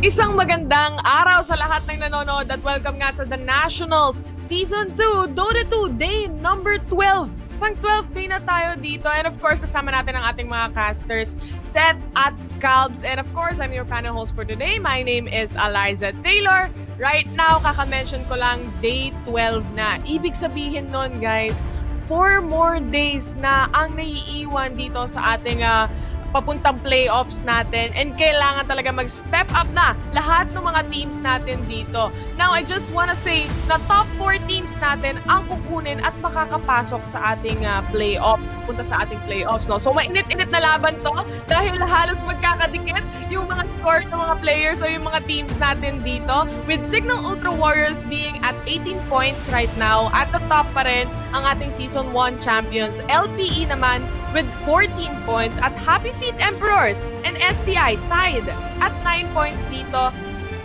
Isang magandang araw sa lahat ng nanonood at welcome nga sa The Nationals Season 2, Dota 2, day number 12. Pang 12th day na tayo dito and of course kasama natin ang ating mga casters, Seth at Calbs. And of course, I'm your panel host for today. My name is Eliza Taylor. Right now, kaka-mention ko lang day 12 na. Ibig sabihin nun guys, 4 more days na ang naiiwan dito sa ating papuntang playoffs natin and kailangan talaga mag-step up na lahat ng mga teams natin dito. Now, I just wanna say na top 4 teams natin ang kukunin at makakapasok sa ating punta sa ating playoffs. No? So, mainit-init na laban to dahil halos magkakadikit yung mga score ng mga players o yung mga teams natin dito with Signal Ultra Warriors being at 18 points right now. At the top pa rin ang ating Season 1 champions. LPE naman with 14 points at Happy Feet Emperors and STI tied at 9 points dito.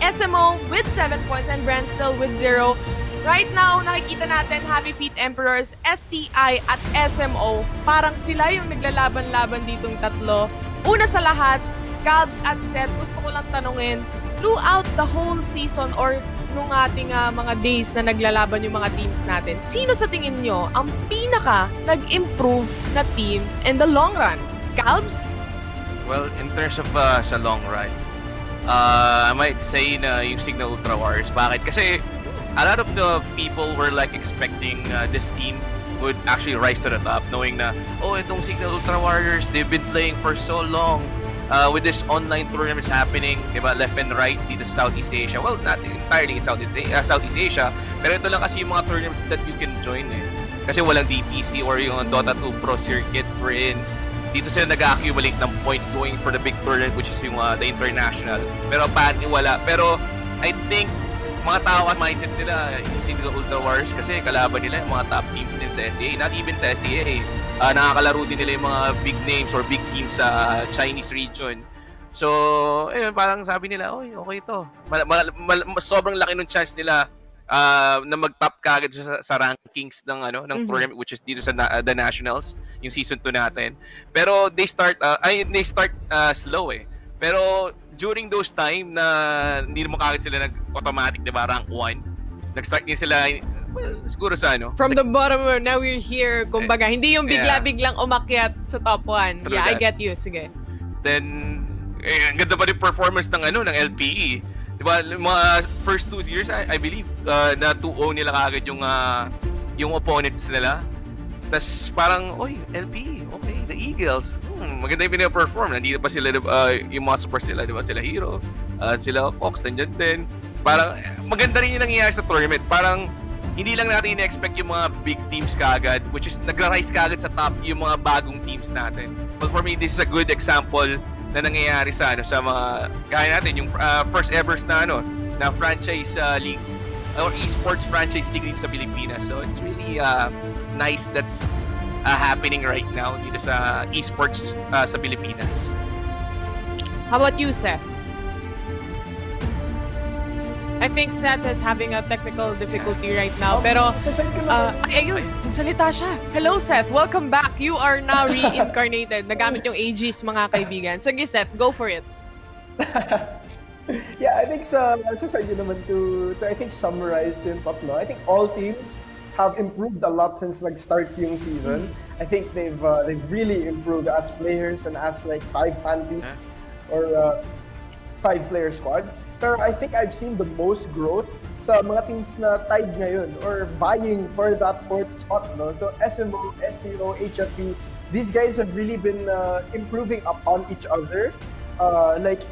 SMO with 7 points and Brandstill with 0. Right now, nakikita natin Happy Feet Emperors, STI at SMO. Parang sila yung naglalaban-laban ditong tatlo. Una sa lahat, Calbs at Seth, gusto ko lang tanungin, throughout the whole season or nung ating mga days na naglalaban yung mga teams natin, sino sa tingin nyo ang pinaka nag-improve na team in the long run? Calbs? Well, in terms of sa long run, I might say na yung Signal Ultra Warriors. Bakit? Kasi a lot of the people were like expecting this team would actually rise to the top, knowing na, oh, itong Signal Ultra Warriors, they've been playing for so long. With this online tournaments happening, diba, left and right dito sa Southeast Asia. Well, not entirely Southeast Asia, pero ito lang kasi yung mga tournaments that you can join eh. Kasi walang DPC or yung Dota 2 Pro Circuit wherein dito sila nag-accumulate ng points going for the big tournament which is yung the international. Pero apparently wala. Pero I think mga tao kasi mindset nila yung Signal Ultra Warriors kasi kalaban nila yung mga top teams din sa SEA. Not even sa SEA. Nakakalaro din nila yung mga big names or big teams sa Chinese region. So, ayun, parang sabi nila, oy, okay ito. Sobrang laki ng chance nila na mag-top kagad sa rankings ng tournament which is dito sa the Nationals, yung season 2 natin. Pero they start slow eh. Pero during those time na hindi mo kagad sila nag-automatic, 'di ba, rank 1. Nag-start din sila siguro sa from the bottom, now we're here, kumbaga. Hindi yung bigla-biglang umakyat sa top 1. Yeah, I get you. Sige. Then, ang ganda pa rin performance ng LPE. Diba, mga first 2 years, I believe, na 2-0 nila kagad yung opponents nila. Tapos parang, oy, LPE, okay, the Eagles. Maganda yung pinaperform. Nandito pa sila, yung mga supports nila, diba, sila Hero, sila Fox, nandyan din. Parang, maganda rin yung nangyayari sa tournament. Parang, hindi lang natin ina-expect yung mga big teams kagad, which is nagra-rise kagad sa top yung mga bagong teams natin. But for me, this is a good example na nangyayari sa mga gaya natin yung first ever na franchise league or esports franchise league dito sa Pilipinas. So it's really nice that's happening right now dito sa esports sa Pilipinas. How about you, Seth? I think Seth is having a technical difficulty right now. Pero, ayun, magsalita siya. Hello, Seth. Welcome back. You are now reincarnated. Nagamit yung AGs, mga kaibigan. Sige, Seth, go for it. Yeah, I think sa side naman to I think summarize yung tatlo. I think all teams have improved a lot since nag-start yung season. I think they've really improved as players and as like 5 fan teams or 5-player squads. Pero I think I've seen the most growth sa mga teams na tied ngayon or vying for that 4th spot. No? So SMO, SEO, HFE, these guys have really been improving upon each other. Like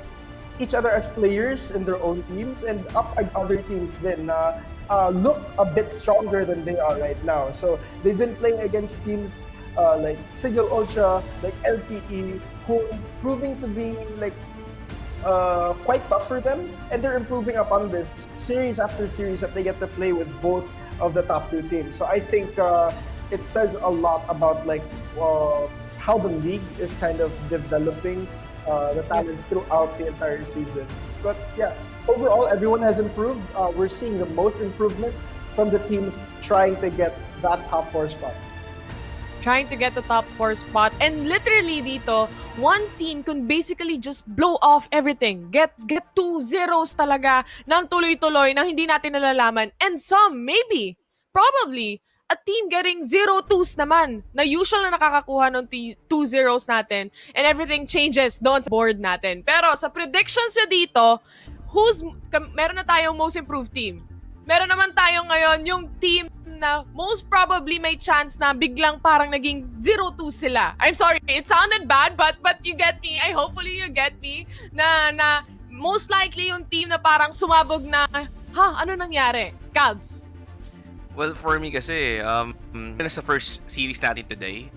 each other as players in their own teams and up at other teams then look a bit stronger than they are right now. So they've been playing against teams like Signal Ultra, like LPE, who proving to be like quite tough for them, and they're improving upon this series after series that they get to play with both of the top 2 teams. So I think it says a lot about like how the league is kind of developing the talents throughout the entire season. But yeah, overall everyone has improved. We're seeing the most improvement from the teams trying to get that top 4 spot. trying to get the top 4 spot. And literally dito, one team can basically just blow off everything. Get 2 zeros talaga ng tuloy-tuloy na hindi natin nalalaman. And some, maybe, probably, a team getting 0-2s naman na usual na nakakakuha ng 2 zeros natin and everything changes doon sa board natin. Pero sa predictions nyo dito, meron na tayong most improved team. Meron naman tayo ngayon yung team na most probably may chance na biglang parang naging 0-2 sila. I'm sorry, it sounded bad, but you get me. Hopefully you get me. Na most likely yung team na parang sumabog na, ano nangyari? Cavs. Well, for me kasi, sa first series natin today,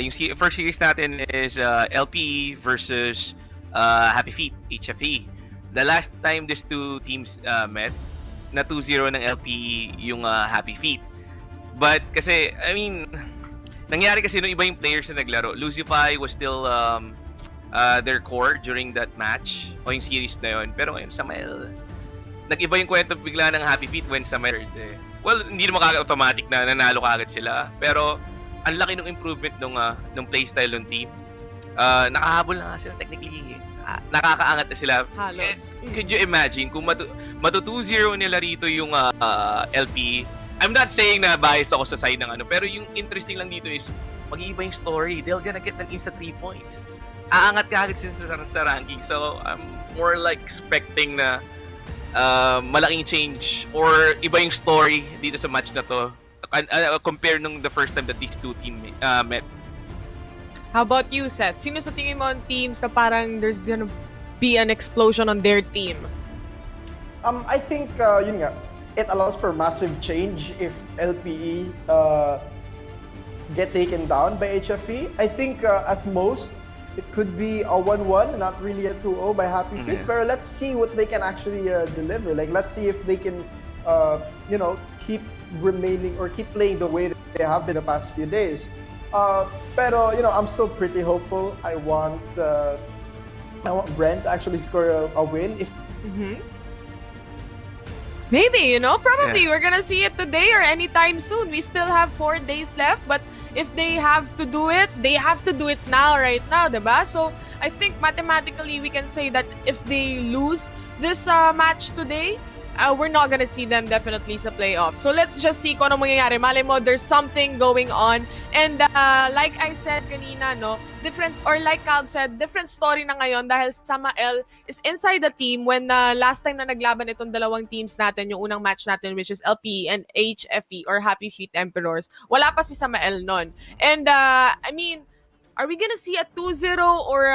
yung first series natin is LPE versus Happy Feet, HFE. The last time these two teams met, na 2-0 ng LPE yung Happy Feet. But kasi, nangyari kasi nung iba yung players na naglaro. Lucify was still their core during that match o yung series na yun. Pero ngayon, Samael, nag-iba yung kwento bigla ng Happy Feet when Samael Well, hindi naman automatic na nanalo kagad sila. Pero, ang laki ng improvement nung playstyle ng team. Nakahabol na nga sila technically. Nakakaangat na sila. Halos. Could you imagine kung matu 2-0 nila rito yung LP? I'm not saying na biased ako sa side ng pero yung interesting lang dito is mag-iiba yung story. They're gonna get an instant 3 points. Aangat ka agad sila sa ranking. So, I'm more like expecting na malaking change or iba yung story dito sa match na to compare nung the first time that these two teams met. How about you, Seth? Sino sa tingin mo ang teams na parang there's gonna be an explosion on their team? I think, yun nga, it allows for massive change if LPE get taken down by HFE. I think at most, it could be a 1-1, not really a 2-0 by Happy Feet. But let's see what they can actually deliver. Like, let's see if they can, keep remaining or keep playing the way that they have been the past few days. Pero, I'm still pretty hopeful. I want Brent to actually score a win. Maybe, probably we're gonna see it today or anytime soon. We still have 4 days left, but if they have to do it, they have to do it now, right now, diba? So, I think mathematically we can say that if they lose this match today, we're not gonna see them definitely sa playoffs. So let's just see kung ano mangyayari. Malay mo, there's something going on. And like I said kanina, different, or like Calb said, different story na ngayon dahil Samael is inside the team when last time na naglaban itong dalawang teams natin, yung unang match natin, which is LPE and HFE or Happy Feet Emperors. Wala pa si Samael nun. And are we gonna see a 2-0 or,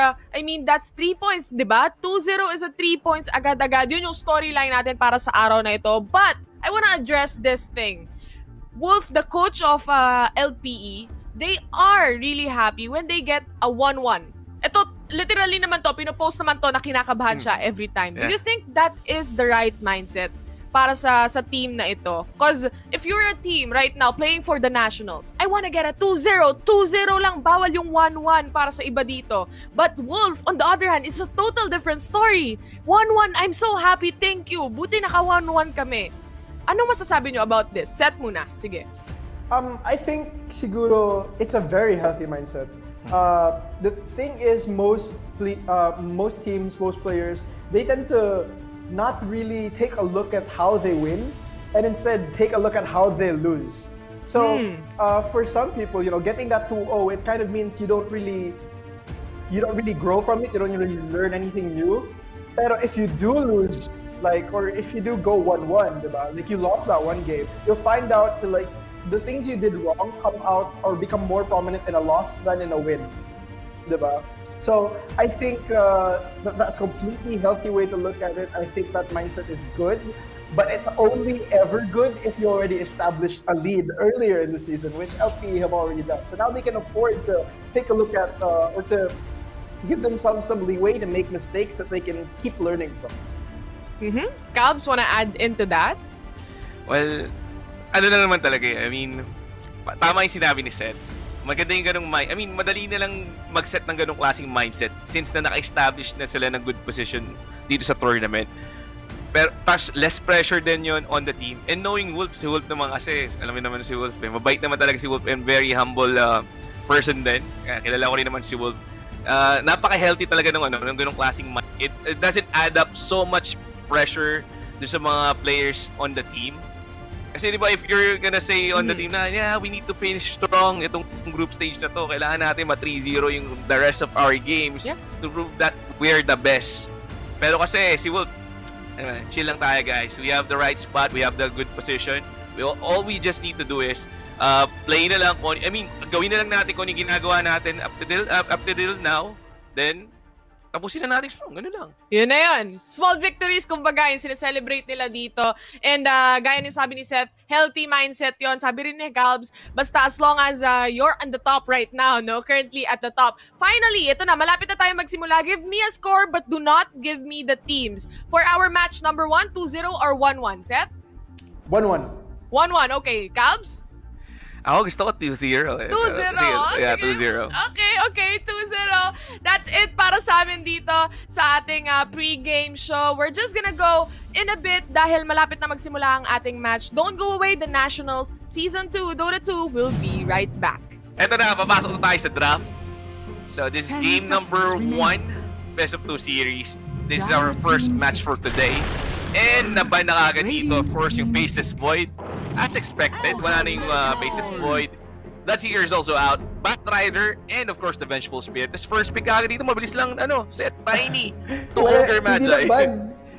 that's 3 points, di ba? 2-0 is a 3 points agad-agad. Yun yung storyline natin para sa araw na ito. But, I wanna address this thing. Wolf, the coach of LPE, they are really happy when they get a 1-1. Ito, literally naman to, pinopost naman to na kinakabahan siya every time. Do you think that is the right mindset para sa team na ito? Because if you're a team right now playing for the Nationals, I wanna get a 2-0. 2-0 lang, bawal yung 1-1 para sa iba dito. But Wolf, on the other hand, it's a total different story. 1-1, I'm so happy, thank you. Buti naka 1-1 kami. Anong masasabi nyo about this? Set muna, sige. I think siguro it's a very healthy mindset. The thing is most teams, most players, they tend to not really take a look at how they win and instead take a look at how they lose. So for some people, getting that 2-0, it kind of means you don't really grow from it, you don't really learn anything new. Pero if you do lose, or if you do go 1-1, diba? Like you lost that one game, you'll find out that the things you did wrong come out or become more prominent in a loss than in a win. Diba? So I think that's a completely healthy way to look at it. I think that mindset is good, but it's only ever good if you already established a lead earlier in the season, which LPE have already done. So now they can afford to take a look at or to give themselves some leeway to make mistakes that they can keep learning from. Calbs, wanna add into that? Well, ano na naman talaga tama yung sinabi ni Seth. Maganda yung ganung madali na lang mag-set ng ganung klaseng mindset since na naka-establish na sila ng good position dito sa tournament. Pero tas less pressure din yon on the team. And knowing Wolf, si Wolf naman kasi, alam mo naman si Wolf, mabait naman talaga si Wolf and very humble person din. Kilala ko rin naman si Wolf. Napaka-healthy talaga ng ganung klaseng match. It doesn't add up so much pressure dun sa mga players on the team. Kasi di ba, if you're gonna say on the team na, yeah, we need to finish strong itong group stage na to, kailangan natin ma-3-0 yung the rest of our games to prove that we're the best. Pero kasi si Wolf, chill lang tayo guys. We have the right spot, we have the good position. All we just need to do is play na lang, gawin na lang natin kung yung ginagawa natin up to till now, then tapusin na natin strong, gano'n lang. Yun na yun. Small victories, kumbaga, yung sineselebrate nila dito. And gaya ni sabi ni Seth, healthy mindset yon. Sabi rin ni Galbs, basta as long as you're on the top right now, no? Currently at the top. Finally, ito na, malapit na tayo magsimula. Give me a score, but do not give me the teams. For our match number 1, 2-0 or 1-1, Seth? 1-1. 1-1, okay. Galbs? Ako gusto ko 2-0. 2-0? Yeah, Sige. 2-0. Okay, 2-0. That's it para sa amin dito sa ating pre-game show. We're just gonna go in a bit dahil malapit na magsimula ang ating match. Don't go away, the Nationals Season 2, Dota 2 will be right back. Eto na, papasok na tayo sa draft. So this is game number 1, best of 2 series. This is our first match for today. And naban na kagad dito, of course, yung Faceless Void. As expected, wala na yung Faceless Void. That Seeker is also out. Batrider, and of course, the Vengeful Spirit. This first pick kagad dito, mabilis lang, set Tiny to Ogre Magi.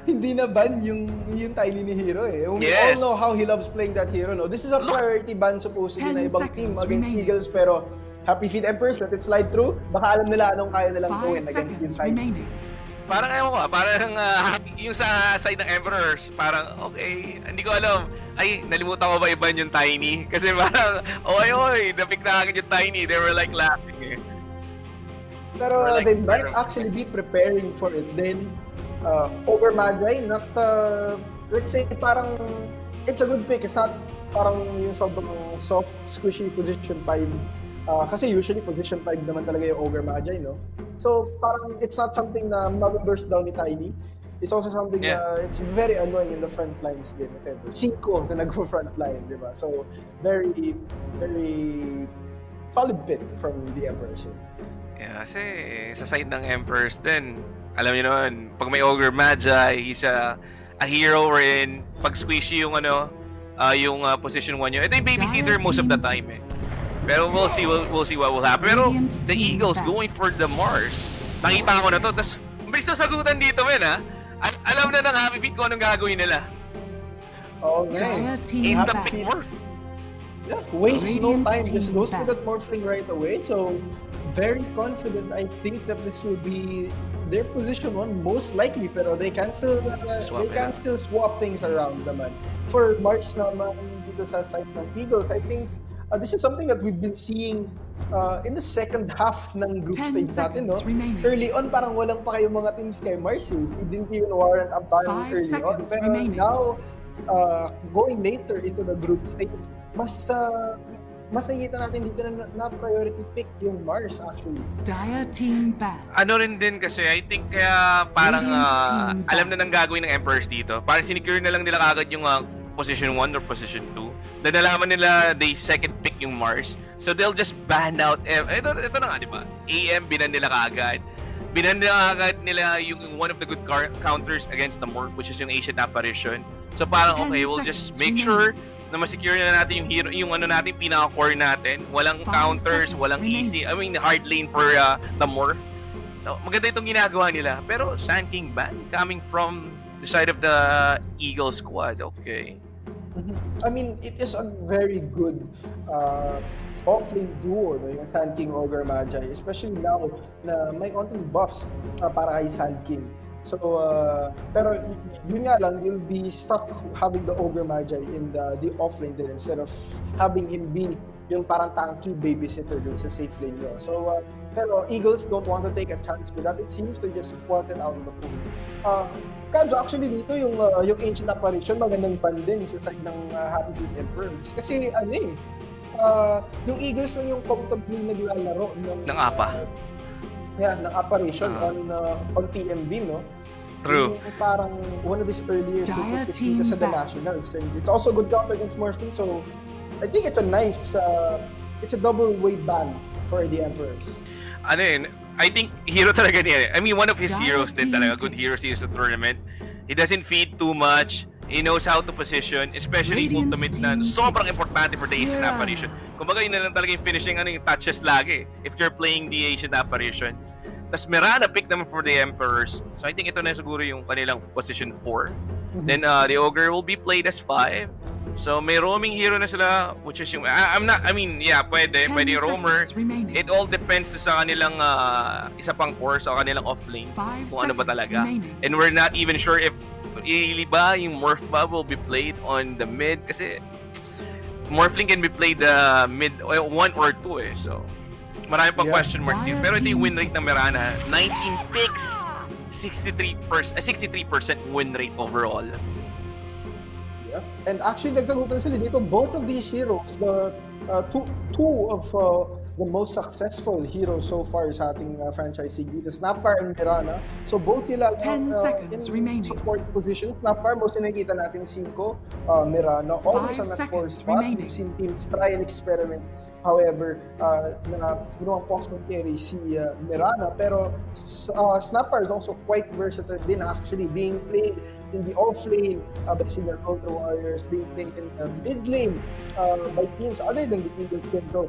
Hindi na ban yung Tiny ni Hero eh. We all know how he loves playing that hero, no? This is a priority ban supposedly na ibang team against Eagles, pero Happy Feet Emperors, let it slide through. Baka alam nila anong kaya nilang gawin against yung Tiny. Parang ewan ko, parang yung sa side ng Emperors, parang okay, hindi ko alam. Ay, nalimutan ko ba iban yung Tiny? Kasi parang, oy, napick na agad yung Tiny. They were like laughing eh. Pero they might actually be preparing for it. Then, Ogre Magi, not, let's say, parang, it's a good pick. It's not parang yung sobrang soft, squishy position 5. Kasi usually position 5 naman talaga yung Ogre Magi, no? So, parang it's not something na mababurst down ni Tiny. It's also something na it's very annoying in the front lines din, if ever. 5 na nag-front line, di ba? So, very, very solid pick from the Emperors. Yeah, kasi sa side ng Emperors din, alam niyo naman, pag may Ogre Magi, he's a hero wherein pag squishy yung yung position 1 nyo. Ito yung babysitter most of the time eh. Pero we'll see what will happen. Pero the Eagles going for the Mars. Nakita ko na to. Tapos, mabilis na sagutan dito, men, ha? At alam na ng Happy Feet kung anong gagawin nila. Okay. Aim the pick Morph. Yeah, waste no time. Just goes for that Morphling right away. So, very confident. I think that this will be their position 1 most likely. Pero they can still swap things around naman. For Mars naman dito sa side ng Eagles, I think this is something that we've been seeing in the second half ng group stage natin, no? Early on, parang walang pa kayong mga teams kay Mars. It didn't even warrant a ban early on. Pero now, going later into the group stage, mas nakikita natin dito na priority pick yung Mars actually. Dire team back. Ano rin din kasi, I think kaya parang alam na nang gagawin ng Emperors dito. Parang sinecure na lang nila kagad yung position 1 or position 2. Na nalaman nila they second pick yung Mars. So they'll just ban out ito na nga, di ba? AM binan nila kaagad. Binan nila yung one of the good counters against the Morph, which is yung Ancient Apparition. So parang okay, we'll just make sure na ma-secure na natin yung hero, yung natin pinaka-core natin. Walang counters, walang easy, hard lane for the Morph. So, maganda itong ginagawa nila. Pero Sand King ban coming from the side of the Eagle squad. Okay. I mean, it is a very good offlane duo, no? Yung Sand King Ogre Magi, especially now na may konting buffs para kay Sand King. So, pero yun nga lang, you'll be stuck having the Ogre Magi in the offlane din instead of having him be yung parang tanky babysitter dun sa safe lane nyo. So, pero Eagles don't want to take a chance with that. It seems they just want it out of the pool. Kabs, actually dito yung Ancient Apparition, magandang ban din sa side ng Happy Feet Emperors. Kasi yung Eagles lang yung comfortably naglalaro ng APA. ng Apparition on TMB, no? True. Yung parang one of his earlier statement dito sa the Nationals. And it's also good counter against Morphling, so I think it's a nice, it's a double weight ban for the Emperors. Ano yun, I think hero talaga niya. I mean, one of his heroes din talaga. Good heroes in the tournament. He doesn't feed too much. He knows how to position, especially yung ultimate na sobrang importante for the Asian apparition. Kumbaga yun na lang talaga yung finishing, yung touches lagi. If you're playing the Asian apparition. Tapos Mirana pick naman for the Emperors. So I think ito na siguro yung kanilang position 4. Then the Ogre will be played as 5. So may roaming hero na sila, which is yung pwede roamer. It all depends sa kanilang isa pang core sa kanilang offlane kung ano ba talaga. And we're not even sure if really ba yung Morph ba will be played on the mid kasi Morphling can be played mid 1 or 2 eh. So marami pang question marks here. Pero ito yung win rate ng Mirana, 19 picks, 63% win rate overall. Yeah. And actually, nagsagutan sila dito, both of these heroes, the two of the most successful heroes so far sa ating franchise dito, Snapfire and Mirana. So both sila in support position. Snapfire, most nakikita natin 5, Mirana, always on that 4 spot. We've seen teams try and experiment. However, na ang post carry si Mirana, pero Snapfire is also quite versatile din actually, being played in the off-lane by Signal Contra Warriors, being played in the mid-lane by teams other than the Eagles din. So,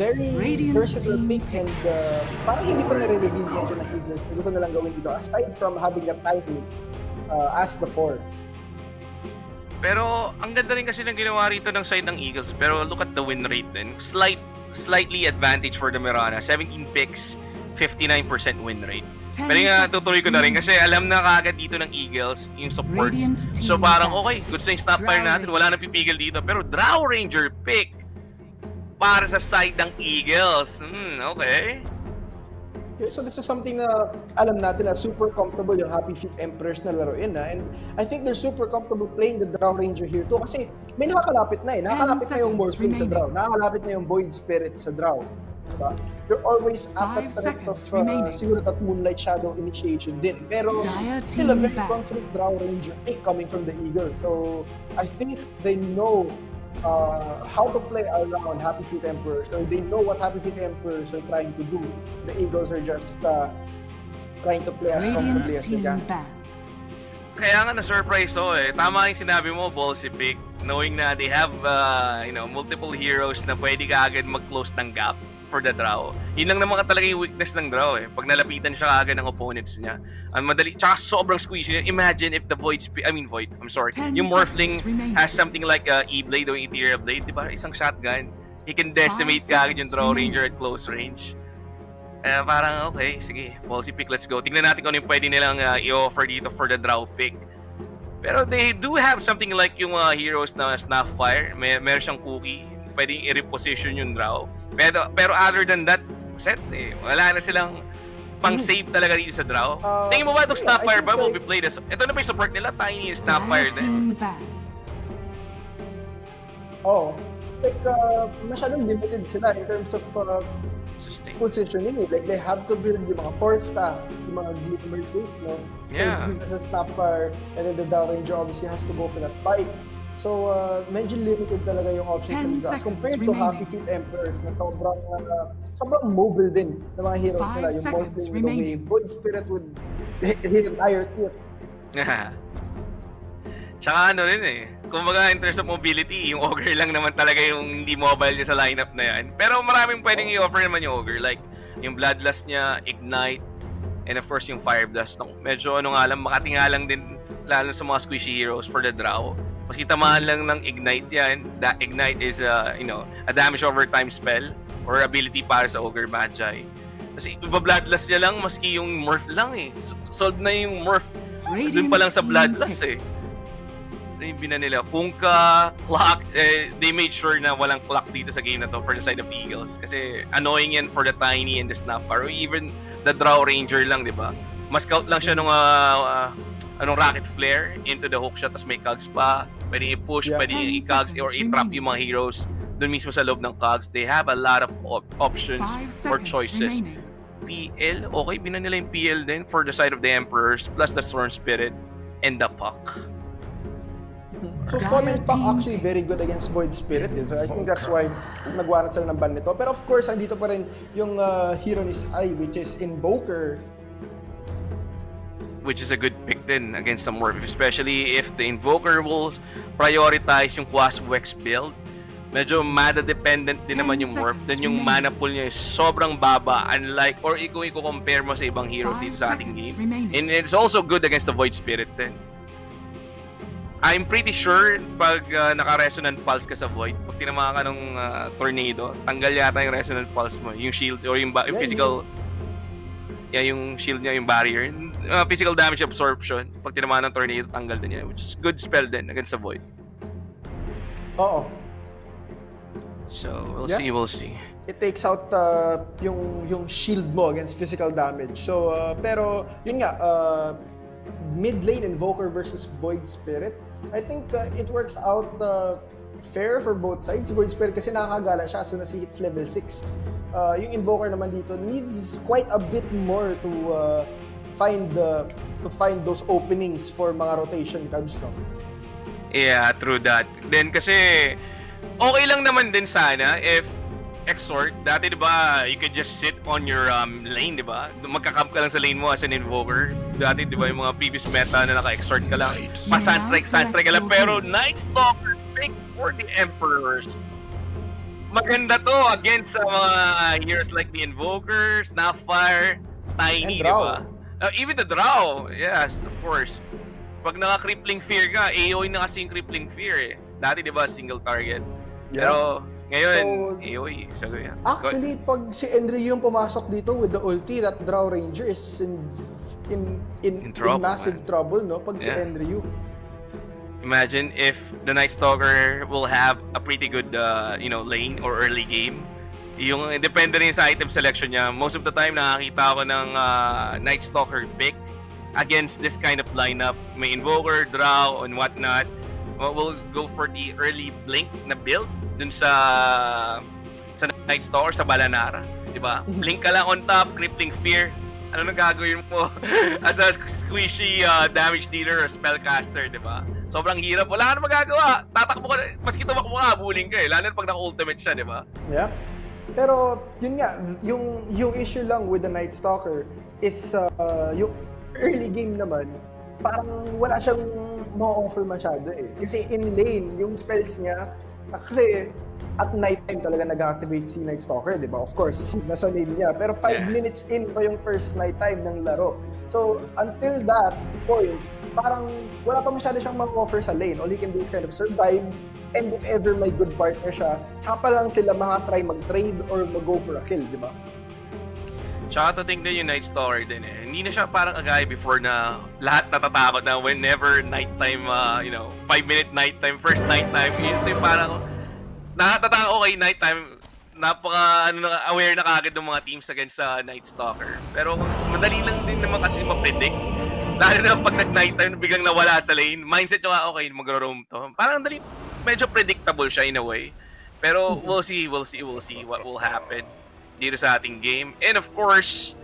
very versatile pick and parang hindi ko nare-reveal medyo ng Eagles. Hindi ko na lang gawin dito aside from having a title as the 4. Pero ang ganda rin kasi ng ginawa rito ng side ng Eagles. Pero look at the win rate din. Slightly advantage for the Mirana. 17 picks, 59% win rate. Pero nga tutuloy ko na rin kasi alam na kagad dito ng Eagles yung supports. So parang okay, good sa yung Snapfire natin. Wala nang pipigil dito. Pero Drow Ranger pick para sa side ng Eagles. Okay. So this is something na alam natin na super comfortable yung Happy Feet Emperors na laruin na, and I think they're super comfortable playing the Drow Ranger here too kasi may nakakalapit na nakakalapit na yung Morphling sa Drow, nakakalapit na yung Void Spirit sa Drow, diba? You're always at that threat of siguro that Moonlight Shadow initiation din, pero still a very confident Drow Ranger pick coming from the Eagle. So I think they know how to play around Happy Feet Emperors, or they know what Happy Feet Emperors are trying to do. The Eagles are just trying to play as comfortably as they can. Kaya nga na-surprise ako eh. Tama yung sinabi mo, ballsy pick, knowing na they have multiple heroes na pwede ka agad mag-close ng gap for the Drow. Yun lang naman talaga yung weakness ng Drow eh. Pag nalapitan siya agad ng opponents niya, ang madali, tsaka sobrang squeezy niya. Imagine if the yung Morphling has something like E-Blade o Ethereal Blade, di ba? Isang shotgun. He can decimate ka agad yung Drow Ranger at close range. Parang okay, sige, ballsy pick, let's go. Tingnan natin kung ano yung pwede nilang i-offer dito for the Drow pick. Pero they do have something like yung heroes na Snapfire. Meron siyang cookie. Pwedeng i-reposition yung Drow. Pero other than that, set eh. Wala na silang pang-save talaga dito sa Drow. Tingin mo ba itong Snapfire ba will be played as... Ito na ba yung support nila? Tiny Snapfire din. Masyadong limited sila in terms of positioning. Like, they have to build yung mga core staff, yung mga Glimmer Tape, no? Yeah. So, the Snapfire, and then the Drow Ranger obviously has to go for that fight. So, medyo limited talaga yung options nila as compared to Happy Feet Emperors na sobrang mobile din ng mga heroes nila. Yung Morphling with the wave, Void Spirit with his entire kit. Tsaka ano rin eh, kumbaga in terms of mobility, yung Ogre lang naman talaga yung hindi mobile niya sa lineup na yan. Pero maraming pwedeng i-offer naman yung Ogre, like yung Bloodlust niya, Ignite, and of course yung Fire Blast. Medyo makatingalang din lalo sa mga squishy heroes for the Drow. Kasi tamaan lang ng Ignite yan. That Ignite is a damage over time spell or ability para sa Ogre Magi. Kasi iba-Bloodlust niya lang maski yung Morph lang eh. Solve na yung Morph. Doon pa lang sa Bloodlust eh. Yung bina nila, Punka, Clock, they made sure na walang clock dito sa game na to for the side of Eagles. Kasi annoying yan for the Tiny and the Snapfire or even the Drow Ranger lang, di ba? Mas-scout lang siya nung Rocket Flare into the hookshot, tapos may cogs pa. Pwede i-push, pwede i-cogs or i-trap yung mga heroes doon mismo sa loob ng cogs. They have a lot of options or choices PL. Okay, binan nila yung PL din for the side of the Emperors, plus the Storm Spirit and the Puck. So Storm and Puck actually very good against Void Spirit. So I think that's why nagwanat sila ng ban nito. Pero of course, andito pa rin yung hero ni Sai, which is Invoker. Which is a good pick din against the Morph, especially if the Invoker will prioritize yung Quas-Wex build. Medyo mana-dependent din naman yung Morph. Then yung mana pool niya is sobrang baba, unlike, or kung i-compare mo sa ibang heroes dito sa ating game. And it's also good against the Void Spirit din. I'm pretty sure pag naka-resonant pulse ka sa Void, pag tinamaan ka ng tornado, tanggal yata yung resonant pulse mo, yung shield or yung physical, yung shield niya, yung barrier, physical damage absorption. Pag tinamaan ng tornado, tanggal din yan, which is good spell din against the Void. Oo. So we'll see. It takes out yung shield mo against physical damage. So pero yun nga, mid lane Invoker versus Void Spirit, I think it works out fair for both sides. Void Spirit kasi nakakagala siya as soon as he hits level 6. Yung Invoker naman dito needs quite a bit more to find those openings for mga rotation cards, no? Yeah, true that. Then kasi okay lang naman din sana if Exort, dati diba, you could just sit on your lane, diba? Magka-camp ka lang sa lane mo as an Invoker. Dati diba yung mga previous meta na naka-Exort ka lang, pa-Sunstrike ka lang, pero Night Stalker pick for the Emperors. Maganda to against sa mga heroes like the Invokers, Snapfire, Tiny, diba? Even the Drow, yes, of course. Pag naka-Crippling Fear ka, AOE na kasi yung Crippling Fear eh. Dati diba, single target. Yeah. Pero ngayon, AOE. So, yeah. Actually, pag si Enryu yung pumasok dito with the ulti, that Drow Ranger is in massive trouble, no? Pag si Enryu. Imagine if the Night Stalker will have a pretty good, lane or early game. Yung depende rin sa item selection niya. Most of the time, nakakita ako ng Night Stalker pick against this kind of lineup. May Invoker, Drow, and whatnot. We'll go for the early Blink na build dun sa Night Stalker, sa Balanara, di ba? Blink ka lang on top, Crippling Fear. Ano nang gagawin mo as a squishy damage dealer or spellcaster, di ba? Sobrang hirap. Wala ka na magagawa. Tatakbo ka, maski tumakbo ka, bullying ka eh. Lalo na pag naka-ultimate siya, di ba? Yeah. Pero, yun nga, yung issue lang with the Night Stalker is yung early game naman, parang wala siyang ma-offer masyado eh. Kasi in lane, yung spells niya, kasi at night time talaga nag-activate si Night Stalker, di ba? Of course, nasa lane niya. Pero 5 minutes in pa yung first night time ng laro. So, until that point, parang wala pa masyado siyang ma-offer sa lane. All he can do is kind of survive, and if ever may good partner siya, saka pa lang sila try mag-trade or mag-go for a kill, di ba? Tsaka to think din yung Night Stalker din eh. Hindi na siya parang kagaya before na lahat natatakot na whenever nighttime, 5-minute nighttime, first nighttime, ito yung parang natatakot kay nighttime, aware na kagad ng mga teams against sa Night Stalker. Pero madali lang din naman kasi ma-predict. Lalo na pag nag-nighttime, biglang nawala sa lane, mindset yung okay, mag-roam to. Parang medyo predictable siya in a way. Pero we'll see what will happen dito sa ating game. And of course,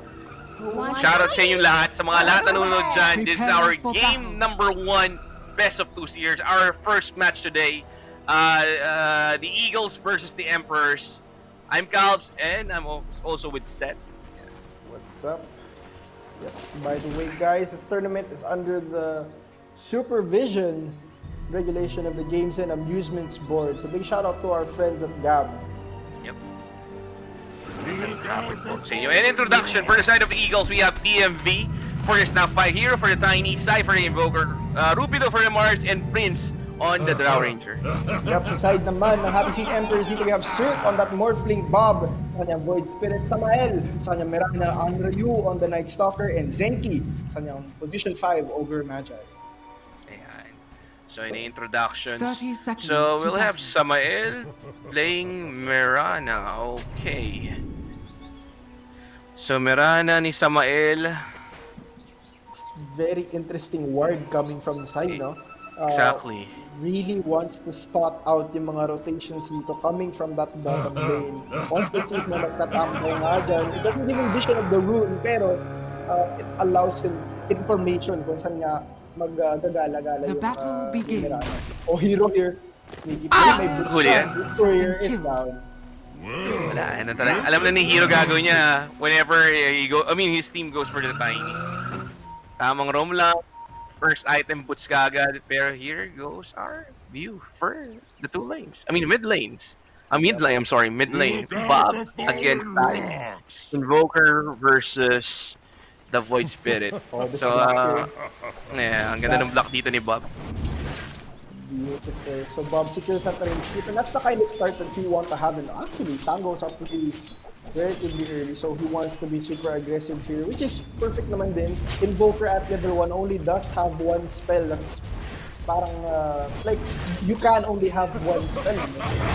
shoutout sa inyong lahat, sa mga lahat na nanonood dyan. This is our game number 1, best of 2 series. Our first match today, the Eagles versus the Emperors. I'm Calbs, and I'm also with Seth. What's up? Yep. By the way, guys, this tournament is under the supervision regulation of the Games and Amusements Board. So big shout out to our friends at GAB. Sa inyo. And introduction for the side of the Eagles, we have DMV for the Snapfire Hero, for the Tiny, Sai for the Invoker, Rupido for the Mars, and Prince on the Drow Ranger. Yep, sa side naman ng Happy Feet Emperors, dito we have Surt on that Morphling Bob, sa kanyang Void Spirit Samael, sa kanyang Mirana Anryu on the Night Stalker, and Zenki sa kanyang Position 5 Ogre Magi. Ayan. So in the introductions, 30 seconds so we'll to have Samael playing Mirana. Okay. So Mirana ni Samael. It's very interesting word coming from the side, no? Exactly. Really wants to spot out yung mga rotations dito coming from that bottom lane. Once they see na nagtatambay nga dyan, it doesn't give him vision of the rune, pero it allows him information kung saan nga maggagala-gala The yung battle Mirana. begins. O hero here, sneaky play, may boost Huli siya. yan. This courier is down. Wala, ano talaga. Alam na ni Hero gagawin niya whenever his team goes for the tiny. Tamang roam lang. First item puts kagad, pero here goes our view for the two lanes. I mean, mid lanes. Mid lane, I'm sorry, mid lane. Bob against Tide. Invoker versus the Void Spirit. Oh, this So, block here. yeah, ang ganda ng block dito ni Bob. Beautiful. So Bob secures that range keep, and that's the kind of start that you want to have. And actually, Tango's up pretty relatively early, so he wants to be super aggressive here, which is perfect naman din. Invoker at level 1 only does have one spell that's parang, like, you can only have one spell.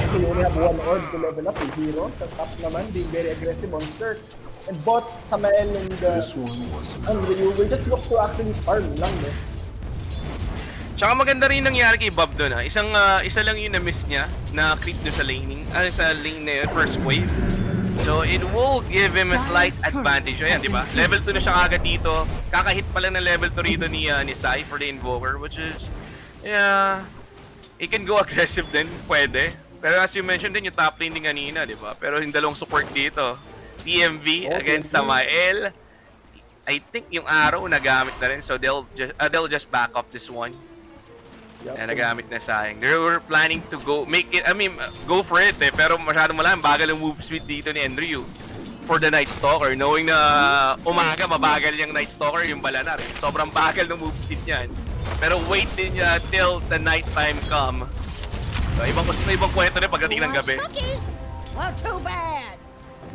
So you only have one orb to level up. A hero, the top naman, being very aggressive on Skirk. And bot, Samael and you will just look to actually farm lang, eh. Tsaka maganda rin nangyari kay Bob doon. Isa lang yung na-miss niya na creep doon sa laning. Sa lane na yun, first wave. So it will give him a slight advantage. Ayan, di ba? Level 2 na siya kagad dito. Kakahit pa lang ng level 2 rito ni Sai for the Invoker, which is, yeah, he can go aggressive din, pwede. Pero as you mentioned din, yung top lane din kanina, di ba? Pero yung dalawang support dito, TMV against Samael. I think yung arrow nagamit na rin, so they'll just back up this one. Yep. Na nagamit na sayang. They were planning to go go for it, eh. Pero masyadong malang bagal yung move speed dito ni Andrew for the Night Stalker, knowing na umaga mabagal yung Night Stalker, yung Balanar. Sobrang bagal ng move speed niyan. Pero wait din niya till the night time come. So, ibang kwento rin pagdating ng gabi. Well, too bad.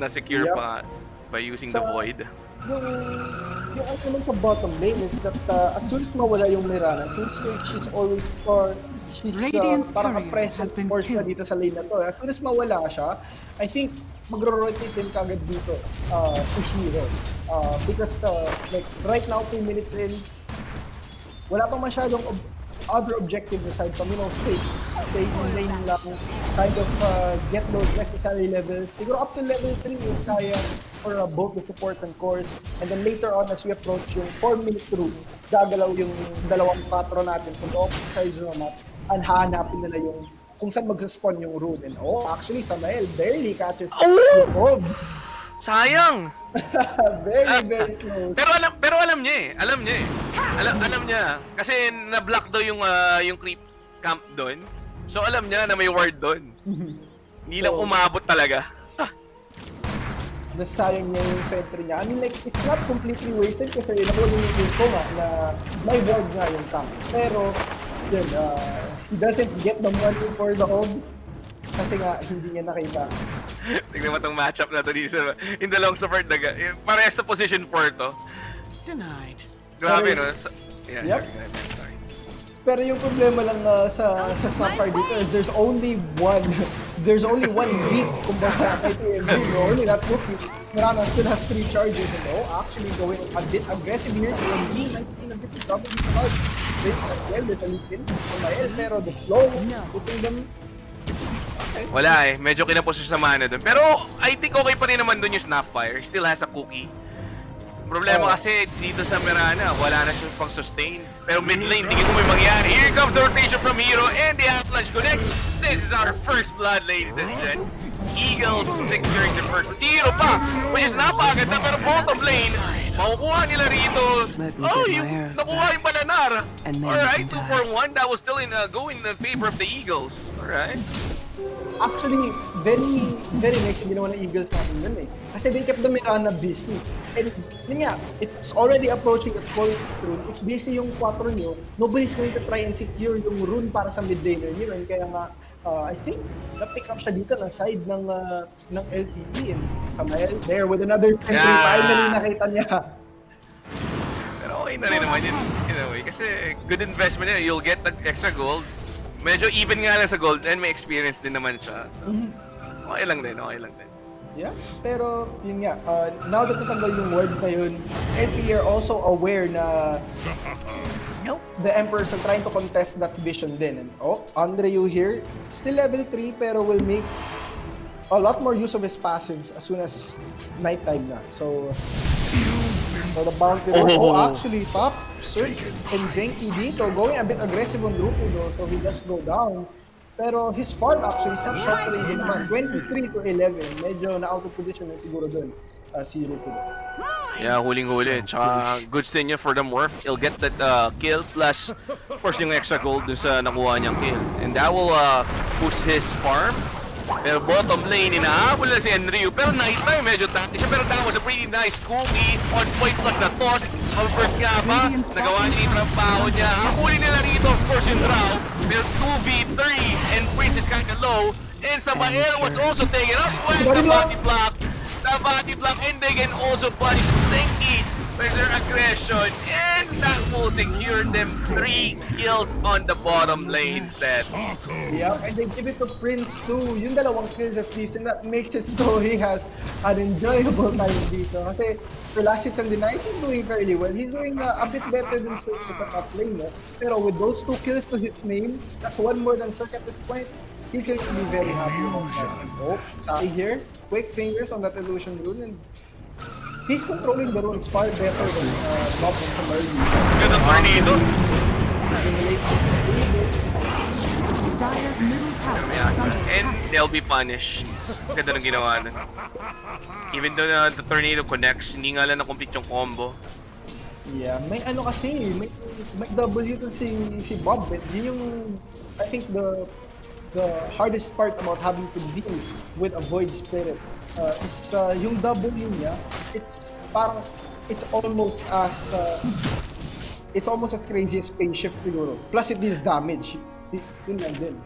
Na-secure pa by using the Void. Yung ano naman sa bottom lane is that as soon as mawala yung Mirana, since she's always Radiant's parang courier present has been force na killed. dito sa lane na to. As soon as mawala siya, I think magro-rotate din kagad dito si Hero. Because like right now, 2 minutes in, wala pang masyadong other objective aside from, stay in lane lang, kind of get those necessary levels. Siguro up to level 3 is kaya for both the support and cores. And then later on, as we approach yung 4-minute rune, gagalaw yung dalawang patro natin from the opposite sides ng map, and hahanapin nila yung kung saan mag-spawn yung rune. And Actually, Samael barely catches the orbs. Sayang! Very, very close. Pero alam niya eh. Alam niya. Kasi na-block daw yung creep camp doon. So alam niya na may ward doon. Hindi lang umabot talaga. Nasayang niya yung sentry niya. I mean, like, it's not completely wasted kasi nakuha yung info nga na may ward nga yung camp. Pero, yun, he doesn't get the money for the orbs kasi nga hindi niya nakita. Tignan mo itong matchup na to dito in the long support. Parehas na position 4 to. Denied. Grabe, Pero- no? Yep. Sorry. Pero yung problema lang sa Snapfire dito is there's only one beat kumbaga kay TMV, no? Only that rookie. Mirana still has 3 charges, actually going a bit aggressive here. TMV might be in a bit of trouble with the cards. There's a little bit, pero the flow, putting them. Wala eh. Medyo kinapos sa mana doon. Pero I think okay pa rin naman doon yung Snapfire. Still has a cookie. Problema kasi dito sa Mirana, wala na siyang pang-sustain. Pero mid lane, tingin mo may mangyari. Here comes the rotation from Hero and the avalanche connects. This is our first blood, ladies and gents. Eagles securing the first. Si Hero pa, which is napakaganda, pero bottom lane, makukuha nila rito. Yung nakuha yung Balanar. Alright, 2 for 1. That was still go in the favor of the Eagles. Alright. Actually, very, very nice yung ginawa ng Eagles natin yun eh. Kasi they kept the Mirana busy. And yun nga, it's already approaching that full rune. If busy yung 4 nyo, nobody's going to try and secure yung rune para sa mid laner nyo. And kaya nga, I think, na-pick up siya dito ng side ng LPE. And Samael there with another sentry. Finally nakita niya. Pero okay na rin naman yun in a way. Kasi good investment yun. You'll get the extra gold. Medyo even nga lang sa gold and may experience din naman siya. So, okay lang din. Yeah, pero yun nga, now that natanggal yung word na yun, LPE are also aware na Nope. the Emperors are trying to contest that vision din. And, Andreu here, still level 3 pero will make a lot more use of his passive as soon as nighttime na. So the bounty actually top Sir and Zenki dito going a bit aggressive on Rupido, so he does go down. Pero his farm actually is not suffering din naman. 23 to 11. Medyo na out of position na siguro dun si Rupido. Yeah, huling-huli. Tsaka goods din niya for the morph. He'll get that kill plus of course yung extra gold dun sa nakuha niyang kill. And that will boost his farm. Pero bottom lane, inahabol na si Enryu. Pero nighttime, medyo tactic siya. Pero that was a pretty nice cookie. On point plus na toss. First nga ba? Nagawa niya yung trabaho niya. Huli nila rito, of course, yung draw. Pero 2v3 and Prince is kinda low. And Sabaero was also taken up. Well, the body block. The body block. And they can also punish Zenki with their aggression. And that will secure them 3 kills on the bottom lane set. Yeah, and they give it to Prince too. Yung dalawang kills at least, and that makes it so he has an enjoyable time dito. Kasi for last hits and denies, he's doing fairly well. He's doing a bit better than Cirque at the top lane. No? Pero with those 2 kills to his name, that's 1 more than Cirque at this point. He's going to be very happy about that. Saki here, quick fingers on that illusion rune, and he's controlling the runes far better than Bob from early. Ganda tornado. Simulate this. Dire's middle tower is under And attack. they'll be punished. Ganda ng ginawa nun. Even though the tornado connects, hindi nga lang na-complete yung combo. Yeah, may ano kasi, may W to si Bob. Yun yung, I think the hardest part about having to deal with a Void Spirit is yung W niya, it's almost as crazy as phase shift siguro. Plus it deals damage. Yun lang din.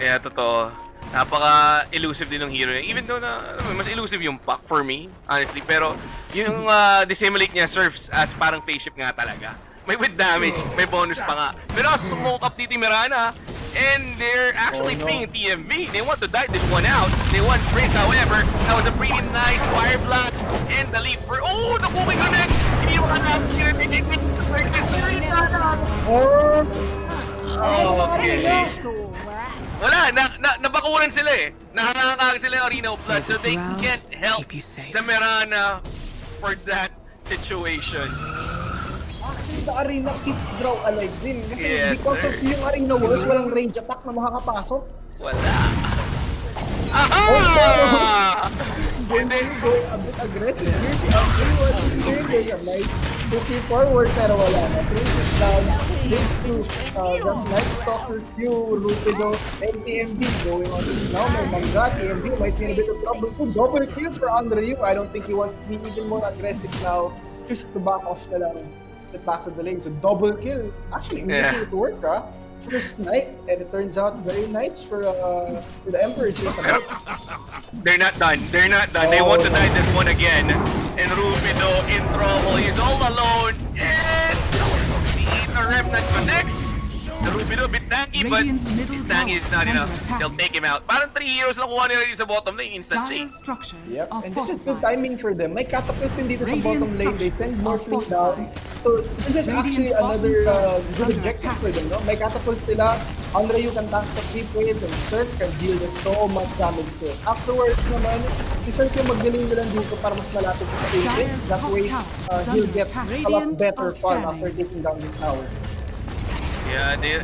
Kaya totoo, napaka-elusive din ng hero niya. Even though na, mas elusive yung pack for me, honestly. Pero yung dissimulate niya serves as parang phase shift nga talaga. May with damage, may bonus pa nga. Pero smoke up dito yung Mirana, and they're actually playing TMV. They want to dive this one out. They want Prince, however. That was a pretty nice fire block. And the leap for... Oh, the moving connect! Hindi mo alam. Okay. Wala, nabakuran sila eh. Naharakag sila yung Arena of Blood, so they can't help the Mirana for that situation. Actually, the arena keeps draw alive din. Kasi Yes, because sir. of yung arena walls, walang range attack na makakapasok. Wala. Aha! And then going a bit aggressive. Here's the Andrew. There's a nice looking forward pero wala na. Down. Links to the Night Stalker Q, Rupido, LPMB going on this now. May Mangga, TMB might be in a bit of trouble. So double kill for Andrew. I don't think he wants to be even more aggressive now. Just to back off na lang. Get back to the lane. So double kill. Actually, making it work, ha? First night, and it turns out very nice for the Emperors. They're not done. They're not done. They want to die this one again. And Rupido in trouble. He's all alone. And the Remnant connects. The Rupido a bit tanky, but his tanky is not enough. They'll take him out. Parang 3 heroes na kuha nila sa bottom lane instantly. Dire's structures Yep, are and this is good fortified. timing for them. May catapult din dito sa bottom Radiant lane. They send structures more are fleet down. So this is actually Radiant's another bottom tower is good under objective attack. for them. No? May catapult sila. Andre, you can tank the creep wave and Cirque can deal with so much damage to it. Afterwards naman, si Cirque yung maggaling na lang dito para mas malapit sa agents. That way, he'll get a lot better farm after taking down this tower. Yeah, they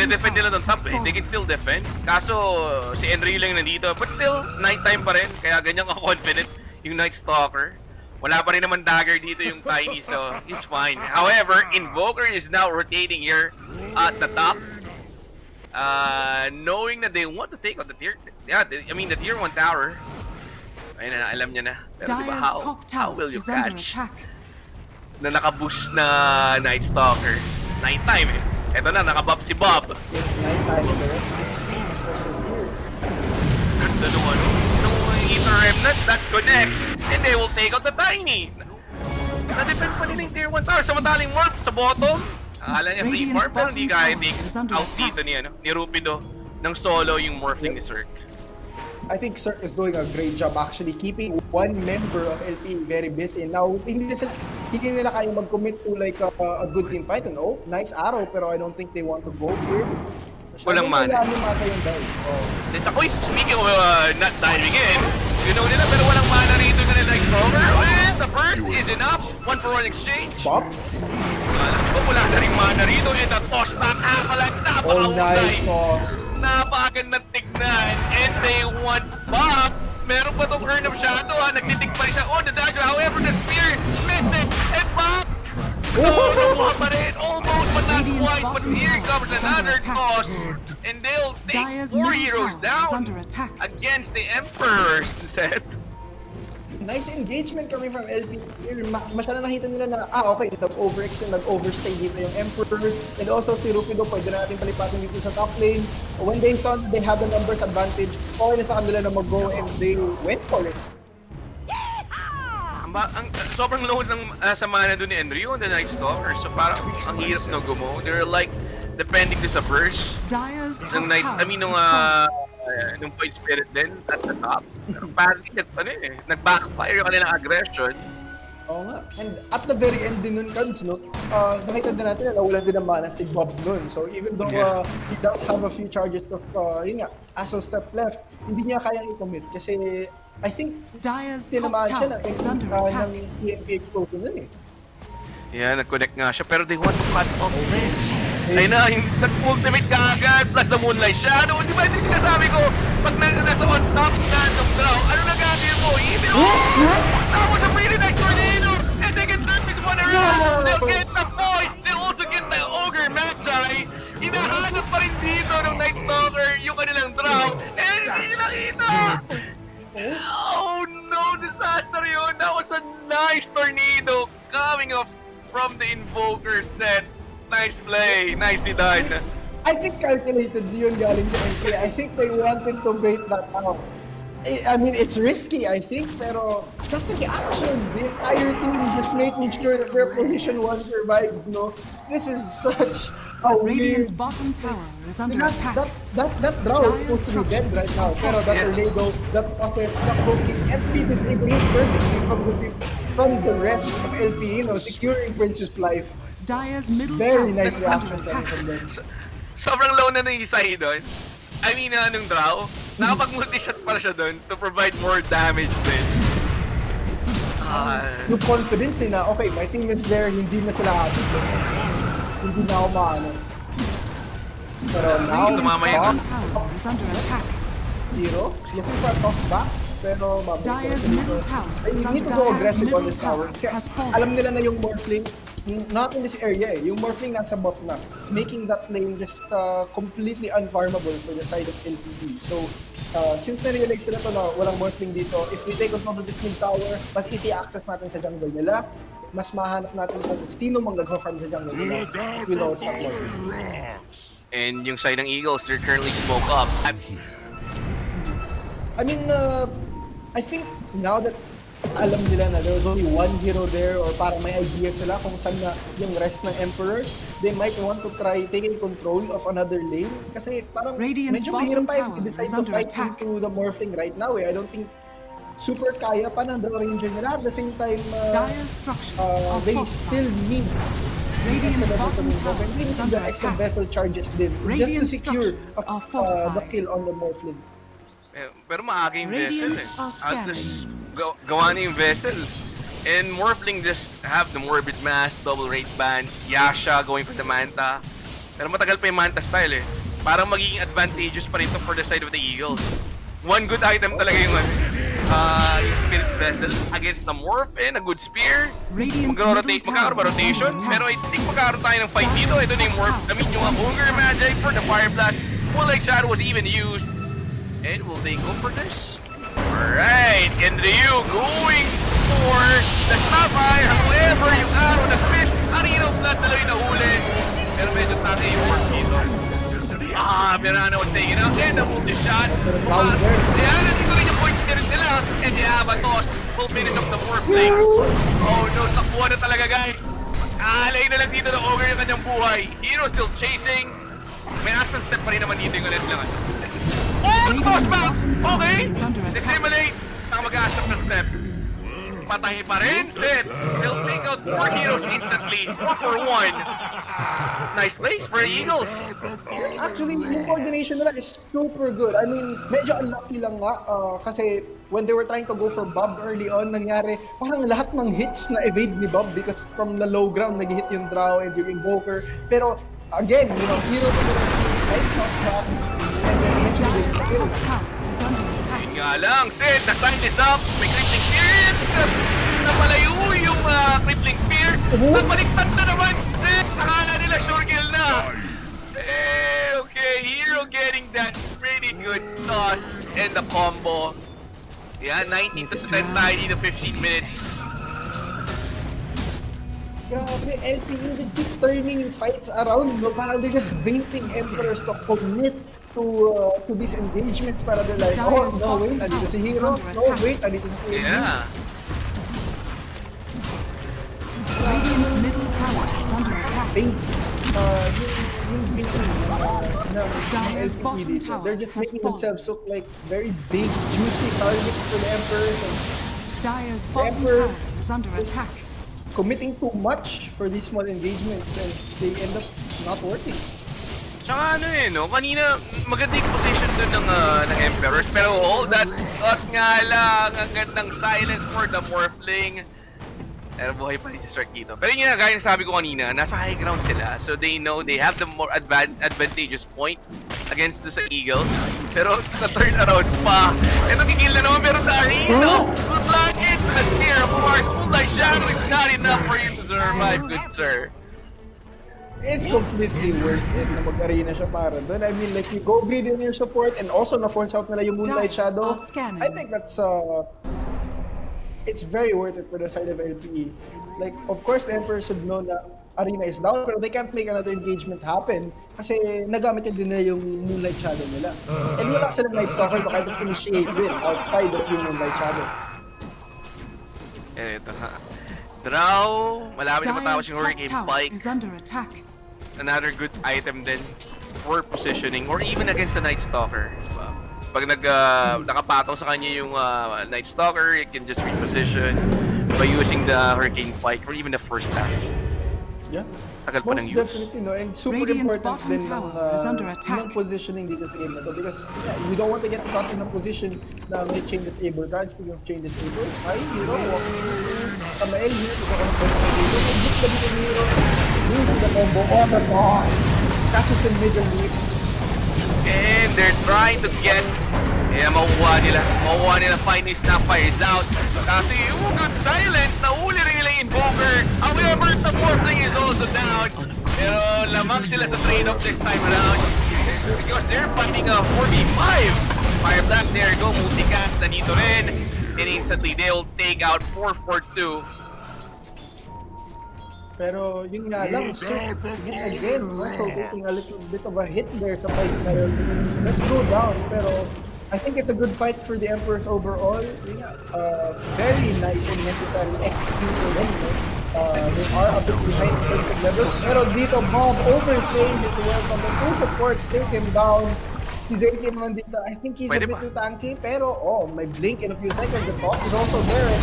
defend nila ng top eh. They can still defend. Kaso si Enry lang nandito. But still, nighttime pa rin. Kaya ganyan ka-confident yung Night Stalker. Wala pa rin naman dagger dito yung Tiny, so he's fine. However, Invoker is now rotating here at the top. Knowing that they want to take out the tier... Yeah, the tier 1 tower. Ayun na, alam niya na. Pero diba, Dire's top how will tower you is under catch attack. na naka-boost na Night Stalker? Nighttime eh. Eto na, naka-buff si Bob. Yes, nighttime. The rest of his team is also here. Ganda nung Ether Remnant that connects, and they will take out the Tiny. Na-defend pa nila yung tier 1 tower. Samantaling Morph sa bottom. Akala niya free farm, pero hindi kaya take out dito ni Rupido ng solo yung Morphling ni Cirque. I think Cirque is doing a great job actually keeping one member of LPE very busy. Now, hindi sila, hindi nila kaya mag-commit to like a good team fight. And nice arrow, pero I don't think they want to go here. Walang mana. Masyadong mata yung dive. Uy, speaking of not diving in, you know nila pero walang mana rito yung nila cover. And the first is enough. 1-for-1 exchange. Pop? Alam ko wala na rin mana rito. And the toss back pala Nice toss. Napakagandang tignan. And they want back. Meron pa tong Earn of Shadow nagtitig pa rin siya. The dash. However, the spear missed it. And back. So, nakuha pa rin. Almost, but not quite. But here comes another toss. And they'll take Dire's 4 middle heroes tower is down under attack. against the Emperor's set. Nice engagement coming from LPE. Masyadong nakita nila na, okay, nag-overextend, nag-overstay dito yung Emperors. And also, si Rupido, pwede na natin palipatin dito sa top lane. When they saw that they had the numbers advantage, okay na sa kanila na mag-go and they went for it. Sobrang low ng sa mana doon ni Enryo on the Night Stalker. So parang ang hirap na gumo. They're like depending to sa burst. Dire's Nung top night, tower I mean nung is falling. nung Point Spirit din at the top. Parang nag-backfire yung kanilang aggression. Oo nga. And at the very end din nun, Cubs, no? Nakita din natin na nawalan din ng mana si Bob nun. So even though he does have a few charges of, yun nga, Assault Step left, hindi niya kayang i-commit kasi I think Dire's top tinamaan siya tower is under attack. ng EMP explosion nun eh. Yeah, nag-connect nga siya pero they want to cut off range. Ayun na, yung nag-ultimate kaagad plus the Moonlight Shadow. Di ba yung sinasabi ko, pag nasa on top ka ng draw, ano na gagawin mo? Even tapos a really nice tornado and they can turn this one around. They'll get the point. They'll also get the Ogre Magi. Hinahanap pa rin dito ng Night Stalker yung kanilang draw. And hindi nakita. Oh no, disaster yun. That was a nice tornado coming up from the Invoker set. Nice play. Nicely done. I think calculated yun galing sa LPE. I think they wanted to bait that out. I mean, it's risky, I think, pero not the action. The entire team just making sure that their position 1 survives, no? This is such a Radiant's weird... bottom tower is under attack. That draw is supposed to be dead right now, pero that tornado, that process, that poking, every disabling perfectly from the rest of LPE, no? Securing Prince's life. Dire's middle Very tower nice is under reaction attack. from them. Sobrang low na ng Isai doon. I mean, nung draw, nakapag-multi-shot pala siya doon to provide more damage din. Yung confidence na, okay, my team is there, hindi na sila happy. Hindi na ako maano. Pero now, Tumama yun. Bottom tower is under attack. Hero, looking for a toss back, pero Dire's middle tower they is need under to go Dire's aggressive on middle this tower. tower Kasi has fallen. alam nila na yung Morphling, not in this area eh, yung Morphling nasa bot na, making that lane just completely unfarmable for the side of LPE. So, since na-realize sila to na walang Morphling dito, if we take control of this mid tower, mas easy access natin sa jungle nila, mas mahanap natin kung sino mang nag-farm sa jungle nila. We know it's not Morphling. And yung side ng Eagles, they're currently smoke up. I mean, I think now that alam nila na there was only one hero there or parang may idea sila kung saan na yung rest ng Emperors, they might want to try taking control of another lane. Kasi parang Radiant's medyo mahirap pa if bottom they decide tower is to under fight attack. into the Morphling right now eh. I don't think super kaya pa ng the ranger nila. At the same time, Dire's structures are they fortified. still need Radiant's extra bottom vessel tower they need is under the extra attack. vessel charges din just to Radiant's secure structures are the fortified. kill on the Morphling. Pero maaga yung vessel Radiant eh. are At just scanning. gawa na yung vessel. And Morphling just have the Morbid Mass, double rate ban, Yasha going for the Manta. Pero matagal pa yung Manta style eh. Parang magiging advantageous pa rin to for the side of the Eagles. One good item talaga yung yung Spirit Vessel against the Morphin, a good spear. Radiant's Magro-rotate, middle magkakaroon ba tower is rotation? under Pero I attack. think magkakaroon tayo ng fight dito. Ito na yung Morph, I mean yung Ogre Magi for the Fire Blast. Moonlight Shadow was even used. And will they go for this? Alright, and Ryu going for the Sapphire. However, yung arrow na fish, Arino Blood na lang yung nahuli. Pero medyo tatay yung work dito. Mirana was taken out and the multi-shot. Yan, nandito rin yung point series nila. And the Avatos will finish up the Morphling. Oh no, takbuhan na talaga guys. Alay na lang dito ng Ogre yung kanyang buhay. Hero still chasing. May astral step pa rin naman dito yung ulit lang. Oh, toss back! Okay! Dissimulate! Saka mag-astral na step. Patay pa rin, Sid! He'll take out four heroes instantly. 4 for 1. Nice place for the Eagles. Actually, yung coordination nila is super good. I mean, medyo unlucky lang nga kasi when they were trying to go for Bob early on, nangyari parang lahat ng hits na evade ni Bob because from the low ground, nag-hit yung Drow and yung Invoker. Pero again, you know, hero to the rescue, nice toss back, and then eventually they Dire's kill. top tower is under attack. Yun nga lang, Sid, na-sign this up. May crippling fear. Napalayo yung crippling fear. Napaliktad na naman, Sid. Nakala nila sure kill na. Okay, hero getting that pretty good toss and the combo. Yeah, 19 to 10 tayo dito, 15 minutes. Grabe, LPE just keep turning fights around, no? Parang they're just baiting Emperors to commit to these engagements para they're like, oh, no, wait, andito si Hero. No, wait, andito si KD. Yeah. Radiant's middle tower is under attack. Bait, yung baiting ng Dire's LPE bottom dito, tower they're just has making fallen. themselves look like very big, juicy targets for the Emperors and Dire's bottom Emperor tower is under is- attack. committing too much for these small engagements and they end up not working. Tsaka ano no? Kanina, maganda yung position dun ng Emperors. Pero all that thought nga lang, ang gandang silence for the Morphling. Pero buhay pa rin si Sarkito. Pero yun nga, gaya ng sabi ko kanina, nasa high ground sila. So they know they have the more advantageous point against the Eagles. Pero sa turn around pa, eto gigil na naman, pero dahil good luck it! The spear, of course, Moonlight Shadow is not enough for you to survive, good sir. It's completely worth it na mag-arena siya para doon. I mean, like, you go greedy on your support and also na-force out nila yung Moonlight Shadow. Scanning. I think that's, it's very worth it for the side of LPE. Like, of course, the Emperor should know na arena is down, pero they can't make another engagement happen kasi nagamit din nila yung Moonlight Shadow nila. And wala silang Night Stalker to kind of initiate with outside of yung Moonlight Shadow. Eto ha. Drow, malapit na matapos Dire's yung top Hurricane tower Pike. is under attack. Another good item din for positioning or even against the Night Stalker. Diba? Pag nakapataw sa kanya yung Night Stalker, it can just reposition by using the Hurricane Pike or even the first half. Yeah. Tagal pa Most ng use. definitely, no? And super Radiant's important bottom din tower is under attack. ng positioning dito sa game na to because you don't want to get caught in a position na may chain disabled. Right? Speaking of chain disabled, hi, Hero, walking Kamael here, ito ka ng Hero, mag-book na dito ni Hero, using the combo on the ball. Catches the middle lead. And they're trying to get makuha nila finally Snapfire is out. Kasi yung good silence, nahuli rin nila yung Invoker. However, the Morphling is also down. Pero lamang sila sa trade-off this time around. Because they're fighting a 4v5. Fire Blast, there you go, multicast, nandito rin. And instantly, they'll take out 4-4-2. Pero yun nga lang, again, no? Taking a little bit of a hit there sa fight na yun. Let's go down, pero I think it's a good fight for the Emperors overall. Yun nga, very nice and necessary execute for them. No? They are a bit behind in terms of levels. Pero dito, Bob overstaying his welcome. The two supports take him down. Si Zenki naman dito, I think he's Pwede a bit ba? too tanky, pero may blink in a few seconds. The toss is also there.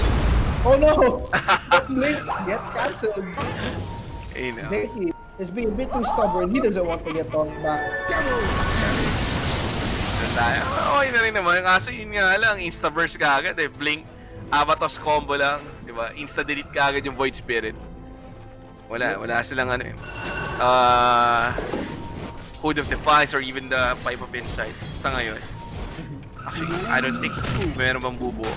Oh no! That blink gets cancelled. You know. Zenki is being a bit too stubborn. He doesn't want to get tossed back. Okay na rin naman. Kaso yun nga lang, insta-burst ka agad eh. Blink, Avatos combo lang. Diba? Insta-delete ka agad yung Void Spirit. Wala silang ano eh. Hood of Defiance or even the Pipe of Insight sa ngayon. Actually, I don't think meron bang bubuo.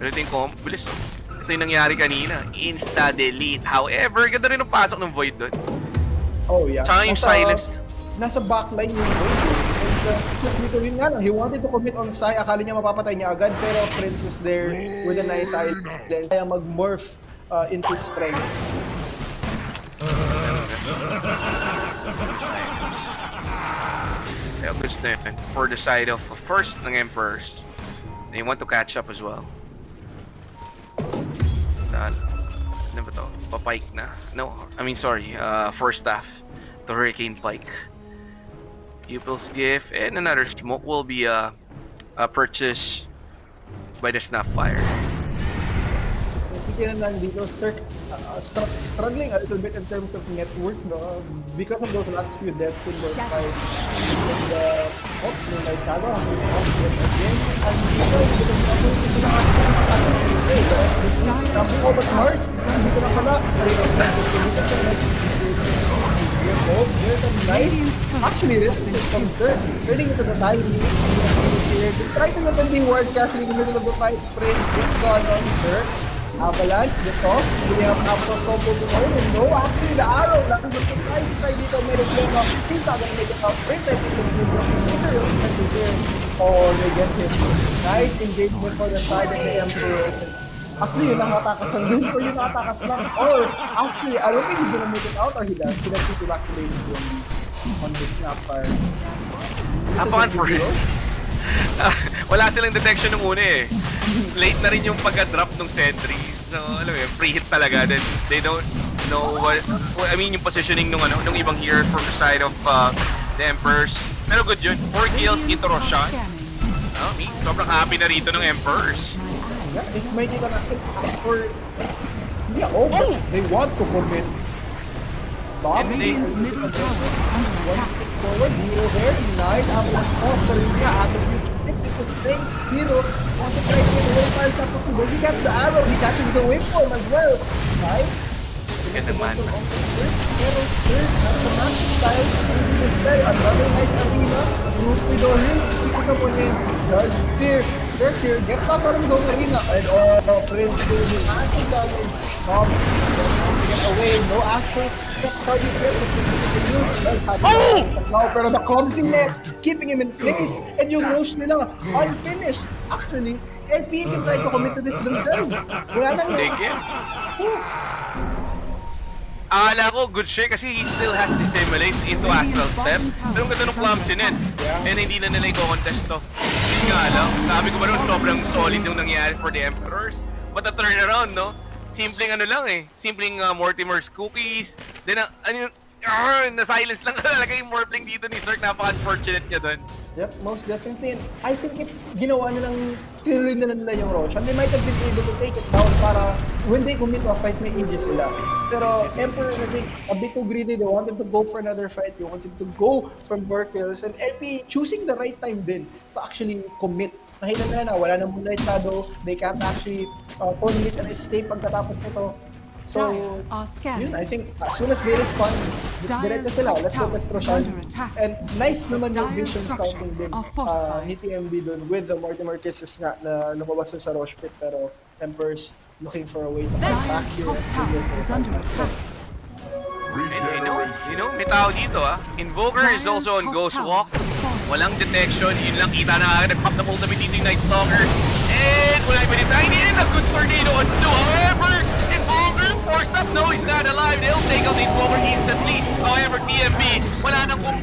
Pero ito yung bilis oh. Ito yung nangyari kanina. Insta-delete. However, ganda rin ang pasok ng Void doon. Oh yeah. Tsaka yung silence. Nasa backline yung Void eh. And dito yun nga lang, he wanted to commit on Sai, akala niya mapapatay niya agad, pero Prince is there with a nice silence. Kaya mag-morph into strength. Kaya good step for the side of course, ng Emperors. They want to catch up as well. Ano ba to? Papike na. No, I mean sorry, first staff. The Hurricane Pike. Pupil's Gift and another smoke will be purchased by the Snapfire. Titignan lang dito, struggling a little bit in terms of network, no? Because of those last few deaths in those fights. And, no, my shadow, yet again. And dito, but Mars, hindi ko na pala. Actually, this is from third. Turning into the time. Try to not be words actually in the middle of the fight. Prince, it's gone on, sir. Avalanche, the top. We have Apple combo to own. And no, actually, the arrow. Nothing but the side. Try dito, meron yung he's not gonna make it out. Prince, I think it's good. Oh, they get him. Nice engagement for the side of the Emperor. Actually, yun ang natakas ng dun, or yung natakas lang. Or, actually, I don't think he's gonna make it out, or he does. He does to back to base on the snapper. Napaka-unfortunate. Wala silang detection nung una eh. Late na rin yung pagka-drop ng sentry. So, alam mo yun, free hit talaga. Then, they don't know what, I mean, yung positioning nung ibang hero from the side of the Emperors. Pero good yun. 4 kills, intro shot. Sobrang happy na rito ng Emperors. Yeah, if make it an for they want to commit. Radiant's middle tower is under attack. Forward, hero there, nice, for India, out of hero, concentrating on the way fire stop to go. He got the arrow, he catches the waveform as well. Right? Get the man. Pero third, naman style, another nice arena, root with all him, because someone in Judge Fear. Search here, get past out of the arena, and Prince doing massive damage. Get away, no actual. Just how you get pero the comms in there, keeping him in place, and yung Roche nila, unfinished. Actually, LPE can try to commit to this themselves. Wala nang Take it. Akala ko good share kasi he still has dissimulate into astral step. Pero ang ganda ng clumsy net. And hindi na nila i-contest to. Yun nga lang. Sabi ko ba nun, sobrang solid yung nangyari for the Emperors. But the turnaround, no? Simpleng ano lang eh. Simpleng Mortimer's cookies. Then, na-silence lang talaga yung Morpling dito ni Zerk. Napaka-unfortunate niya dun. Yep, most definitely. And I think if ginawa nilang, tinuloy na nila yung Roshan, they might have been able to take it down para when they commit to a fight, may ages sila. Pero Emperor, I think, a bit too greedy. They wanted to go for another fight. They wanted to go from more kills. And LP choosing the right time din to actually commit. Nakita na wala nang Moonlight Shadow. They can't actually commit and escape pagkatapos nito. So, yun, I think as soon as they respond, diretso sila, let's go let's Roshan. And nice naman yung vision scouting din ni TMB dun with the Mortimer Kisses nga na lumabas sa Roche Pit, pero Emperors looking for a way to fight back here. You know, may tao dito Invoker is also on Ghost Walk. Walang detection, yun lang kita na nag-pop na ultimate dito yung Night Stalker. And wala yung pinitay in a good tornado on two. However, Invoker forced up. No, he's not alive. They'll take out the Invoker instantly. However, TMB, wala nang kung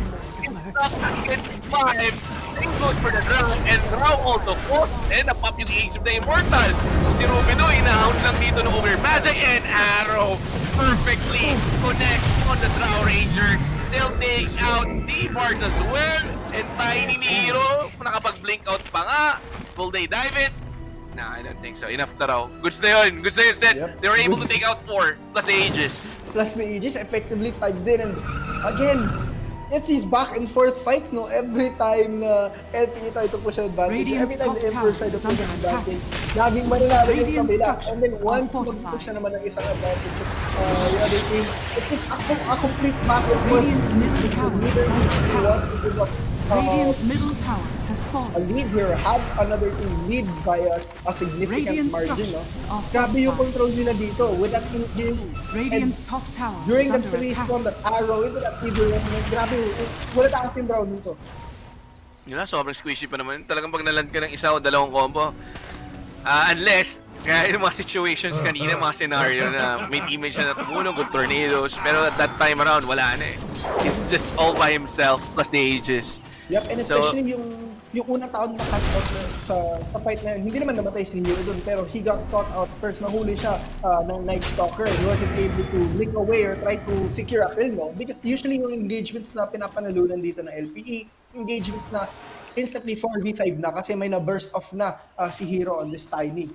stuck against 5. He goes for the draw, and draw also forced. And na-pop yung ace of the Immortal. Si Rubino, inahound lang dito ng Over Magic and Arrow perfectly connects on the Drow Ranger. They'll take out D-Bars as well. And Tiny ni Hero, nakapag-blink out pa nga. Will they dive it? Nah, I don't think so. Enough na raw. Goods na yun. Goods na yun, Seth. Yep. They were able to take out 4 plus the Aegis. Plus the Aegis effectively 5 din. And again, it's these back and forth fights, no? Every time na LPE try to push an advantage, every time the Emperor try to push an advantage, laging mananalo yung kabila. And then once mag-push na naman ng isang advantage, the other team, it's a complete back and forth. Radiant's middle tower is under attack. Radiant's middle tower has A fallen. lead here, have another team lead by a significant Radiant margin, no? structures are Grabe yung fortified. control nila dito with that Aegis. Radiant's top tower During is the under three attack. storm, that arrow, into that Eagle, grabe, wala tayong team round dito. Yun na, sobrang squishy pa naman. Talagang pag naland ka ng isa o dalawang combo. Unless, kaya yung mga situations kanina, mga scenario na may teammates na tumulong, good tornadoes. Pero at that time around, wala na eh. He's just all by himself, plus the Aegis. Yep, and especially yung unang taon na catch out sa fight na yun, hindi naman namatay si Hero dun, pero he got caught out first, nahuli siya ng Night Stalker. He wasn't able to blink away or try to secure a kill, no? Because usually yung engagements na pinapanalunan dito na LPE, engagements na instantly 4v5 na kasi may na-burst off na si Hero on this Tiny.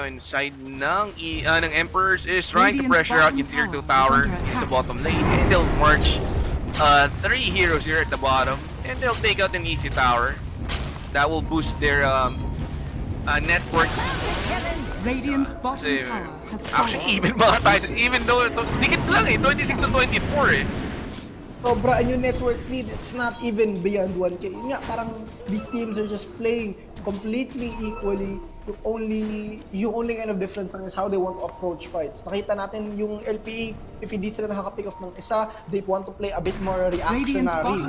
ngayon, side ng Emperors is trying to pressure out yung tier 2 tower sa bottom lane. And they'll march 3 heroes here at the bottom. And they'll take out an easy tower. That will boost their network. Radiant's bottom tower has Actually, fallen. even mga tayo, even though, dikit lang eh, 26 to 24 eh. Sobra, and yung network lead, it's not even beyond 1K. Yun nga, parang these teams are just playing completely equally. Yung only kind of difference lang is how they want to approach fights. Nakita natin yung LPE, if hindi sila nakaka-pick off ng isa, they want to play a bit more reactionary.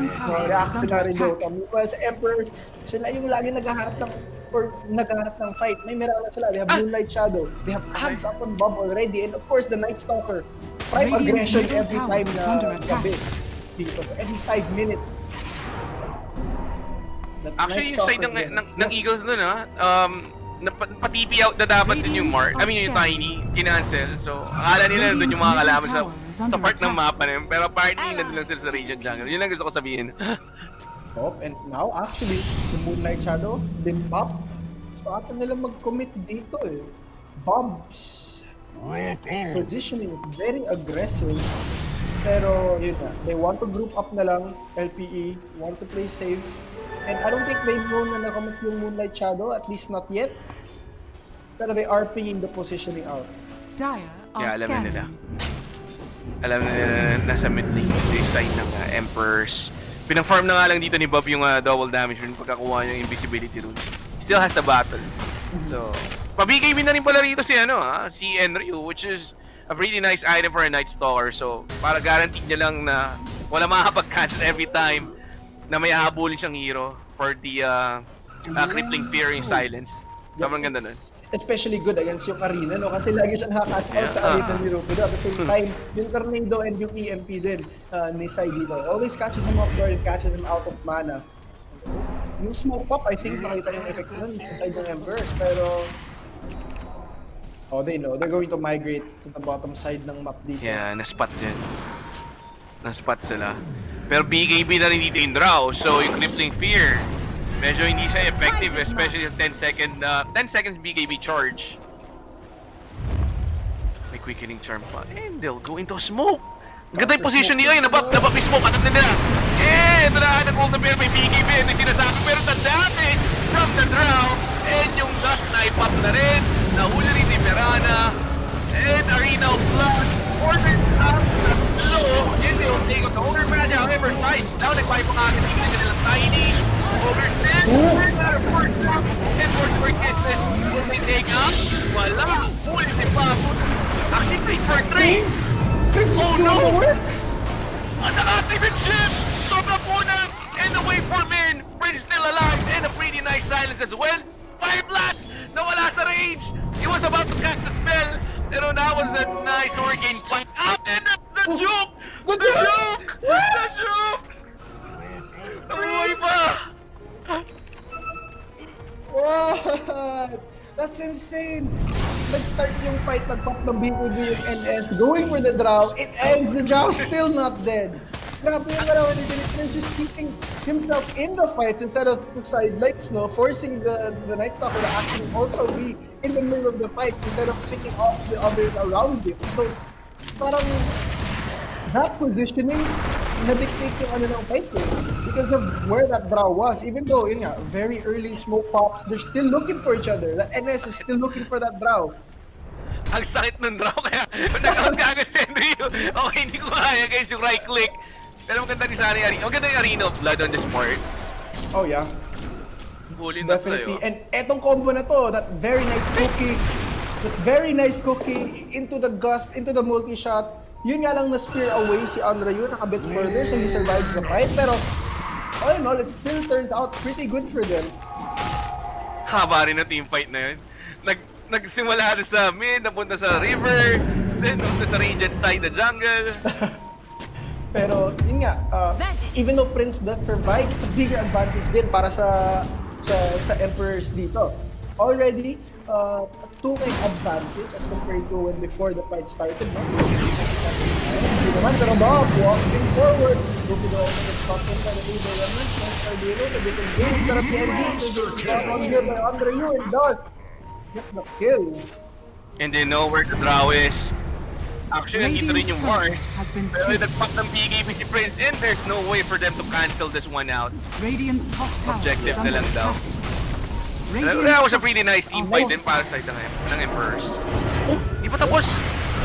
Reactionary Dota. While sa Emperors, sila yung lagi naghahanap ng fight. May Mirana sila, they have Moonlight Shadow, they have hands up on Bob already, and of course the Night Stalker. Prime aggression every time na gabi. Dito, every 5 minutes. Actually, yung side ng Eagles nun pa-TP out na dapat din yung Mark. I mean, yung Tiny, kinancel. So, akala nila nandun yung mga kalaban sa part ng mapa na yun. Pero apparently, nandun lang sila sa region jungle. Yun lang gusto ko sabihin. And now, actually, the Moonlight Shadow, been pop. So, atin nila mag-commit dito eh. Bombs. Positioning, very aggressive. Pero, yun na. They want to group up na lang. LPE, want to play safe. And I don't think they know na nakamit yung Moonlight Shadow, at least not yet. Pero they are pinging the positioning out. Dire are Yeah, alam na nila. scanning. Alam na nila na nasa mid lane yung side ng Emperors. Pinang-farm na nga lang dito ni Bob yung double damage rune pagkakuha niya yung invisibility rune. Still has the battle. So, pabigay na rin pala rito si Enryu, which is a really nice item for a Night Stalker. So, para guarantee niya lang na wala makakapag-cancel every time na may hahabulin siyang hero for the crippling fear yung silence. Sobrang ganda nun. Especially good against yung Arena, no? Kasi lagi siya nakaka-catch out sa Arena ni Rupido. At the same time, yung Tornado and yung EMP din ni Sai dito. Always catches him off guard and catches him out of mana. Yung smoke pop, I think nakita yung effect nun inside ng Embers. Pero, they know. They're going to migrate to the bottom side ng map dito. Yeah, na-spot din. Na-spot sila. Pero BKB na rin dito yung draw, so yung crippling fear, medyo hindi siya effective, especially sa 10 seconds BKB charge. May quickening charm pa, and they'll go into smoke. Ganda yung position niya, nabap yung smoke, atat na nila. Ito na, nag-hold na pero may BKB, ito yung sinasabi, pero the damage from the draw, and yung last na ipap na rin, nahuli rin ni Mirana, and Arena of Blood, ordered up the slow, and they'll take out the Ogre Magi, however, sides down, nagpahay pa nga agad dito na nilang Tiny, Ogre Sid, and for Kisses, will they take up? Wala, huli si Papu, actually 3 for 3. This is Oh, gonna no! work! Ang activate ship! Sobrang punan! And the waveform in! Prince still alive! And a pretty nice silence as well! Fire blast! Nawala sa range! He was about to cast the spell! Pero that was a nice Hurricane fight! Out! And the juke! The juke! The juke! Nabuhay pa! What? That's insane! Nag-start yung fight, nag-pop ng BKB yung NS, going for the draw, it ends, the draw still not dead. Grabe yung galawan ni Prince just keeping himself in the fights instead of the sidelines, no? Forcing the Night Stalker to actually also be in the middle of the fight instead of picking off the others around him. So, parang that positioning na-dictate yung ng fight eh. Because of where that draw was. Even though, yun nga, very early smoke pops, they're still looking for each other. The NS is still looking for that draw. Ang sakit ng draw kaya nag-out ka agad si Enryu. Okay, hindi ko kaya guys yung right click. Pero maganda rin sana yung Arena. Maganda yung Arena of Blood on this part. Oh yeah. Bulin na Definitely. tayo. And etong combo na to, that very nice cookie into the gust, into the multi-shot. Yun nga lang na-spear away si Enryu, nakabit further, so he survives the fight. Pero, all in all, it still turns out pretty good for them. Haba rin na team fight na yun. Nagsimula rin sa mid, napunta sa river, then napunta sa radiant side, the jungle. Pero, yun nga, even though Prince does survive, it's a bigger advantage din para sa Emperors dito. Already, a 2K advantage as compared to when before the fight started. No? Hindi naman, pero Bob, walking forward. Rupido also gets caught in by the leader runner. Cardino, the big game. Sarap ni Andy. So, on here by Enryu, and does get the kill. And they know where the draw is. Actually, nandito rin yung Mars. Pero nagpack ng BKB si Prince and there's no way for them to cancel this one out. Radiant's top tower Objective is na under lang daw. attack. That was a pretty nice team fight din para sa side ng Emperors. Di pa tapos.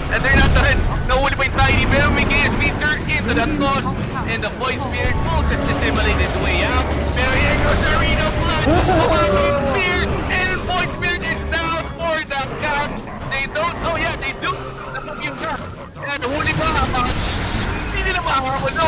And they're not done. Nahuli pa yung Tiny pero may KSB turn into the toss. And the Void Spirit will just dissimulate his way out. Pero here goes the Arena Flood. Void Spirit and Void Spirit is down for the count. They don't, oh yeah, they do. Napag yung count. And nahuli pa habang hindi nila makakapag no.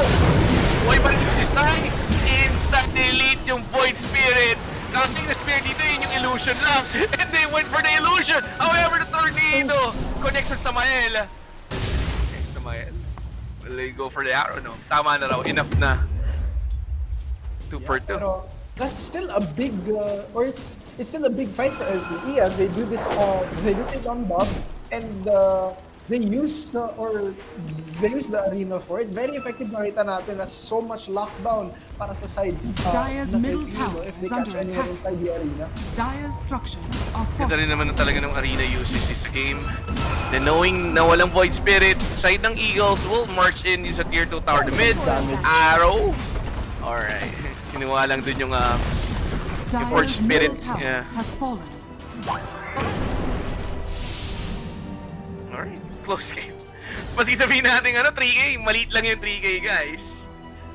Buhay pa rin si Stein. Instant delete yung Void Spirit. Nothing na Spirit dito, yun yung illusion lang. And they went for the illusion. However, the tornado connects sa Samael. Okay, Samael. Will they go for the arrow? No. Tama na raw. Enough na. 2 for 2. Pero that's still a big, or it's still a big fight for LPE as they do this, they do it on Bob, and they use the arena for it. Very effective nakita natin na so much lockdown para sa side. Dire's ng middle LPE, tower if they is catch under anyone attack. inside the arena. Dire's structures are Ganda fortified. rin naman talaga ng arena usage this game. Then knowing na walang Void Spirit, side ng Eagles will march in sa tier 2 tower to mid. Arrow. Alright. Kinuha lang dun yung Forge Dire's Spirit. middle tower Yeah. has fallen. Alright. Close game. Pasi sabihin natin 3K. Maliit lang yung 3K guys.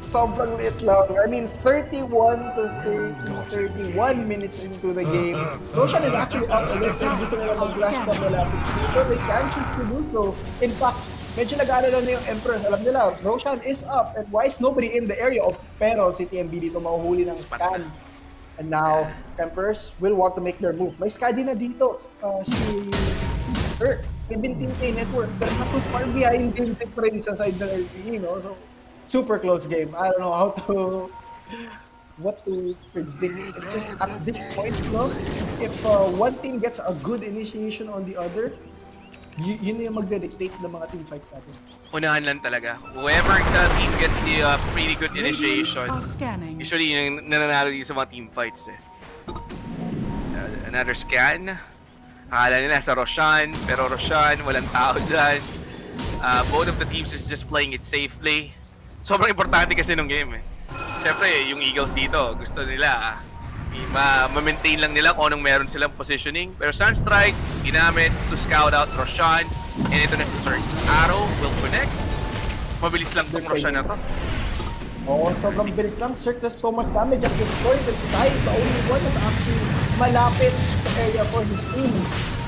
Sobrang liit lang. I mean, 31 to 30, 31 minutes into the game. Roshan is actually out a little. Dito na lang mag-rush na malapit dito. They can choose to do so. In fact, medyo nag-aalala na yung Empress. Alam nila, Roshan is up. And why is nobody in the area of peril? Si TMB dito mahuhuli ng scan. And now, Empress will want to make their move. May Skadi na dito. Si Earth, 17k net worth. Pero not too far behind din si Prince sa side ng LPE, no? So, super close game. I don't know what to predict. It's just at this point, no? If one team gets a good initiation on the other, yun yung magdedictate ng mga team fights natin. Unahan lang talaga. Whoever the team gets the pretty good initiation, Radiant are scanning. usually yung nananalo dito sa mga team fights eh. Another scan. Akala nila sa Roshan, pero Roshan, walang tao dyan. Both of the teams is just playing it safely. Sobrang importante kasi nung game eh. Siyempre, yung Eagles dito, gusto nila ma-maintain lang nila kung anong meron silang positioning. Pero Sunstrike, ginamit to scout out Roshan. And ito na si Sir. Arrow will connect. Mabilis lang tong Roshan na to. Oh, sobrang bilis lang. Cirque does so much damage at this point. And Kai is the only one that's actually malapit sa area for his team.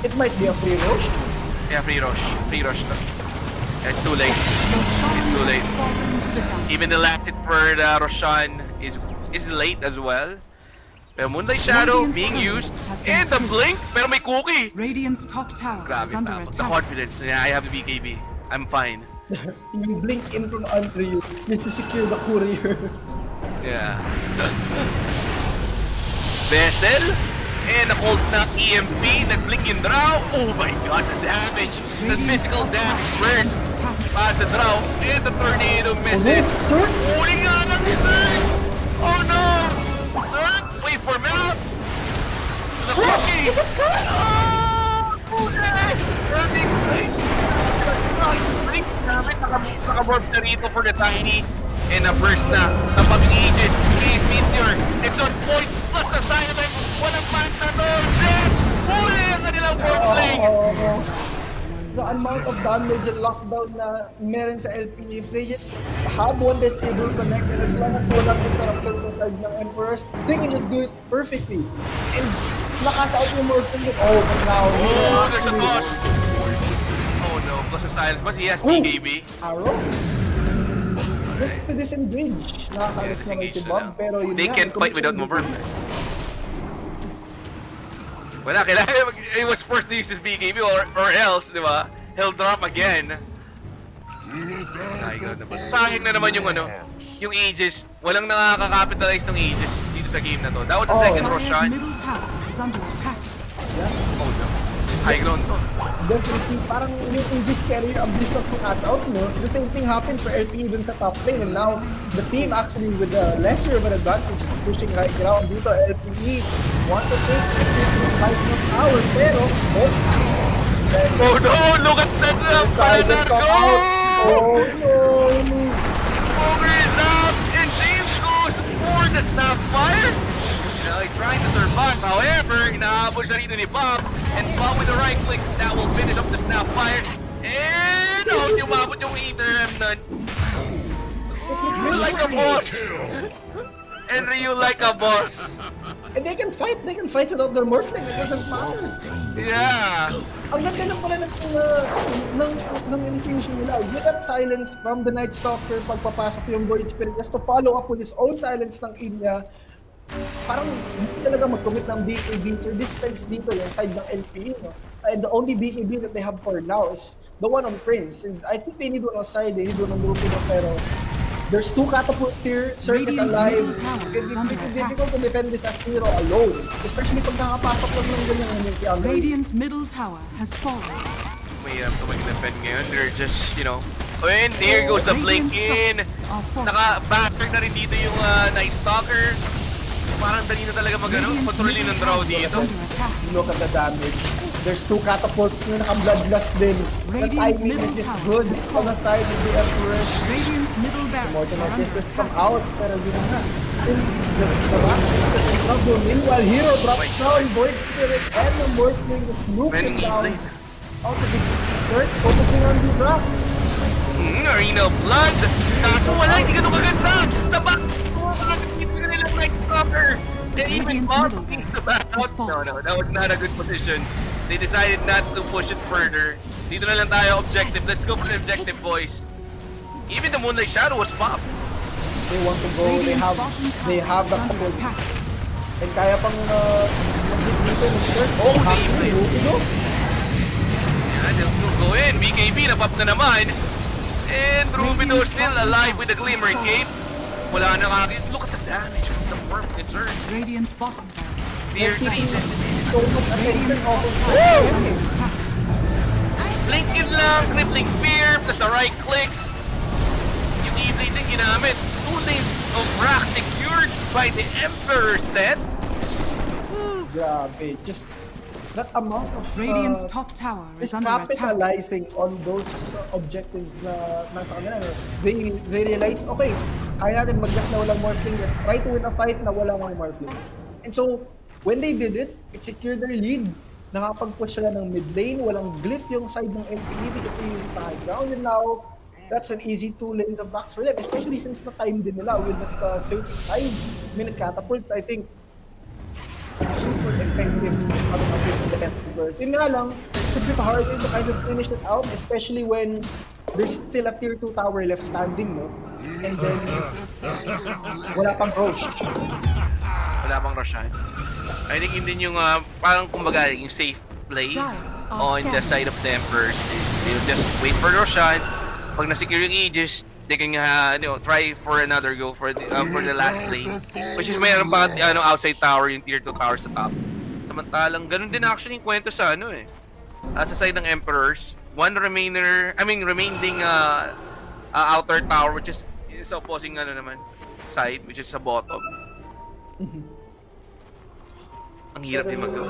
It might be a free rush. Yeah, free rush. Free rush to. It's too late. It's too late. Even the last hit for the Roshan is late as well. Pero Moonlight Shadow being used. And the blink, pero may cookie. Radiant's top tower Grabe is under pa. The attack. confidence. Yeah, I have the BKB. I'm fine. You blink in from under you. You secure the courier. Yeah. Vessel. And the cold snap EMP. Nag-blink yung draw. Oh my god, the damage. The physical damage burst. Para sa draw. And the tornado misses. Huli nga lang ni Sir. Oh no. Sir, wait for mount. The cookie. Oh, running blink. Blink namin. Naka-morph na rito for the Tiny. And the first na. Tapos Aegis. Ace Meteor. It's on point. Plus the silent. Walang panta doon. Then, huli ang kanilang Wormling. The amount of damage and lockdown na meron sa LPE, if they just have one that's able to connect, and as long as walang interruption sa side ng Emperors, they can just do it perfectly. And nakaka-out yung Morphin with, oh, but now, Oh, there's a boss. Oh no, plus the silence. But he has BKB. Arrow? Just to disengage. Nakakalis naman si Bob, pero yun They nga, can't fight without commission- Mover. Wala, kailangan he was forced to use his BKB or else, di ba? He'll drop again. Ay, God naman. Sayang na naman yung Aegis. Walang nakaka-capitalize ng Aegis dito sa game na to. That was the second Dire's Roshan. middle tower is under attack. Oh no. High ground to. Definitely, parang yung Aegis carrier ang bilis ng out, no? The same thing happened for LPE dun sa top lane, and now the team actually with a lesser of an advantage pushing high ground dito. LPE want to take it to 5 hours, pero oh, then Oh no, look at that! Silent come out. Oh no. Smoker is out, and James goes for the snapfire. Now he's trying to survive, however, inahabol siya rito ni Bob. And Bob with the right clicks, that will finish up the snapfire. And umabot yung Ether Remnant. Like a boss! And Ryu like a boss. And they can fight without their morphling. It doesn't matter. Yeah. Ang ganda lang pala ng infusion nila. With that silence from the Night Stalker, pagpapasok yung Void Spirit, just to follow up with his own silence ng Inya, parang hindi talaga mag-commit ng BKB. So this spells dito yung side ng LPE. No? And the only BKB that they have for now is the one on Prince. And I think they need one on side, they need one on Lupino, pero there's two catapults here, Cirque is alive. It's difficult to defend this as hero alone. Especially pag nakapasok lang ng ganyan ng Multi-Alloy. Radiant's middle tower has fallen. Mahirap to mag-defend ngayon. They're just, you know... And here goes the blink in. Naka-backer na rin dito yung Night Stalker. Parang dali na talaga kontrolin ng draw dito. Look at the damage. There's two catapults na naka-bloodlust din. The timing is good on the side of the Emperor. Radiant's middle barracks More are under than attack. come out, pero di na nga. Still, the back is in trouble. Meanwhile, Hero drops down, Void Spirit, and the Morphling is looking down. Out of the distance, Cirque, focusing on the drop. Arena of Blood. Kako, wala, hindi ka maganda. Sa back. Hindi ka nilang Night Stalker. And even Bob thinks about. No, that was not a good position. They decided not to push it further. Dito na lang tayo objective. Let's go for the objective, boys. Even the Moonlight Shadow was popped. They want to go, they have the catapult. And kaya pang mag-hit dito ng Cirque. Oh, actually, Lupino. Yeah, they'll still go in. BKB na pop na naman. And Rubido still alive with the Glimmer Cape. Wala na kagad. Look at the damage from the Warp Wizard. Radiant's bottom barracks. Fear treated. So much attention off of Blinkin lang, crippling fear, plus the right clicks. Yung E-Blade din ginamit. 2 lanes of rack secured by the Emperor set. Grabe, just that amount of Radiant's top tower is is under attack. capitalizing on those objectives na nasa kanila. They realize, okay, kaya natin mag-get na walang morphling. Let's try to win a fight na walang morphling. And so, when they did it, it secured their lead. Nakapag-push sila ng mid lane, walang glyph yung side ng LPE because they use the high ground. And now, that's an easy 2 lanes of racks for them, especially since na-time din nila with that 35-minute catapults. I think super effective coming up with the Emperors. Yun nga lang, it's a bit harder to kind of finish it out, especially when there's still a tier 2 tower left standing, no? And then, wala pang Roche. Wala pang Roshan. I think yun din yung parang kumbaga yung safe play on the side of the Emperors. They'll just wait for Roshan. Pag na-secure yung Aegis, they can try for another go for the last lane. Which is mayroon pa outside tower, yung tier 2 tower sa top. Samantalang ganun din actually yung kwento sa sa side ng Emperors. One remaining outer tower, which is sa opposing side, which is sa bottom. Ang hirap din magawa.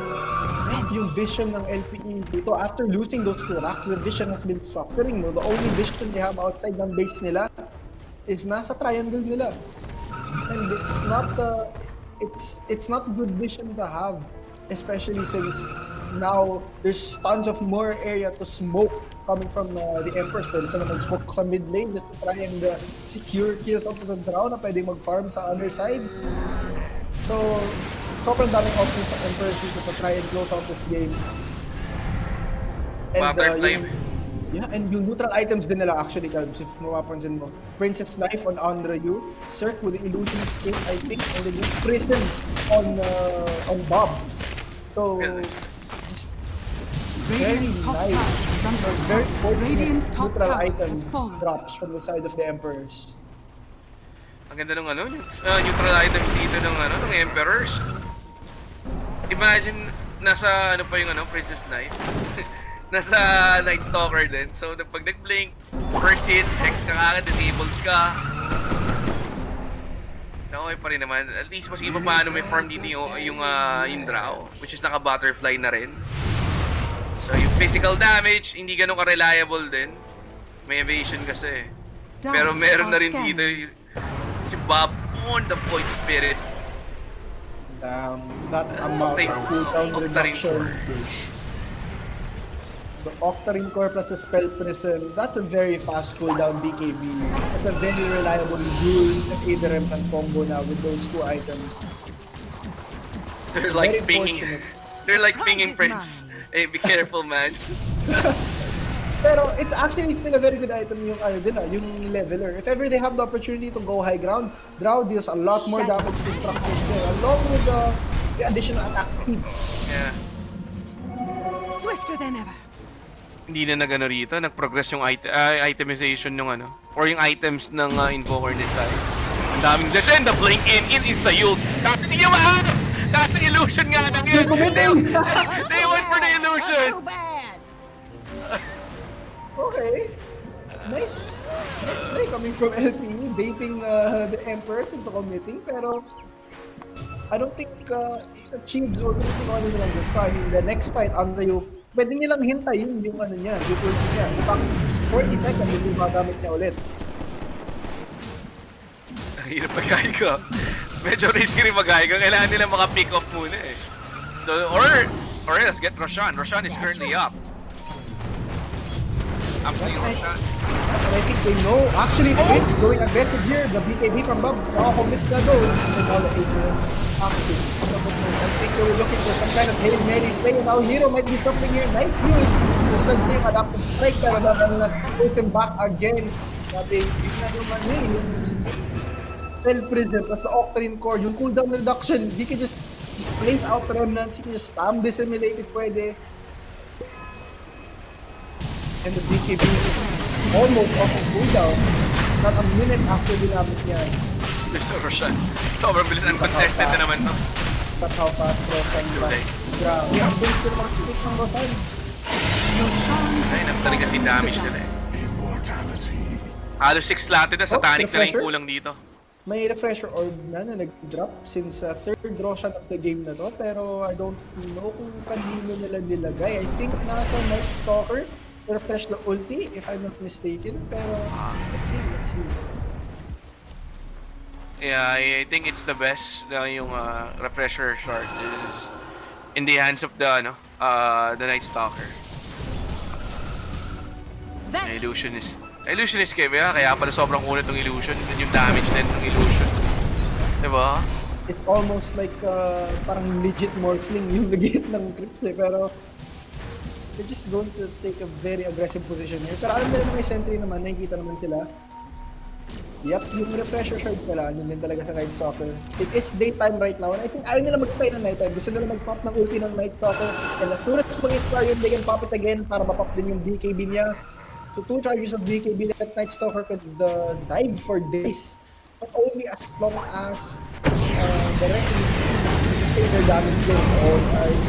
Yung vision ng LPE dito, after losing those 2 racks, the vision has been suffering, no? The only vision they have outside ng base nila is nasa triangle nila. And it's not good vision to have, especially since now there's tons of more area to smoke coming from the Emperors. Pwede sila mag-smoke sa mid lane just to try and secure kills off the draw na pwede mag-farm sa other side. So, sobrang daming options sa Emperors dito to try and close out this game. And and yung neutral items din nila actually, Calbs, if mapapansin mo. Princess Knife on Ryu, Cirque with the Illusion Escape, I think, and then yung Prison on Bob. So, just very nice. Very fortunate neutral item drops from the side of the Emperors. Ang ganda ng neutral items dito ng Emperors. Imagine nasa pa yung Princess Knife. Nasa Night Stalker din. So pag nag-blink, first hit, X ka kagad, disabled ka. Okay pa rin naman. At least mas iba paano may farm dito yung draw, which is naka-butterfly na rin. So yung physical damage, hindi ganun ka-reliable din. May evasion kasi. Pero meron na rin dito si Bob on the point spirit. That amount of cooldown reduction. The Octarine Core plus the Spell Prism, that's a very fast cooldown BKB. That's a very reliable use and aid the Remnant combo now with those two items. They're like Very pinging. fortunate. They're like pinging Prince. Hey, be careful, man. Pero it's still a very good item yung yung leveler. If ever they have the opportunity to go high ground, Drow deals a lot more damage to structures there, along with the additional attack speed. Yeah. Swifter than ever. Hindi na nagano rito, nag-progress yung itemization ng or yung items ng Invoker ni Sai. Ang daming legend, the blink in is the use. Kasi hindi niya mahanap! Kasi illusion nga lang yun! They went for the illusion! Too bad. Okay. Nice play coming from LPE, baiting the Emperors into committing, pero I don't think it achieves ultimately ano nilang gusto. I mean, the next fight, Andrew, pwede nilang hintayin yung niya, yung ulti niya. In fact, 40 seconds, hindi magamit niya ulit. Ang hirap mag-high ka. Medyo risky rin mag-high ka. Kailangan nila maka-pick off muna eh. So, or else, get Roshan. Roshan is currently up. Up to you, Roshan. And I think they know. Actually, Prince going aggressive here. The BKB from Bob, nakakommit na doon. And all the Adrian. Actually, I think they were looking for some kind of Hail Mary play. Now Hero might be something here. Nice use. Tutag niya yung adaptive strike, pero na push him back again. Sabi, hindi na naman yung Spell Prism, plus the Octarine Core, yung cooldown reduction, he can just place out Remnants, he can just spam dissimulate if pwede. And the BKB almost off of cooldown. Not a minute after ginamit niya. Gusto Roshan. Sobrang bilis. Uncontested na naman to. That's how fast Roshan ba? Grabe, ang bilis ko naman click ng Roshan. Ay, nagtari kasi damage nila eh. Halos 6 slotted na sa Tanic na lang yung kulang dito. May refresher orb na nag-drop since third Roshan of the game na to, pero I don't know kung kanino nila nilagay. I think nasa Night Stalker, refresh the ulti if I'm not mistaken, pero let's see. Yeah, I think it's the best na yung refresher shard is in the hands of the Night Stalker. Illusionist kaya pala sobrang unit ng illusion and yung damage din ng illusion. Diba? It's almost like parang legit morphling yung nag-hit ng trips pero they're just going to take a very aggressive position here. Pero alam nila may sentry naman, nakikita naman sila. Yep, yung refresher shard pala, yun din talaga sa Night Stalker. It is daytime right now, and I think ayaw nila mag-play ng nighttime. Gusto nila mag-pop ng ulti ng Night Stalker, and as soon as mag-expire yun, they can pop it again para ma-pop din yung BKB niya. So 2 charges of BKB that Night Stalker could dive for days, but only as long as the rest of the team stay their damage game all time.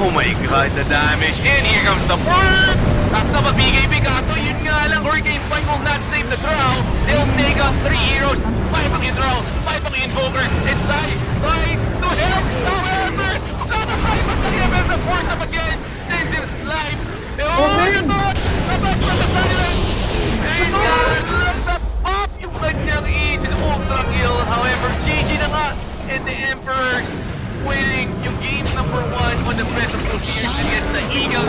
Oh my god, the damage! And here comes the burn! After the BKB kato, yun nga lang, Hurricane Spike will not save the Drow. They'll take out 3 heroes, 5 ang Drow, 5 ang Invoker, and Sai trying to help. However, the 5 ang EMS, the force up again, saves his life. Oh my god! Naback from the silence! And the pop! Yung kanyang age is ultra kill. However, GG na nga, and the Emperors winning yung game number 1 on the Breath of Frontiers against the Eagles.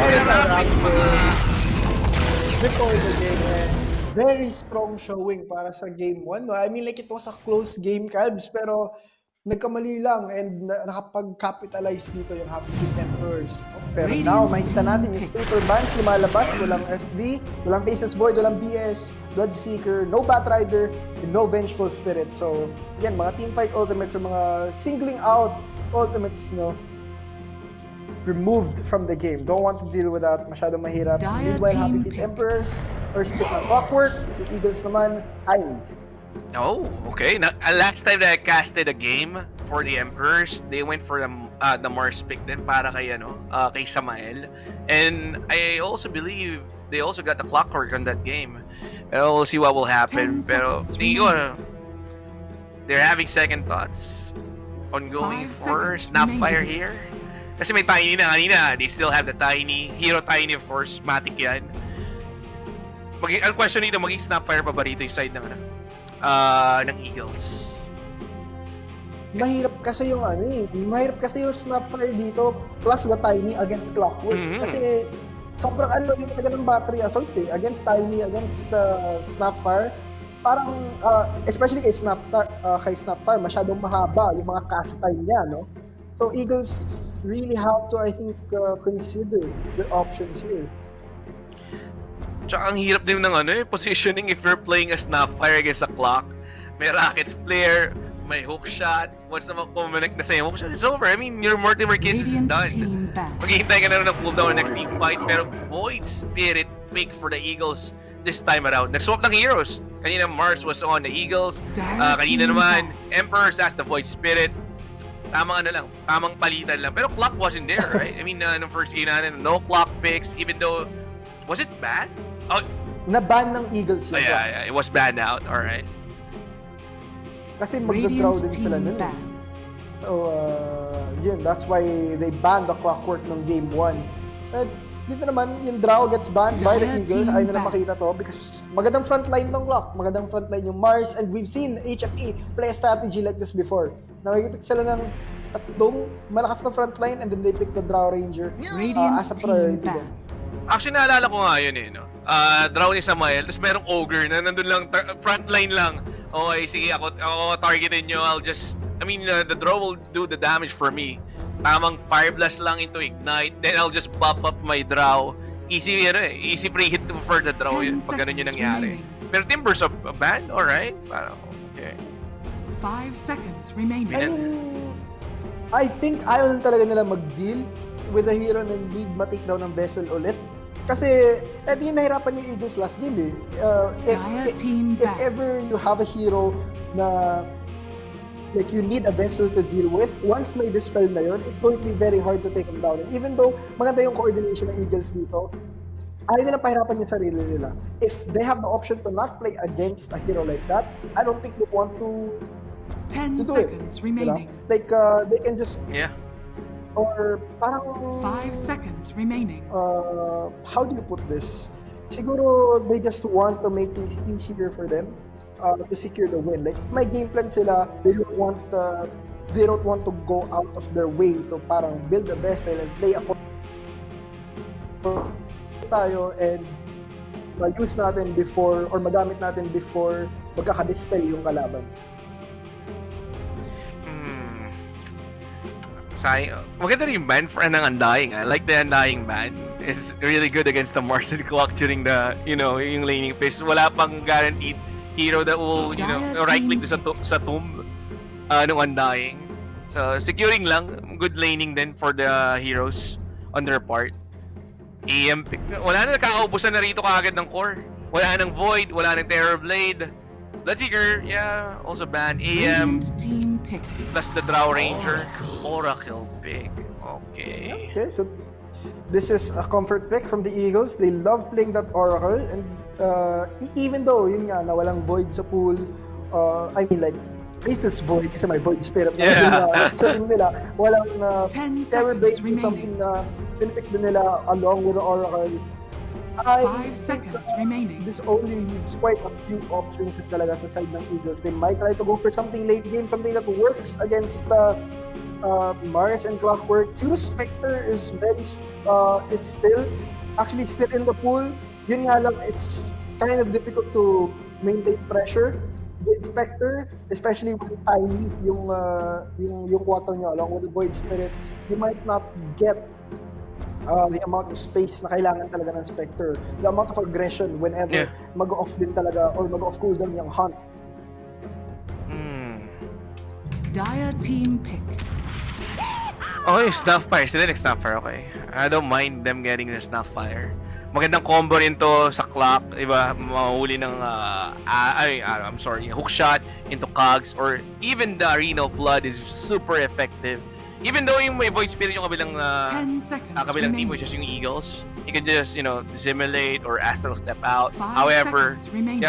Before the game, very strong showing para sa game 1. No? I mean, like, it was a close game, Calbs, pero nagkamali lang and nakapag-capitalize dito yung Happy Feet Emperors. Pero now, makikita natin yung Staple Bands lumalabas, walang FB, walang Faces Void, walang BS, Bloodseeker, no Batrider, and no Vengeful Spirit. So, yan, mga teamfight ultimates, mga singling out ultimates, no, removed from the game. Don't want to deal with that. Masyadong mahirap. Meanwhile, Happy Feet Emperors, first pick ng Clockwork, yung Eagles naman, time. Oh, okay. Last time that I casted a game for the Emperors, they went for the Mars pick din para kay Samael. And I also believe they also got the Clockwork on that game. Pero we'll see what will happen. Pero they're having second thoughts on going for Snapfire here. Kasi may Tiny na kanina. They still have the Tiny. Hero Tiny, of course. Matic yan. Ang question dito, maging Snapfire pa ba rito yung side ng, ng Eagles? Mahirap kasi yung mahirap kasi yung Snapfire dito plus the Tiny against Clockwork. Kasi sobrang yung talaga ng battery assault against Tiny, against Snapfire. Parang, especially kay Snapfire, masyadong mahaba yung mga cast time niya, no? So Eagles really have to, I think, consider the options here. Tsaka ang hirap din ng positioning if you're playing a Snapfire against a clock. May rocket flare, may hook shot. Once na makumanak na sa'yo, hook shot, it's over. I mean, your Mortimer case is done. Maghihintay ka na ng cooldown next team fight. Pero Void Spirit pick for the Eagles this time around. Nag-swap ng heroes. Kanina Mars was on the Eagles. Kanina naman, Emperors has the Void Spirit. Tamang tamang palitan lang. Pero clock wasn't there, right? I mean, nung first game natin, no clock picks, even though, was it bad? Oh, na-ban ng Eagles yun. Yeah, it was banned out. Alright. Kasi magda-draw din sila nun. So, yun, that's why they banned the Clockwork ng Game 1. Dito naman, yung draw gets banned by the Eagles. Ayaw na makita to because magandang frontline ng Clock. Magandang frontline yung Mars, and we've seen HFE play a strategy like this before. Nakikipik sila ng tatlong malakas na frontline and then they pick the Draw Ranger as a priority din. Actually, naalala ko nga yun no? Draw ni Samael, tapos merong Ogre na nandun lang, frontline lang. Okay, sige, ako targetin nyo, the draw will do the damage for me. Tamang Fire Blast lang into Ignite, then I'll just buff up my draw. Easy, easy free hit for the draw yun, pag ganun yun nangyari. Pero Timbers of a ban, alright? Parang, okay. 5 seconds remaining. I mean, I think ayaw lang talaga nila mag-deal with a hero na need ma-take down ng Vessel ulit. Kasi, eto yung nahirapan yung Eagles last game if ever you have a hero na like you need a Vessel to deal with, once may dispel na yun, it's going to be very hard to take him down. And even though maganda yung coordination ng Eagles dito, ayaw nilang pahirapan yung sarili nila. If they have the option to not play against a hero like that, I don't think they want to 10 do seconds it. remaining. Like, they can just... Yeah. Or parang... 5 seconds remaining. How do you put this? Siguro they just want to make things easier for them to secure the win. Like, if may game plan sila, they don't want to go out of their way to parang build a vessel and play a tayo and ma-use natin before or magamit natin before magkaka-dispel yung kalaban. Maganda rin yung ban for ng Undying. I like the Undying ban. It's really good against the Mars and Clock during the, yung laning phase. Wala pang guaranteed hero that will, right-click sa tomb ng Undying. So, securing lang. Good laning din for the heroes on their part. AM, wala na, nakakaubusan na rito kaagad ng core. Wala nang Void, wala nang Terror Blade. Bloodseeker, yeah, also ban. AM, plus the Draw Ranger. Oracle pick. Okay. Okay, so this is a comfort pick from the Eagles. They love playing that Oracle, and even though yun nga na walang Void sa pool, I mean like Faceless Void kasi may Void Spirit sa ring nila, walang Terror Blade, something na pinipick din nila along with the Oracle. 5 seconds remaining. This only leaves quite a few options talaga sa side ng Eagles. They might try to go for something late game, something that works against Mars and Clockwork. Siguro Spectre is still in the pool. Yun nga lang, it's kind of difficult to maintain pressure with Spectre, especially with Tiny, yung 4 nyo along with the Void Spirit. You might not get the amount of space na kailangan talaga ng Spectre, the amount of aggression whenever mag-off din talaga or mag-off cooldown yung hunt. Dire team pick. Okay, Snapfire. Sila nag-Snapfire, okay. I don't mind them getting the Snapfire. Magandang combo rin to sa clock, diba? Mahuli ng, I'm sorry, hook shot into cogs, or even the Arena of Blood is super effective. Even though yung may Void Spirit yung kabilang team, which is yung Eagles, you can just, dissimulate or astral step out. However,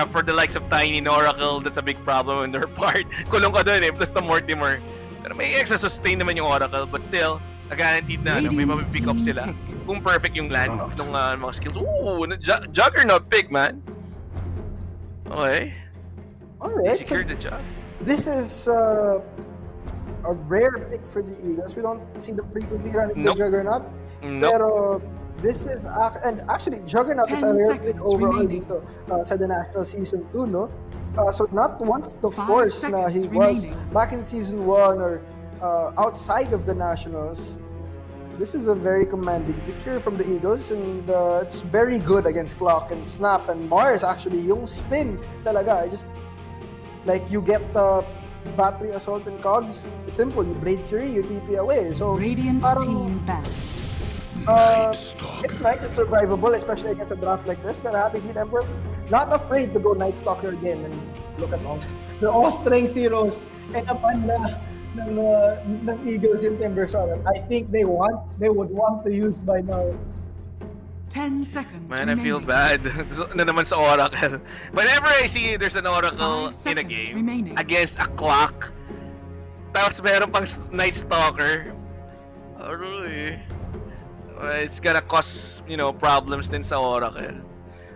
for the likes of Tiny and Oracle, that's a big problem on their part. Kulong ka dun plus the Mortimer. Pero may extra sustain naman yung Oracle, but still, guaranteed na may Radiant mapipick up team sila. pick. Kung perfect yung land ng mga skills. Ooh, Juggernaut pick, man. Okay. Alright, so Secure the job. this is a rare pick for the Eagles. We don't see them frequently running Nope. the Juggernaut. Nope. Pero this is, and actually, Juggernaut is a 10 rare pick seconds overall remaining. dito sa the National Season 2, no? So not once the 5 force na he seconds was remaining. back in Season 1 or outside of the Nationals. This is a very commanding pick here from the Eagles, and it's very good against Clock and Snap and Mars. Actually, yung spin talaga, just like you get the battery assault and cogs. It's simple. You Blade Fury, you TP away. So Radiant parang, team back. it's nice, it's survivable, especially against a draft like this. But Happy Feet Emperors not afraid to go Night Stalker again. And look at all, they're all strength heroes. And apan na ng Eagles yung Timber Sorrow. I think they would want to use by now. 10 seconds Man, I feel remaining. bad. Na naman sa Oracle. Whenever I see there's an Oracle 5 in a seconds game remaining. against a Clock, tapos meron pang Night Stalker, really, it's gonna cause, problems din sa Oracle.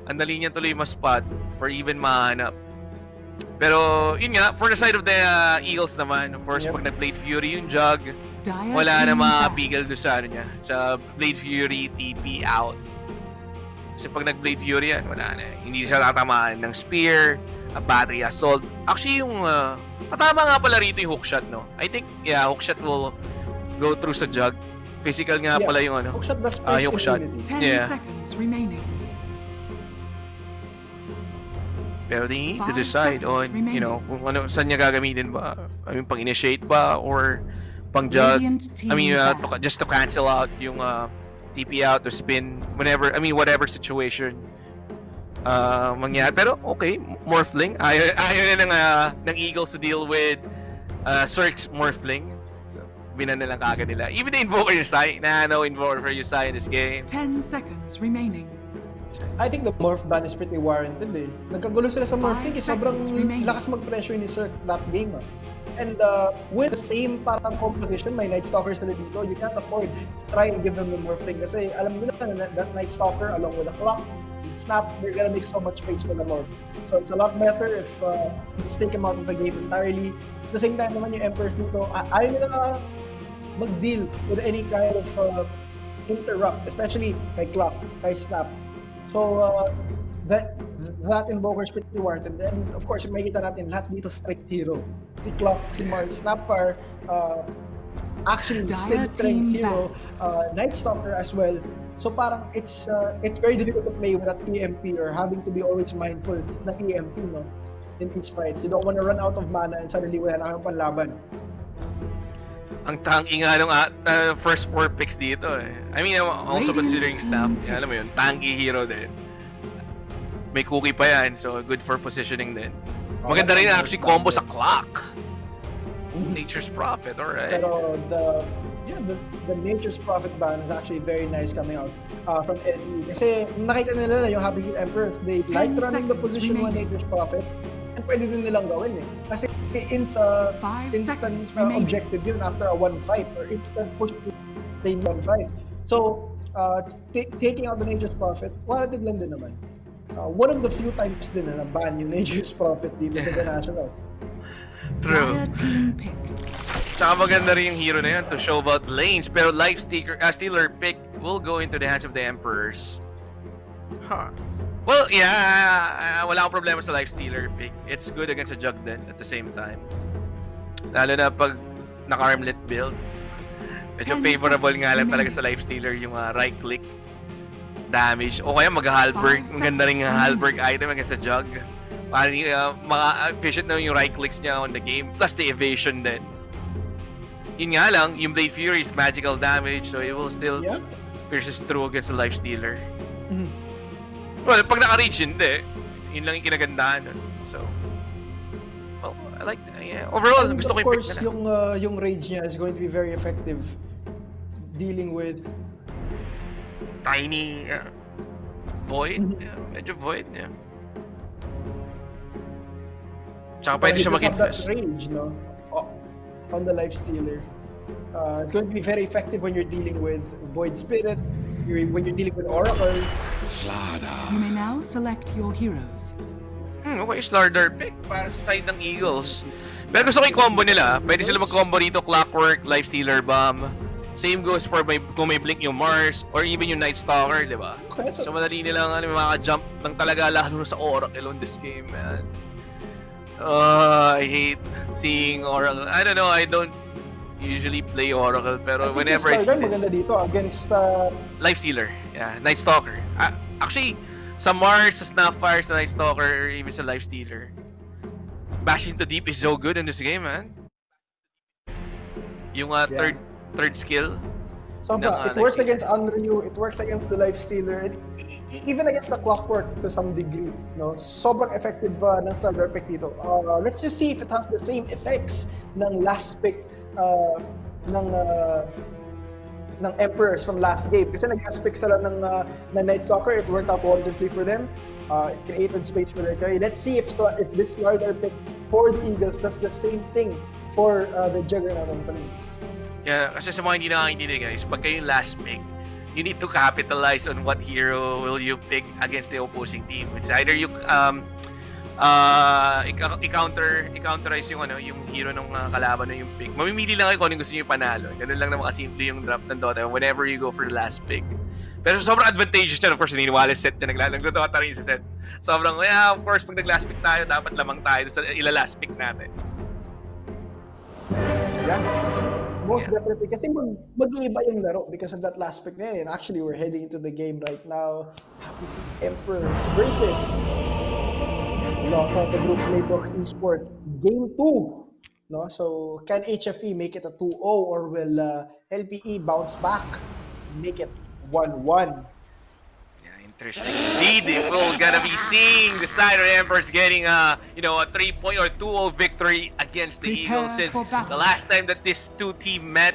Ang dali niya tuloy ma-spot or even mahanap. Pero, yun nga, for the side of the Eagles naman, of course, Yep. pag nag-Blade Fury yung Jug, Dire wala na team back. makapigil doon sa niya. Sa Blade Fury, TP out. Kasi pag nag-Blade Fury yan, wala na. Hindi siya tatamaan ng Spear, a Battery Assault. Actually, yung tatama nga pala rito yung hookshot, no? I think, hookshot will go through sa Jug. Physical nga pala yung Hookshot does space hookshot. immunity. 10 Yeah. seconds remaining. Pero they need to 5 decide on, seconds remaining. kung saan niya gagamitin ba. I mean, pang-initiate ba or pang-Jug. Radiant team I mean, back. just to cancel out yung TP out or spin whatever situation mangyari. Pero okay, Morphling. Ayaw na ng Eagles to deal with Cirque's Morphling. So, binan na lang kagad nila. Even the Invoker Yusai, Invoker for Yusai in this game. 10 seconds remaining. I think the morph ban is pretty warranted eh. Nagkagulo sila sa morph 5 pick. Sobrang seconds remaining. lakas mag-pressure ni Cirque that game. And with the same parang composition, may Night Stalkers na dito, you can't afford to try and give them the morph thing. Kasi alam mo na that Night Stalker along with the Clock, Snap, they're gonna make so much space for the morph. So it's a lot better if you just take him out of the game entirely. At the same time naman yung Emperors dito, ayaw nila mag-deal with any kind of interrupt, especially kay Clock, kay Snap. So, that Invoker is pretty warranted. And of course, yung makikita natin, lahat dito strength hero. Si Clock, si Mark, Snapfire, actually still Dire strength team hero, Night Stalker as well. So parang it's very difficult to play with that EMP or having to be always mindful ng EMP, no? In these fights. You don't want to run out of mana and suddenly wala na kang panlaban. Ang tanky nga nung first 4 picks dito eh. I mean, also Radiant considering Snap, team. alam mo yun, tanky hero din. May cookie pa yan, so good for positioning din. Maganda rin actually combo sa Clock. Nature's Prophet, alright. Pero the Nature's Prophet ban is actually very nice coming out from LPE. Kasi nakita nila na yung Happy Feet Emperors, they 10 like running the seconds position one remaining. Nature's Prophet. And pwede din nilang gawin eh. Kasi instant 5 seconds remaining. objective yun after a 1-5 or instant push to lane 1-5. So, taking out the Nature's Prophet, warranted lang din naman. One of the few times din na ban yung Nature's Prophet dito sa the Nationals. True. Dire team pick. Tsaka maganda rin yung hero na yun to show about lanes, pero Life Stealer pick will go into the hands of the Emperors. Huh. Well, yeah, wala akong problema sa Life Stealer pick. It's good against a Jug din at the same time. Lalo na pag naka-armlet build. Medyo 10 favorable nga lang seconds talaga sa Life Stealer yung right click damage. O kaya mag-Halberg. 5 Ang ganda rin yung seconds Halberg item against a Jug. Parang efficient na yung right clicks niya on the game. Plus the evasion din. Yun nga lang, yung Blade Fury is magical damage, so it will still pierces through against a Life Stealer. Mhm. Well, pag naka-reach, hindi. Yun lang yung kinagandahan nun. So, well, I like, overall, And gusto ko of yung pick course, na lang. yung rage niya is going to be very effective dealing with Tiny void. Yeah, medyo void, yeah. Tsaka pwede siya he does have that mag-infest. rage, no? On the Life Stealer. It's going to be very effective when you're dealing with Void Spirit, when you're dealing with Oracle. You may now select your heroes. Okay, Slardar pick para sa side ng Eagles. Pero gusto ko yung combo nila. Pwede sila mag-combo dito, Clockwork, Lifestealer Bomb. Same goes for kung may blink yung Mars or even yung Night Stalker, di ba? Okay, So madali nilang makaka-jump ng talaga lalo sa Oracle on this game, man. I hate seeing Oracle. I don't know, I don't usually play Oracle, pero whenever I see this, maganda dito against Lifestealer, yeah, Night Stalker. Actually, sa Mars, sa Snapfire, sa Night Stalker, or even sa Lifestealer, bashing to deep is so good in this game, man. Yung third skill. So it works against Unryu, it works against the Lifestealer, even against the Clockwork to some degree. No, sobrang effective ng Slardar pick dito. Let's just see if it has the same effects ng last pick ng Emperors from last game. Kasi nag-last pick sila ng Night Stalker, it worked out wonderfully for them. It created space for their carry. Let's see if this Slardar pick for the Eagles does the same thing for the Juggernaut and Police. Yeah, kasi sa mga hindi nakakaintindi guys, pag kayo last pick, you need to capitalize on what hero will you pick against the opposing team. It's either you i-counterize yung yung hero ng kalaban na yung pick. Mamimili lang kayo kung anong gusto niyo panalo. Ganun lang naman kasimple yung draft ng Dota whenever you go for the last pick. Pero sobrang advantageous yan. Of course, naniniwala set yan. Nag-Dota rin sa set. Sobrang, yeah, of course, pag nag-last pick tayo, dapat lamang tayo sa ila-last pick natin. Yeah. Most definitely. Kasi mag-iiba yung laro because of that last pick na yun. Actually, we're heading into the game right now. Happy Feet Emperors versus Los Santos Group Playbook Esports Game 2. No? So, can HFE make it a 2-0 or will LPE bounce back, make it 1-1? Interesting indeed. We're gonna be seeing the side of the Emperors getting a 3-point or 2-0 victory against the Eagles since the last time that this two team met.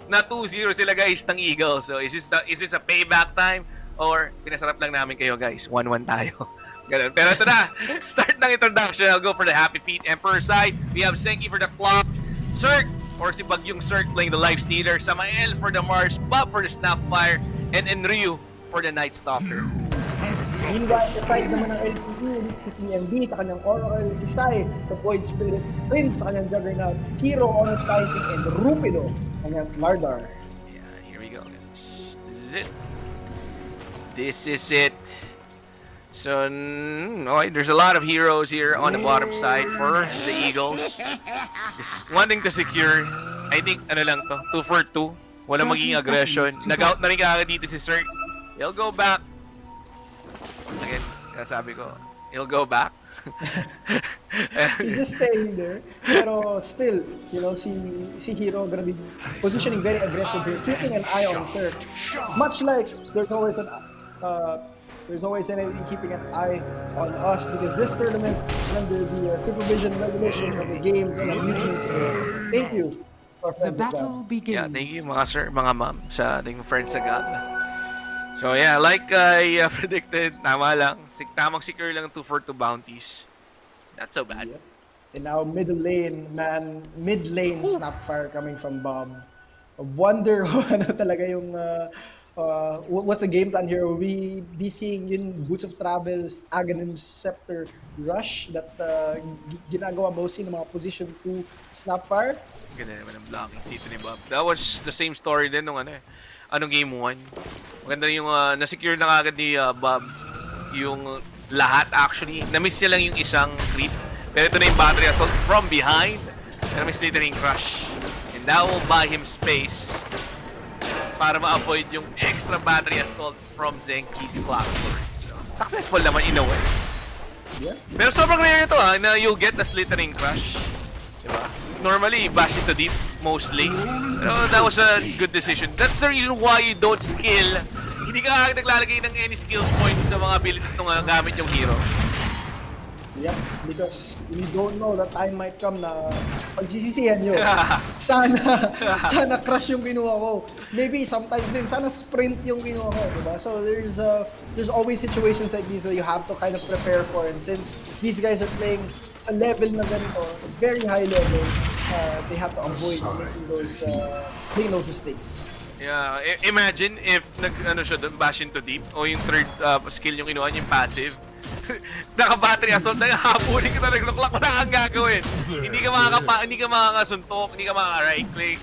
Na 2-0 sila guys ng Eagles. So is this a payback time or pinasarap lang namin kayo guys? 1-1 tayo. Ganun. Pero ito na, start ng introduction. I'll go for the Happy Feet Emperor side. We have Senki for the clock, Cirque or si Bagyong Cirque playing the Lifestealer, Samael for the Mars, Bob for the Snapfire, and Enryu for the Night Stalker. Meanwhile, sa side naman ng LPE, si TMB sa kanyang Oracle, si Sai sa Void Spirit, Prince sa kanyang Juggernaut, Hero on his fighting, and Rupido sa kanyang Slardar. Yeah, here we go guys. This is it. So, okay, there's a lot of heroes here on the bottom side for the Eagles. Just wanting to secure, I think, ano lang to, 2 for 2. Wala magiging aggression. Nag-out na rin kagad dito si Cirque. He'll go back. Again, sabi ko, he'll go back. He's just staying there. Pero still, si Hero gonna be positioning very aggressive here, keeping an eye on Cirque. Much like there's always an enemy keeping an eye on us because this tournament under the supervision and regulation of the game thank you. The battle begins. Yeah, thank you mga sir, mga ma'am sa ating friends sa GAB. So yeah, like I predicted, tama lang. Tamang secure lang 2 for 2 bounties. Not so bad. Yep. And now mid lane Snapfire coming from Bob. I wonder ano talaga yung what's the game plan here? Will we be seeing yung Boots of Travels, Aghanim's Scepter Rush that ginagawa mostly ng mga position 2 Snapfire? Ganda naman ang blocking dito ni Bob. That was the same story din nung anong game 1. Maganda yung na-secure na kagad ni Bob yung lahat actually. Na-miss niya lang yung isang creep. Pero ito na yung battery assault from behind. Na-miss nito na yung crush. And that will buy him space para ma-avoid yung extra battery assault from Zenki's Clockwork. So, successful naman in a way. Yeah. Pero sobrang rare ito na you'll get the slithering crush. Diba? Normally, bash into deep mostly. Pero that was a good decision. That's the reason why you don't skill. Hindi ka naglalagay ng any skills point sa mga abilities nung gamit yung hero. Yep, because we don't know that time might come na pagsisisihan nyo. Sana crush yung kinuha ko. Maybe sometimes din, sana sprint yung kinuha ko, diba? So there's always situations like these that you have to kind of prepare for. And since these guys are playing sa level na ganito, very high level, they have to avoid making those mistakes. Yeah, imagine if ano siya doon, bash into deep, o yung third skill yung kinuha niya, yung passive. Naka-battery assault na yung habulin ka talaga, loklak mo na kang gagawin. Hindi ka makakasuntok, hindi ka makaka-right click.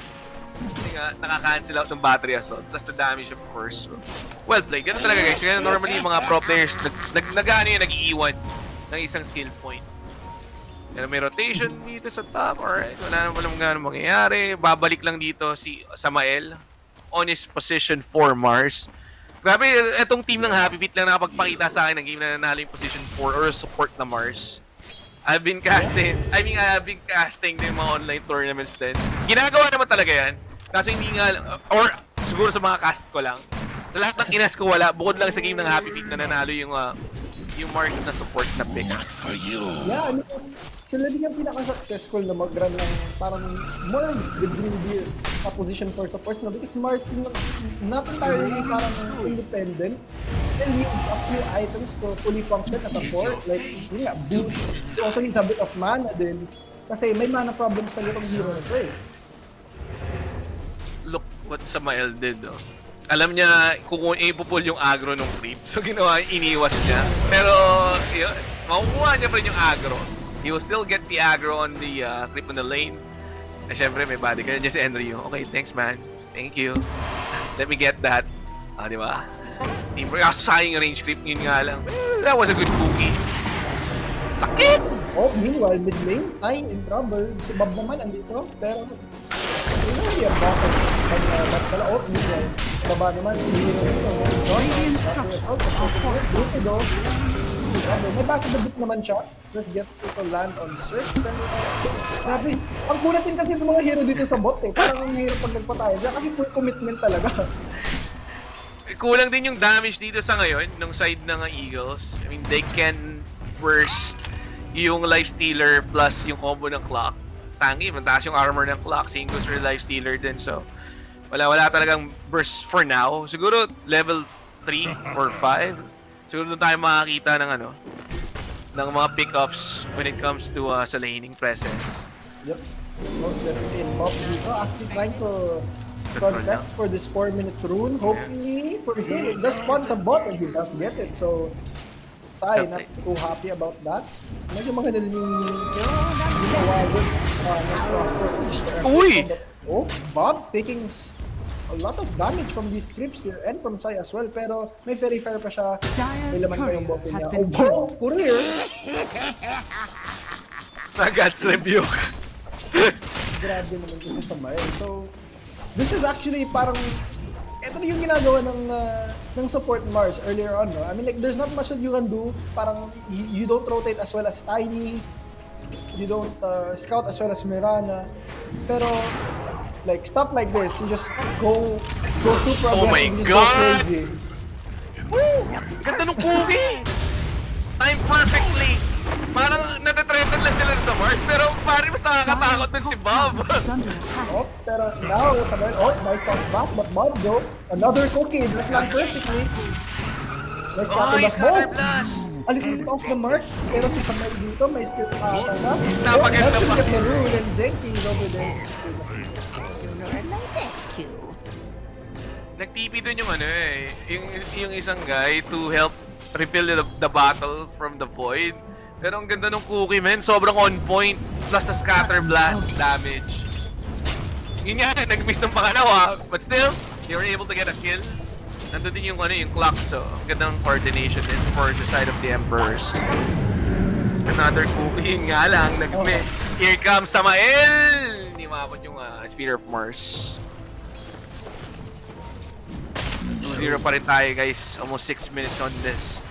Kasi nga, naka-cancel out ng battery assault, plus the damage of course. So, well played, ganun talaga guys. Kaya normally yung mga pro players, nag-iiwan ng isang skill point. Pero may rotation dito sa top, alright, wala naman gano'ng mangyayari. Babalik lang dito si Samael on his position for Mars. Grabe, etong team ng Happy Feet lang nakapagpakita sa akin ng game na nanalo yung position 4 or support na Mars. I've been casting din mga online tournaments din. Ginagawa naman talaga yan. Kaso hindi nga, or siguro sa mga cast ko lang. Sa lahat ng kinas ko wala, bukod lang sa game ng Happy Feet na nanalo yung Mars na support na pick. Yeah, I mean, sila din yung pinaka-successful na mag-run ng parang more of the green gear position for support, no? Because Mars not entirely parang independent. Still needs a few items to fully function at a core. Like, yun nga, boots. It also needs a bit of mana din. Kasi may mana problems talaga itong hero na ito eh. Look what Samael did, oh. Alam niya kung ipupul yung aggro ng creep. So ginawa, iniwas niya. Pero, yun, makukuha niya pa rin yung aggro. He will still get the aggro on the creep on the lane. Eh, syempre, may body ka. Diyan si Enryo. Okay, thanks man. Thank you. Let me get that. Ah, di ba? Teamwork. Sayang yung range creep. Yun nga lang. That was a good cookie. Sakit! Oh, meanwhile, mid lane, Sai in trouble. Si Bob naman andito, pero hindi ang bakit. Ba't pala, oh, meanwhile, baba naman, Radiant structures are fortified. may back of the book naman siya. Let's get to land on Swift. Grabe, ang kulat din kasi ng mga hero dito sa bot eh. Parang ang hero pag nagpatay siya kasi full commitment talaga. Kulang din yung damage dito sa ngayon, nung side ng Eagles. I mean, they can burst yung Lifestealer plus yung combo ng Clock. Tangi, mataas yung armor ng Clock. Same goes for Lifestealer din, so wala talagang burst for now. Siguro level 3 or 5. Siguro doon tayo makakita ng mga pickups when it comes to sa laning presence. Yep, most definitely. Bob dito actually trying to contest for this 4-minute rune. Hopefully for him, it does spawn sa bot and he does get it. So, Sai, not too happy about that. Medyo maganda din yung ginawa with Uy! Oh, Bob taking a lot of damage from these creeps here and from Sai as well. Pero may very fair pa siya. May laman pa yung bot niya. Oh, wow! Courier! Nagats rebuke. Grabe naman yung Samael. So, this is actually parang ito na yung ginagawa ng support Mars earlier on, no? I mean, like, there's not much that you can do. Parang, you don't rotate as well as Tiny. You don't scout as well as Mirana. Pero, like, stuff like this, you just go super aggressive. Oh my just God! Go crazy. Woo! Ganda nung cookie! Time perfectly! Parang natatreten lang sila sa Mars, pero pare mas nakakatakot din si Bob. Oh, pero now, nice talk back, but Bob though, another cookie, that's not perfectly. Nice Oh, counter he's blast. counter blast! A little bit off the mark, pero si Samuel dito, may skill pa ata na. Napaganda Helps him pa. get the rune, and Zenki is over there. Nag-TP dun yung yung isang guy to help refill the battle from the void. Pero ang ganda ng cookie, man. Sobrang on point. Plus the scatter blast damage. Yun nga, nag-miss ng pangalawa. But still, you were able to get a kill. Nandun din yung clock. So, ang ganda ng coordination din for the side of the Emperors. Another cookie. Yun nga lang, nag-miss. Here comes Samael! Hindi maabot yung Spear of Mars. 2-0 pa rin tayo, guys. Almost 6 minutes on this.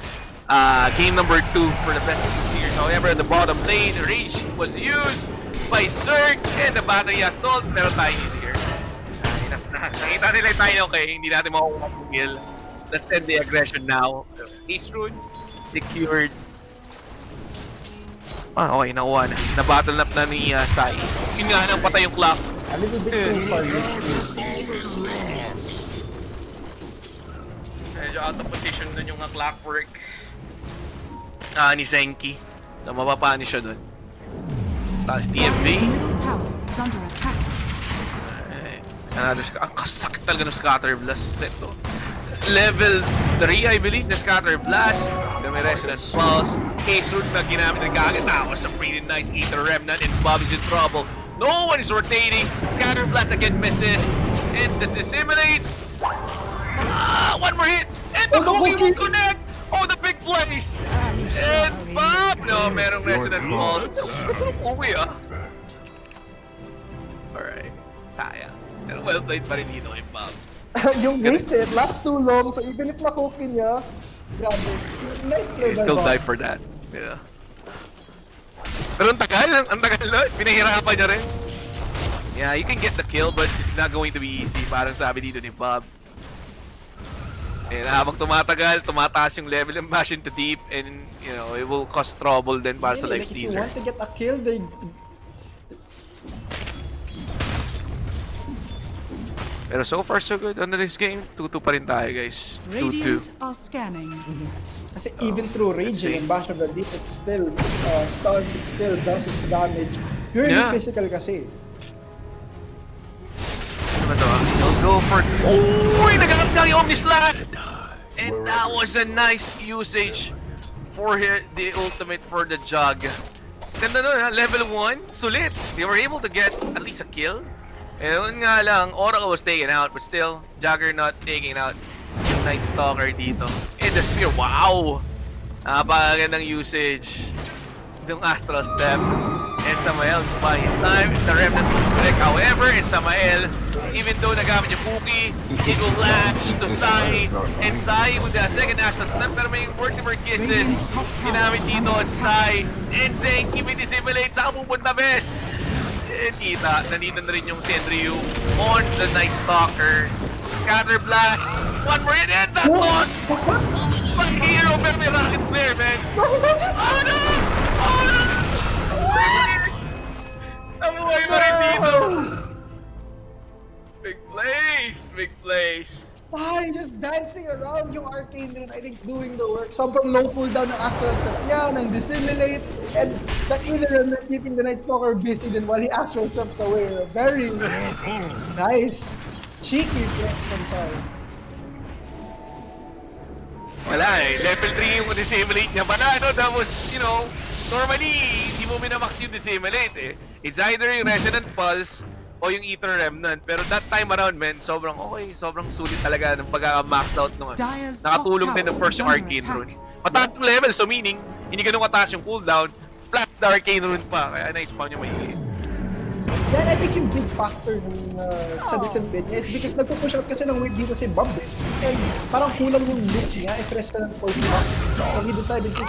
Game number 2 for the best of the series. However, at the bottom lane, Rage was used by Zerg and the battery assault. Pero tayo here. Nakita nila tayo, okay? Hindi natin makukuha ng kill. Let's end the aggression now. Ace Rune secured. Okay, nakuha na. Na-battle up na ni Sai. Yun nga nang patay yung clock. A little bit too far this Medyo out of position dun yung clockwork ni Zenki. So, mapapani siya dun. Tapos TMB. Middle tower is under attack. Ang kasakit talaga ng Scatter Blast set to. Level 3, I believe, na Scatter Blast. Then may Resonance Pulse. Case Root na ginamit ng Gagawin. That was a pretty nice Ether Remnant, and Bob is in trouble. No one is rotating. Scatter Blast again misses. And the Dissimulate. One more hit. And the Cookie will connect. Oh, the big plays. And Bob. No, merong Resonance Pulse. Uwi Alright. Sayang. Pero well played pa rin dito kay Bob. Yung wasted, last too long, so even if nakuki niya, grabe. Nice play He by still Bob. die for that. Yeah. Pero ang tagal na. Pinahirapan niya rin. Yeah, you can get the kill, but it's not going to be easy. Parang sabi dito ni Bob. And habang tumataas yung level ng Bash into Deep, and you know, it will cause trouble then para sa life Like, if you stealer. want to get a kill, they... Pero so far so good on this game. 2-2 pa rin tayo, guys. 2-2. Radiant are scanning. Kasi even through raging and Bash of the Deep, it still stuns, it still does its damage. Purely Yeah. physical kasi. Ano to? They'll go for... Oh! Nagagamit lang yung Omnislash! And that was a nice usage for the ultimate for the Jug. Ganda nun ha, level 1, sulit. They were able to get at least a kill. And nga lang, Oracle was taken out, but still, Juggernaut taking out yung Night Stalker dito. And the Spear, wow! Napakagandang usage. Yung Astral Step. And Samael by his time. The Remnant will correct. However, and Samael, even though nagamit yung Cookie, it will latch to Sai. And Sai with the second Astral Step, pero may Mortimer Kisses. Ginamit dito on Sai. And saying, keep it dissimulate. Saan pupunta, best? And kita, nandito na rin yung Sendryu on the Night Stalker. Scatter Blast. One more hit, and that one! But hero, pero may rocket flare, man. Oh no! Oh no! What? Nabuhay pa rin dito. Big plays! Big plays. Sai just dancing around yung Arcane Rune, I think doing the work. Sobrang low cooldown ng Astral Step niya, ng Dissimulate, and that either Remnant keeping the Night Stalker busy din while he Astral Steps away. Very nice. Cheeky flex from Sai. Wala eh. Level 3 yung dissimulate niya pa na, no? That was, you know, normally, hindi mo minamax yung dissimulate eh. It's either yung Resonant Pulse o yung Ether Remnant. Pero that time around, man, sobrang okay. Sobrang sulit talaga ng pagka-max out nung nakatulong din ng first yung Arcane Rune. Mataas yung level, so meaning, hindi ganun kataas yung cooldown, flat the Arcane Rune pa. Kaya na-spawn niya maigi. Then I think yung big factor sa discipline niya is because nagpo-push out kasi ng wave dito si Bob eh. And parang kulang yung look niya, i-fresh ka ng point niya. So he decided to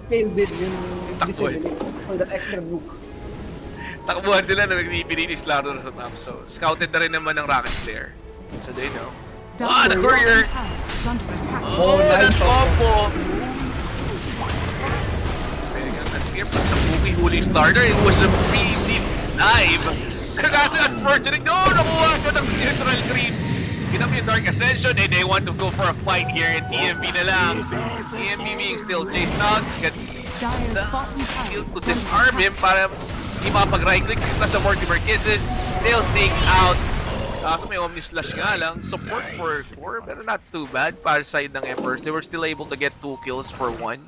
scale din yung discipline for that extra nuke. Takbuhan sila na nagpipilinis laro na sa top. So, scouted na rin naman ng Rocket Flare. So they know. Ah, the courier! Oh, nice combo! Spear plus the movie huling starter. It was a pretty dive. Kasi unfortunate. No, nakuha ko ng neutral creep. Ginap yung Dark Ascension and they want to go for a fight here. And TMP na lang. TMP being still chased out. Got the skill to disarm him para hindi makapag-right click. Plus the Mortimer Kisses. Still staying out. So may Omnislash nga lang. Support for 4 pero not too bad para sa side ng Emperors. They were still able to get 2 kills for 1.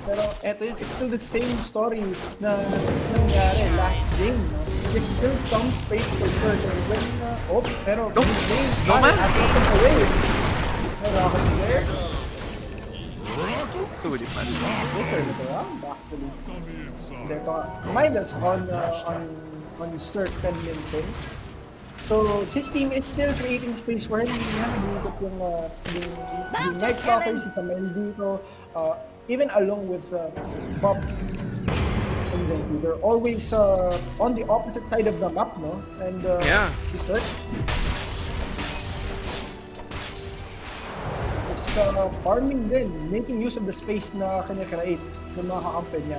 Pero eto yun, it's still the same story na nangyari last game, no? It still comes paid for further when, pero this game, No man! at the away. No rocket there. Tuli man. They turned it around, actually. They're minus on certain Minton. So his team is still creating space for him. Hindi nga nag-iikot yung Night Stalkers, si Samuel dito. Even along with Bob and Zenki, they're always on the opposite side of the map, no? And Yeah. she's hurt. Just farming din, making use of the space na kanya-create ng mga kakampi niya.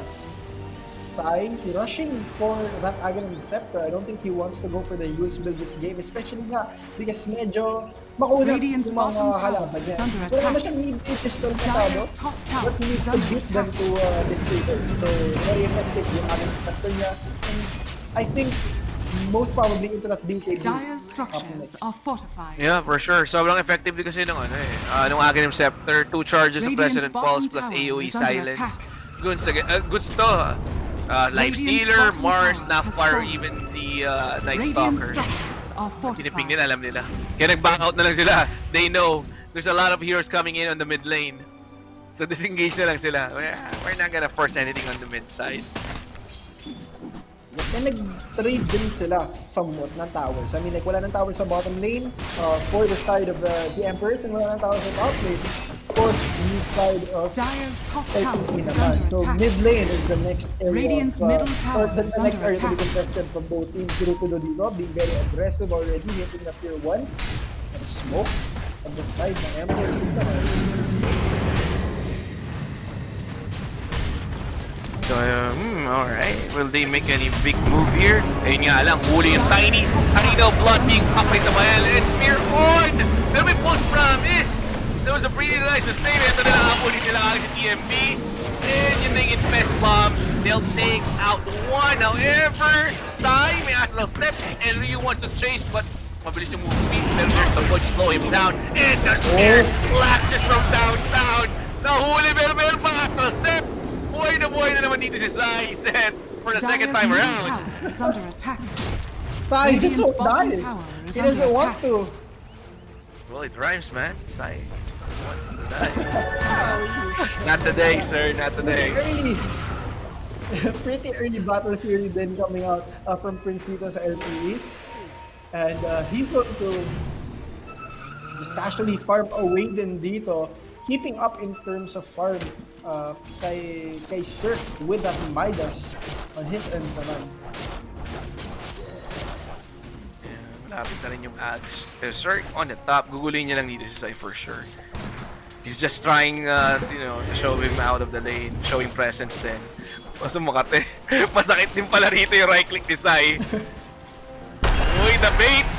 Sai, rushing for that Aghanim Scepter. I don't think he wants to go for the use build this game, especially nga because medyo makunat Radiant's yung mga bottom tower halaman niya. is under Wala naman attack. siyang mid-pistol matado, Dire's top tower but he needs is to under beat them attack. to this table. So, very effective yung Aghanim Scepter niya. And I think most probably into that BKB. Dire's structures are fortified. Yeah, for sure. Sobrang effective din kasi nung ano nung Aghanim Scepter, 2 charges of Radiant's President Pulse bottom plus tower AoE is under silence. attack. Goods to. Life Radiant's Stealer, bottom Mars, tower has Napfire, fallen. even the Night Radiant Stalker. structures are Tiniping fortified. nila, alam nila. Kaya nag-back out na lang sila. They know there's a lot of heroes coming in on the mid lane. So disengage na lang sila. We're not gonna force anything on the mid side. Then nag-trade din sila somewhat ng towers. I mean, like, wala ng towers sa bottom lane for the side of the Emperors, and wala ng towers sa top lane for the mid side of Dire's top tower LPE is naman. under So attack. mid lane is the next area Radiant's of, middle or tower the is next under area to be attack. contested from both teams. Grupo Dodino being very aggressive already, hitting the tier 1. And smoke on the side ng Emperors. So, alright. Will they make any big move here? Ayun nga lang, huli yung Tiny. Arena of Blood being packed sa Mael. And Spear on! Pero may false promise! There was a pretty nice mistake. Ito na lang ang huli nila agad sa TMB. And yung naging Infest Bomb, they'll take out one. However, Sai may astral step and Ryu wants to chase, but mabilis yung move speed. Pero there's the push, slow him down. And the Spear lashes from downtown. Nahuli, pero meron pang astral step. Buhay na naman dito si Sai, set for the second Dire's time middle around. tower is under attack. Sai just Radiant's won't bottom die. tower is He under doesn't want attack. to. Well, it rhymes, man. Sai. Not today, sir. Not today. Pretty early battle fury then coming out from Prince dito sa LPE. And he's going to just casually farm away din dito, keeping up in terms of farm kay Cirque with that Midas on his end naman. Malapit na rin yung ads. Sir, on the top, gugulin niya lang dito si Sai for sure. He's just trying, to show him out of the lane, showing presence din. Kaso makate, masakit din pala rito yung right click ni Sai. Uy, the baits!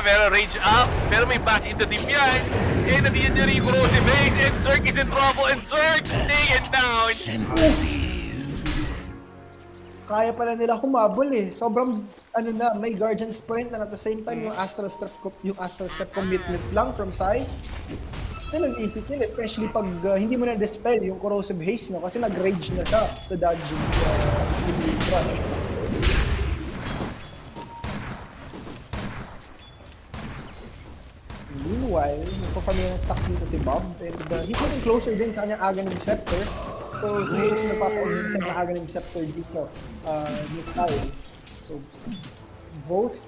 Pero range up, pero may back into deep yan. And nandiyan niya rin yung corrosive bait, and Cirque is in trouble, and Cirque taken down. Kaya pala nila humabol eh. Sobrang may Guardian Sprint, and at the same time yung Astral Step commitment lang from Sai. Still an easy kill, especially pag hindi mo na dispel yung corrosive haze, no? Kasi nag-rage na siya to dodge yung crush. Meanwhile, nagpa-familiar ng stocks dito si Bob, and he's getting closer din sa kanyang Aghanim Scepter. So, he's nagpapa-enhance ng Aghanim Scepter dito ni Sai. So, both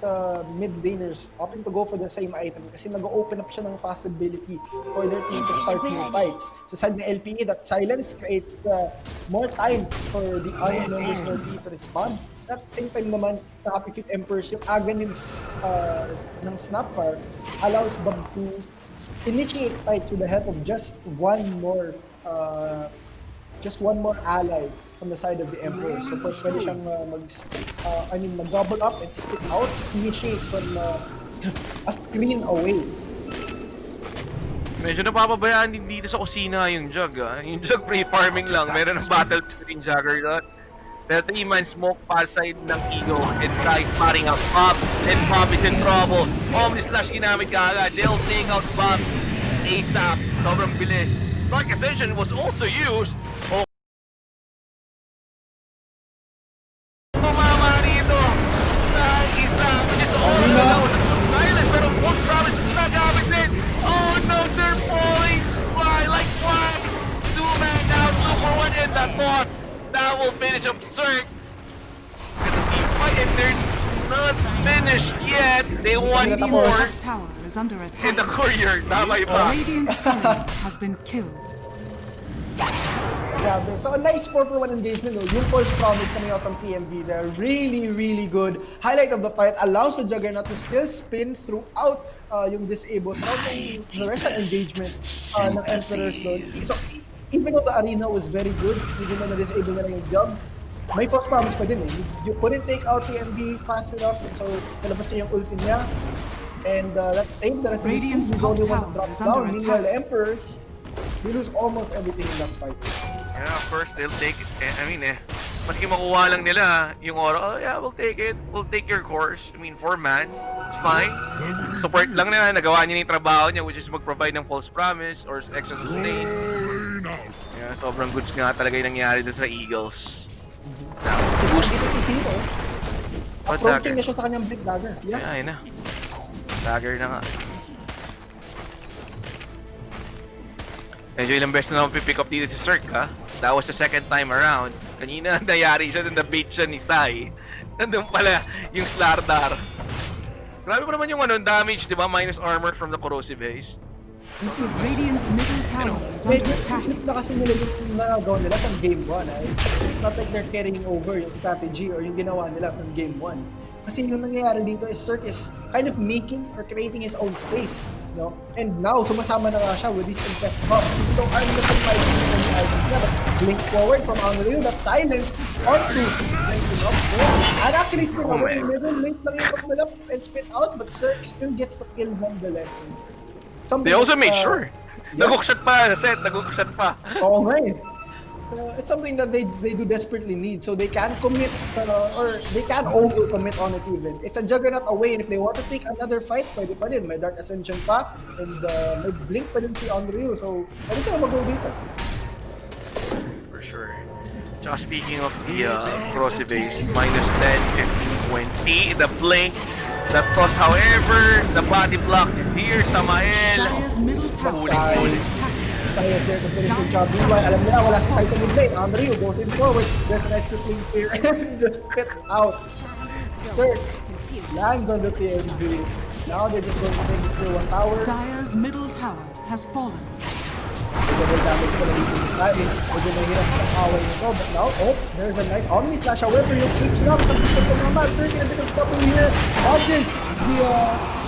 mid laners opting to go for the same item kasi nag-open up siya ng possibility for their team to start new fights. Sa side ng LPE, that silence creates more time for the other members ng LPE to respond. At the same time naman, sa Happy Feet Emperors, yung Aghanims ng Snapfire allows Bob to initiate fights with the help of just one more ally from the side of the Emperor. So pwede siyang mag-double up and spit out, initiate from a screen away. Medyo napapabayaan din dito sa kusina yung Jug, Yung Jug pre-farming lang, meron ng battle between Juggernaut. Pero 3-man smoke para side ng Eagle, and Sai spotting out Bob, and Bob is in trouble. Omni Slash ginamit kaagad, they'll take out Bob ASAP. Sobrang bilis. Dark Ascension was also used. Tumama rito. Isa, which is all alone. Silence, pero Wolf Promise is not gamit. Oh no, they're falling. Fly like flash. 2-man down, 2-for-1 in the thought. That will finish up Cirque. Look at the team fight, and they're not finished yet. They want more. Radiant's tower is under attack. In the courier, tama iba. Radiant's courier has been killed. Grabe. So, a nice 4-for-1 engagement. No? Yung false promise coming out from TMV, they're really, really good. Highlight of the fight allows the Juggernaut to still spin throughout yung disable. So, the rest of engagement ng Emperors doon. So, even though the arena was very good, even though na-disable na lang yung Jug, may false promise pa din eh. You couldn't take out TMV fast enough, so nalabas niya yung ulti niya. And let's save the rest of his team. He's only one to drop down. Meanwhile, the Emperors, they lose almost everything in that fight. Yeah, first they'll take it. Maski makuha lang nila yung aura, oh yeah, we'll take it. We'll take your course. I mean, 4-man, it's fine. Support lang na, nagawa niya yung trabaho niya, which is mag-provide ng false promise or extra sustain. Yeah, sobrang goods nga talaga yung nangyari dun sa Eagles. Kasi dito si Hero. What Approaching dagger? na siya sa kanyang Blink Dagger. Yeah. Yeah, ayun na. Dagger na nga. Medyo ilang beses na naman pipick up dito si Cirque, ha? That was the second time around. Kanina, nayari siya na bait siya ni Sai. Nandun pala yung Slardar. Grabe pa naman yung damage, di ba? Minus armor from the corrosive haze. Radiant's middle tower is under Medyo attack. flip na kasi nila yung nagawa nila from game 1. It's not like they're carrying over yung strategy or yung ginawa nila from game 1. Kasi yung nangyayari dito is Cirque is kind of making or creating his own space. No? And now, sumasama na nga siya with this infest buff. Ito ang arm na pag-fighting ng items niya. Blink forward from Anrio, that silence onto and actually spin away. Middle link lang yung pag-malap and spit out, but Cirque still gets the kill nonetheless. They also make sure. Nagukshot pa, set, nagukshot pa. Oo nga eh. It's something that they do desperately need, so they can commit or they can over-commit on it even. It's a juggernaut away, and if they want to take another fight, pwede pa din. May Dark Ascension pa, and may Blink pa din si Unreal, so pwede sila mag-go dito. For sure. Tsaka speaking of the corrosive haze, minus 10, 15, 20, the blink, the toss, however, the body blocks is here, Samael. Dire's middle tower is Sulit. under attack. Tayo there to finish yung job. Meanwhile, alam nila, wala sa side of blade. Unreal goes in forward. There's a nice crippling spear and just spit out. Cirque lands on the TMB. Now they're just going to take this to one tower. Dire's middle tower has fallen. Double damage pala dito ni Tayo. Medyo mahirap ang away nito. But now, oh, there's a nice Omni Slash. However, yung creeps lang sa people ko naman. Cirque in a bit of trouble here. Obvious, the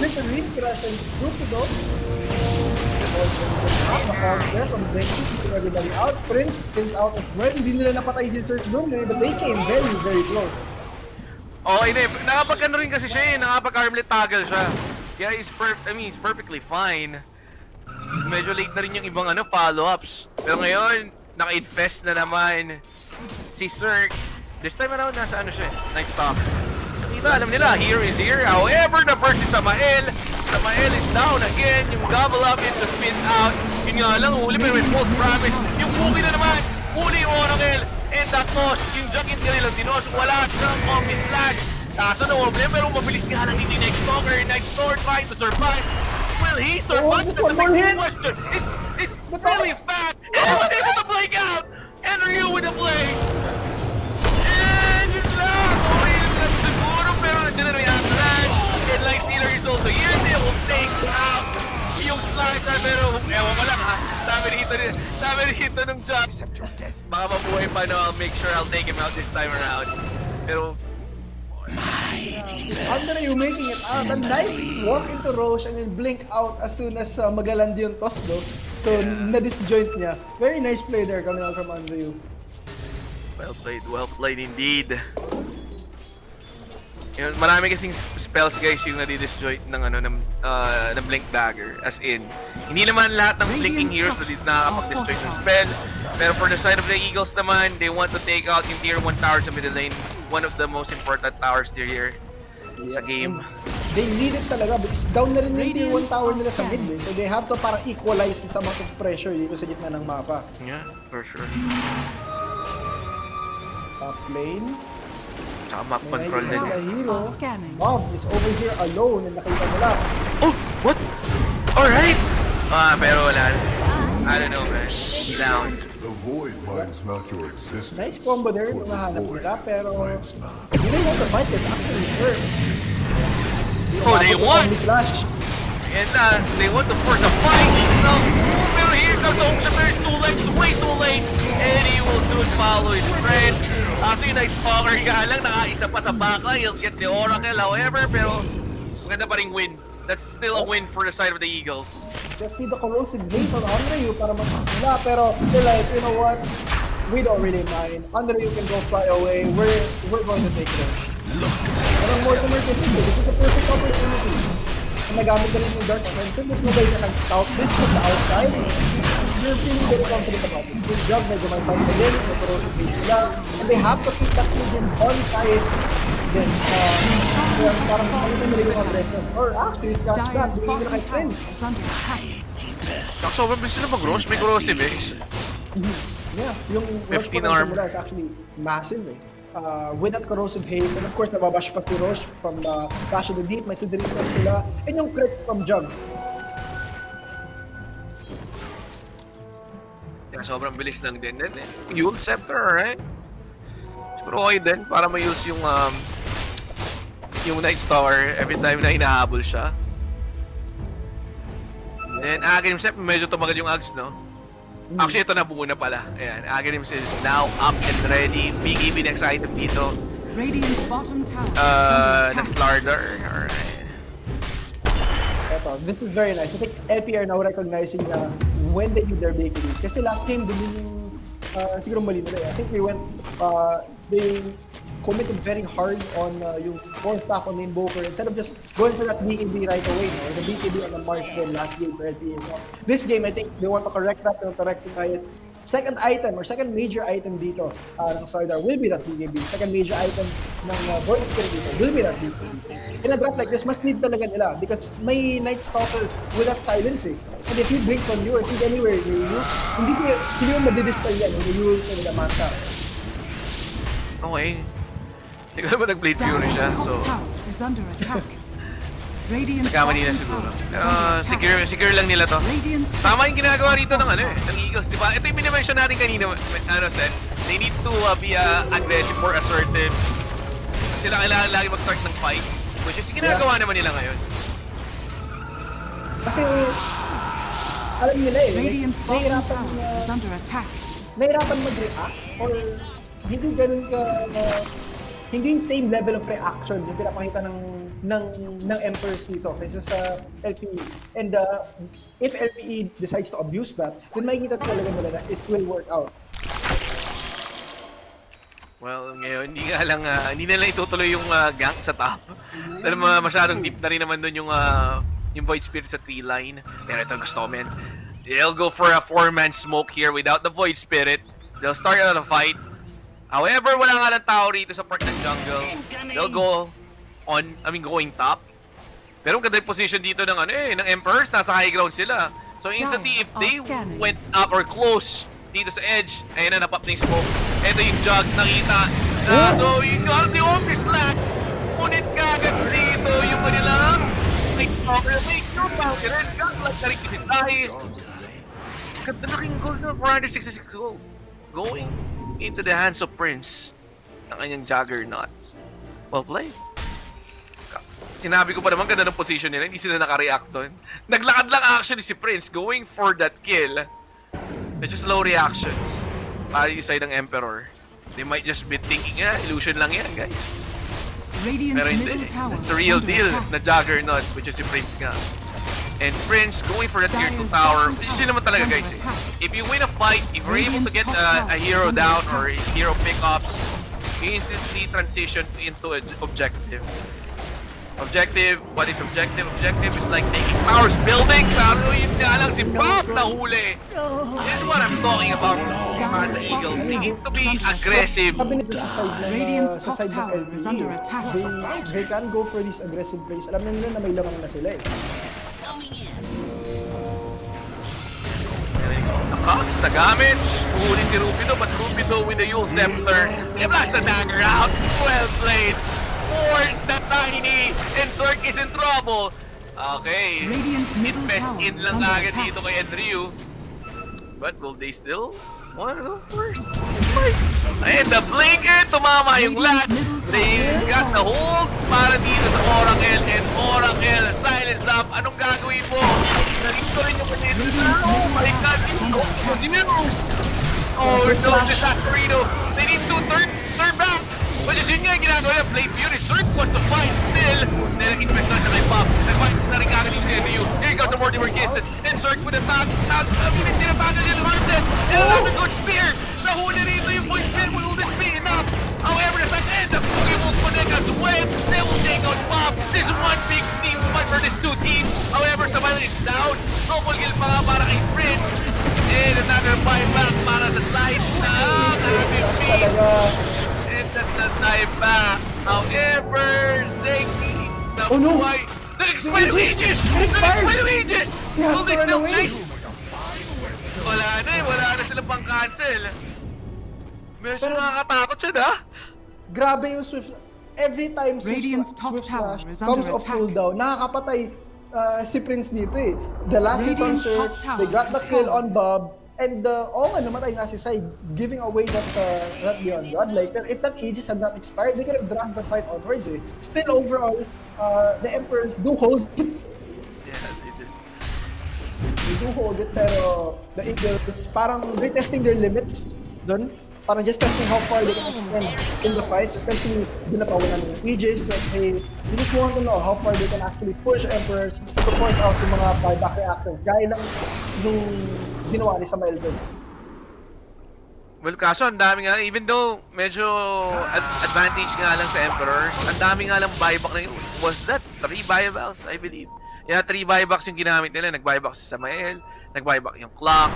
Victory crash and group to go. There from Zenki, keeping everybody out. Prince spins out as well. Hindi nila napatay si Cirque doon, but they came very, very close. Oh, hindi. Nakapag-ano rin kasi siya eh. Nakapag-armlet toggle siya. Kaya he's perfectly fine. Medyo late na rin yung ibang follow-ups. Pero ngayon, naka-infest na naman si Cirque. This time around, nasa siya eh. Night Stalker. Nakita, alam nila, here is here. However, the first is Samael. Samael is down again. Yung gobble up into spin out. Yun nga lang, huli pero with false promise. Yung Puki na naman. Huli yung Oracle. And that toss, yung Jack in kanilang dinos. Wala siyang Omni Slash. Kaso na problem, pero mabilis nga lang hindi Night Stalker. Night Stalker trying to survive. Will he survive? just one more hit. Question. It's really fast. And he was able to play out. And Ryu with the play. And yun lang. Okay, lang siguro, pero nandiyan na rin ang Slash. And Light Stealer is also here. They will take out yung Slicer, pero ewan ko lang ha. Sabi dito nung Jack. Baka mabuhay pa na, I'll make sure I'll take him out this time around. Pero Andre, you making it out. A nice walk into Roche and then blink out as soon as magaland yung toss, though. So, na-disjoint niya. Very nice play there coming out from Andre. well played indeed. Yun, marami kasing spells guys yung nadi-disjoint ng ng Blink Dagger. As in, hindi naman lahat ng blinking heroes nakakapag-disjoint ng spell. Pero for the side of the Eagles naman, they want to take out yung tier 1 tower sa middle lane. One of the most important towers here sa game. And they need it talaga because down na rin yung tier 1 tower nila sa mid. So they have to parang equalize sa amount of pressure dito sa gitna ng mapa. Yeah, for sure. Top lane. Tsaka map control din. Hero. Scanning. Bob is over here alone and nakita nila. Oh, what? Alright! Pero wala. I don't know, man. Down. The void minds not your existence. Nice combo there for yung the nahanap void nila pero minds not. do they want to fight? It's actually fair. Oh, they won! Slash. And they want to force a fight. So, pero here comes the Ocean Bear. Too late, way too late. And he will soon follow his friend. After yung Night Stalker nga lang, nakaisa pa sa baka. He'll get the Oracle, however, pero maganda pa ring win. That's still a win for the side of the Eagles. Just need the corrosive base on Andre para matapila. Pero they're like, you know what? We don't really mind. Andre, you can go fly away. We're going to take Roche. Parang Mortimer kasi this is the perfect opportunity. Kung nagamit na rin yung Dark Ascension, mas mabay na ng scout bit from the outside. You're feeling very confident about it. Good job, medyo may fight again, may corrosive haze sila. And they have to keep that engine on side. Then, kaya parang palitan nila yung aggression. Or actually, scratch that, Dire's bigay nila bottom kay tower Prince. is under attack. Sobrang bilis na mag-rush, may corrosive eh. Yeah, yung rush 15 potential arm. nila is actually massive eh. With that corrosive haze, and of course, nababash pa si Roche from Bash of the Deep, may Sidri Rush nila, and yung crit from Jug. Yeah, sobrang bilis lang din. Then, Yule Scepter, right? Siguro okay din, para ma-use yung Knight's Tower every time na hinahabol siya. Then, Aghanim's Step, medyo tumagal yung Ags, no? Actually, ito na buo na pala. Ayan, Aghanim's is now up and ready. Big EV next item dito. Radiant's bottom tower is under Next attack. Larder. Alright. Eto, this is very nice. I think LPE are now recognizing na when they do their bakery. Kasi last game, din yung siguro mali nila eh. I think they committed very hard on yung 4 stack on the Invoker instead of just going for that BKB right away. No? The BKB on the Mars game last game for LPE. No? This game, I think they want to correct that. They want to rectify it. Second item or second major item dito ng Sardar will be that BKB. Second major item ng Void Spirit dito will be that BKB. In a draft like this, mas need talaga nila because may Night Stalker with that silence eh. And if he blinks on you or if he's anywhere near you, hindi mo madidispel yan when you use with a Manta. Okay. Hindi ko naman nag-Blade Fury siya, Dire's so... top tower is under attack. Radiant's Nagkamali na bottom siguro. tower is Pero under attack. secure lang nila to. Radiant's Tama yung ginagawa rito ng ng Eagles, di ba? Ito yung minimension natin kanina, Seth. They need to be aggressive, more assertive. Sila kailangan lagi mag-start ng fight. Which is yung ginagawa naman nila ngayon. Kasi alam nila eh, Radiant's bottom nahihirapan tower is under attack. mag-react or hindi ganun ka hindi same level of reaction yung pinapakita ng Emperors dito kaysa sa LPE. And if LPE decides to abuse that, then makikita talaga nila na it will work out. Well, ngayon, hindi nila itutuloy yung gank sa top. Dahil masyadong deep na rin naman dun yung Void Spirit sa tree line. Pero ito gusto ko, man. They'll go for a 4-man smoke here without the Void Spirit. They'll start out a fight. However, wala nga lang tao rito sa part ng jungle. They'll go going top. Pero ang ganda yung position dito ng ng Emperors, nasa high ground sila. So instantly, if they went up or close dito sa edge, ayun na, napap na yung smoke. Ito yung Jug, nakita. So yung the office slack, ngunit kagad dito yung kanilang make your mountain and Jug like na rin kisitahe. Ganda na king goal na 466 goal. Going into the hands of Prince ng kanyang Juggernaut. Well played. Sinabi ko pa naman ganda ng position nila, hindi sila naka-react doon. Naglakad lang actually si Prince going for that kill. They're just low reactions. Para yung side ng Emperor. They might just be thinking, illusion lang yan guys. Pero hindi. It's the real deal na Juggernaut, which is si Prince nga. And Prince going for that tier 2 tower, which is naman talaga guys. If you win a fight, if you're able to get a hero down or a hero pickups, you instantly transition into an objective. Objective, what is objective? Objective is like taking towers, buildings. Pero yun nga lang si Pop nahuli. This is what I'm talking about. The Eagles, they need to be aggressive. Sabi nito Radiant's sa top side tower ng is under LPE, attack. they can go for these aggressive plays. Alam na nila na may lamang na sila eh. Cox na gamit. Huli si Rubido, but Rubido with the Yule Scepter. He blasts the dagger out. Well played. For the Tiny. And Zork is in trouble. Okay. Radiant's middle Invest tower in is lang under agad attack. dito kay Andrew. But will they still wanna go first? And the blinker, tumama yung last. They got the hold para dito sa Oracle. And Oracle, silence up. Anong gagawin mo? Narito rin yung kanina. Oh my God, oh, no, the Saturino. They need to turn back. But yun nga yung ginagawa niya, Blade Fury. Zerk wants to fight still. Nag-expect na siya kay Pop. Nag-fight na rin kagad yung CNU. Here goes the Mortimer Kisses. And Zerk with a tag. Sinatagan niya yung Heartless. And another good spear. Nahuli rito yung point spear. Will this be enough? However, the end, the Pokemon Connect as well. They will take out Pop. This is one big team fight for this two teams. However, Samal is down. Double kill pa nga para kay Prince. And another buyback para sa side na Talaga. and that's the buyback. However, Zeki, the Oh, no. boy, nag-expire yung Aegis! Nag-expired! Nag-expire yung Aegis! He has Will to they run still away. chase? Wala na eh, wala na sila pang cancel. Medyo Pero- nakakatakot siya na. Grabe yung Swift. Every time Radiant's top Swift tower Slash is comes under off attack. cooldown, nakakapatay si Prince dito eh. The last hit on Radiant's Sir, top tower they got the is kill falling. on Bob, and namatay nga si Side, giving away that Beyond God. Like, if that Aegis had not expired, they could have dragged the fight onwards eh. Still overall, the Emperors do hold it. Yeah, they did. They do hold it, pero the Eagles, parang they're testing their limits dun. Parang just testing how far they can extend in the fight, especially dinapawalan ng Aegis. Like, they just want to know how far they can actually push Emperors to force out yung mga buyback reactions. Gaya lang nung ginawa ni Samael dun. Well, kaso ang dami nga, even though medyo advantage nga lang sa Emperors, ang dami nga lang buyback na yun. Was that 3 buybacks, I believe? Yeah, 3 buybacks yung ginamit nila. Nag-buyback si Samael, nag-buyback yung Clock,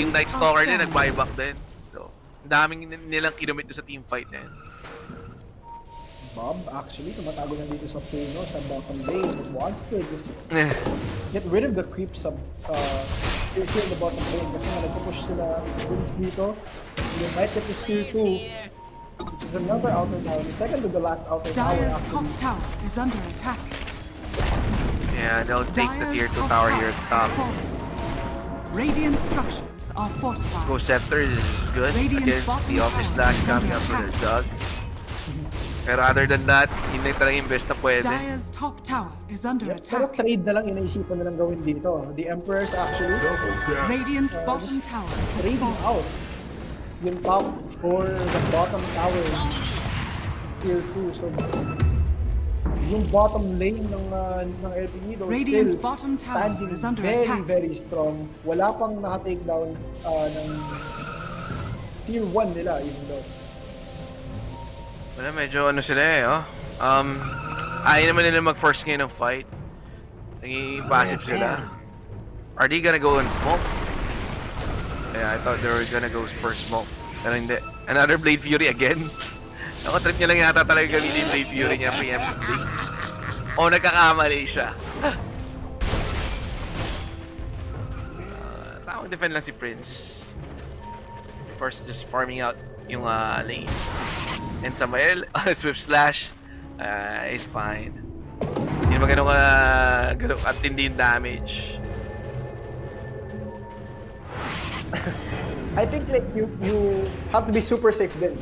yung Night Stalker din, nag-buyback din. So, ang daming nilang kinumit sa team fight na yun. Bob, actually, tumatago na dito sa Puno, sa bottom lane, but wants to just Eh, get rid of the creep here in the bottom lane kasi nga nagpupush sila Prince dito. They might get this tier 2, which is another outer tower, the second to the last outer tower. Dire's actually. top tower is under attack. yeah, they'll take the tier Dire's 2 top tower tower here at the is top. falling. Radiant structures are fortified. Ghost Scepter is good Radiant's against bottom the Office tower Slash is coming under up with their attack. dog. Pero other than that, hindi talaga yung best na pwede. Dire's top tower is under Yeah, pero attack. trade na lang inaisipan nilang gawin dito. The Emperors actually Double down. Radiant's bottom just tower is trading falling. out yung top for the bottom tower tier 2. So yung bottom lane ng LPE though Radiant's still bottom tower standing is under very attack. very strong. Wala pang naka-take down ng tier 1 nila even though. Wala, medyo ano sila eh, oh. Ayaw naman nila mag-force ngayon ng fight. Naging passive sila. Are they gonna go and smoke? Yeah, I thought they were gonna go for smoke. Pero hindi. Another Blade Fury again. Ako, trip niya lang yata talaga gamitin yung Blade Fury niya preemptively. O, nagkakamali siya. Tamang defend lang si Prince. Of course, just farming out yung lane. And Samael, Swift Slash, is fine. Hindi naman ganun atindi yung damage. I think like you have to be super safe din.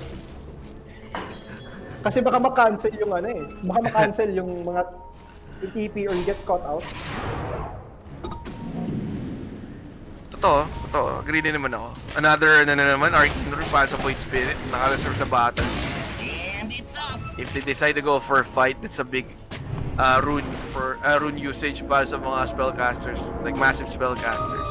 Kasi baka ma-cancel yung baka ma-cancel yung mga TP or you get caught out. Totoo. Agree din naman ako. Another, naman, Arcane Rune para sa Void Spirit. Naka-reserve sa battle. If they decide to go for a fight, that's a big rune usage para sa mga spellcasters. Like massive spellcasters.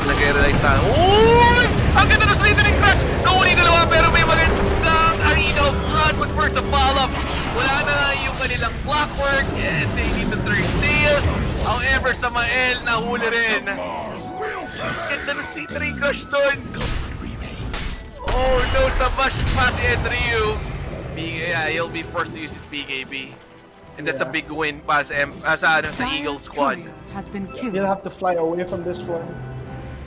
Nag-realize tayo. Uy! Ang ganda ng slithering crash! Nauli dalawa pero may magandang Arena of Blood. But first the follow-up, wala na yung kanilang clockwork and they need to turn tails. However, Samael nahuli rin. Ganda ng slithering crash doon. Oh no, Samash Pati and Ryu. Yeah, he'll be forced to use his BKB. And that's a big win pa sa Eagle Dire's squad. courier has been killed. You'll have to fly away from this one.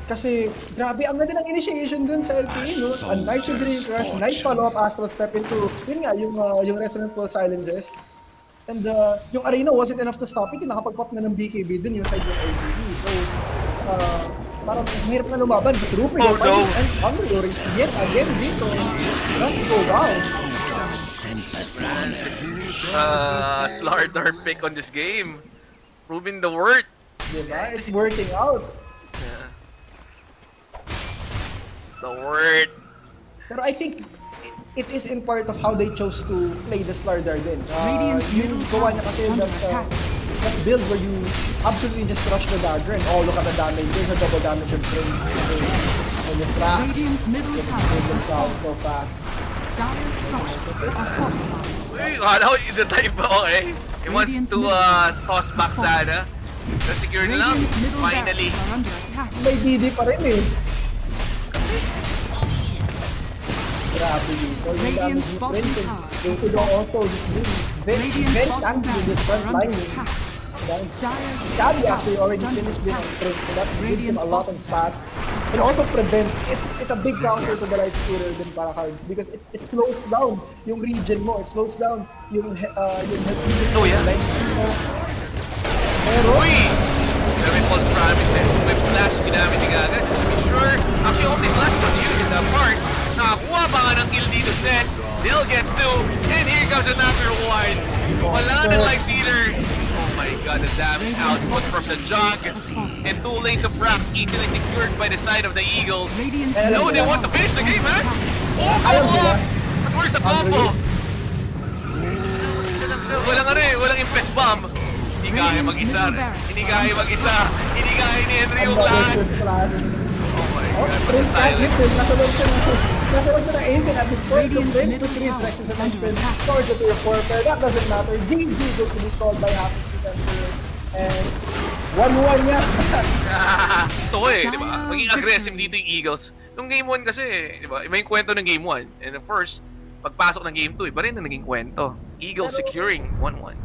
Kasi, grabe, ang ganda ng initiation dun sa LPE, no? A nice green crush, nice follow-up Astral step into, yun nga, yung Resonant Pulse silences. And yung Arena wasn't enough to stop it, nakapag-pop na ng BKB dun yung side ng LPE. So, parang mahirap na lumaban, but Rupert, Oh, no. and Thunderoring yet again dito. Let's go down. Slardar pick on this game. Proving the worth. Diba? It's working out. Yeah. The worth. Pero I think it is in part of how they chose to play the Slardar din. Radiant's Yung middle gawa niya kasi tower is under that, attack. that build where you absolutely just rush the dagger and look at the damage. There's a double damage of Prince. And the stacks. Radiant's middle Get tower it is out falling. so fast. Dire's structures are fortified. Uy, kala ko the type okay. He wants Radiant's to middle tower toss back is falling. sana. Secure na lang. Radiant's middle Finally. barracks are under attack. May DD pa rin eh. Grabe dito. Yung Radiant's damage bottom difference. tower Yung sudo auto, Radiant's very bottom angry with barracks front are under line. attack. Dire's Scabby top actually tower already is under finished him attack. on Trent, so that gives him Radiant's a lot of bottom stats. And also prevents, it's a big counter to the right shooter din para cards because it slows down yung region mo, it slows down yung Oh, yeah. line mo. Pero, Uy! Very false promise eh. May flash ginamit ni Gaga. Just to be sure. Actually, only flash was used in that part. Nakakuha pa nga ng kill dito set. They'll get two. And here comes another one. Wala na life stealer. Oh my god, the damage output from the jug. And 2 lanes of rock easily secured by the side of the Eagles. Radiant's No, middle they want to finish the game, man. Oh, follow up. But where's the combo? Walang ano eh, walang impest bomb. Hindi kaya mag-isa. Hindi kaya mag-isa. Hindi kaya ni Henry yung lahat. good plan. Oh my Oh, god, Prince silent. Catholic din, nasunod siya na Aiden at this point. So Radiant's Prince middle to 3 tower seconds is and under then attack. scores it to your forfeit. That doesn't matter. GG goes to be called by half of the defender. And 1-1 niya. Ito eh, di ba? Maging aggressive dito yung Eagles. Nung game 1 kasi, di ba? Iba yung kwento ng game 1. And of course, pagpasok ng game 2, iba rin na naging kwento. Eagles securing 1-1.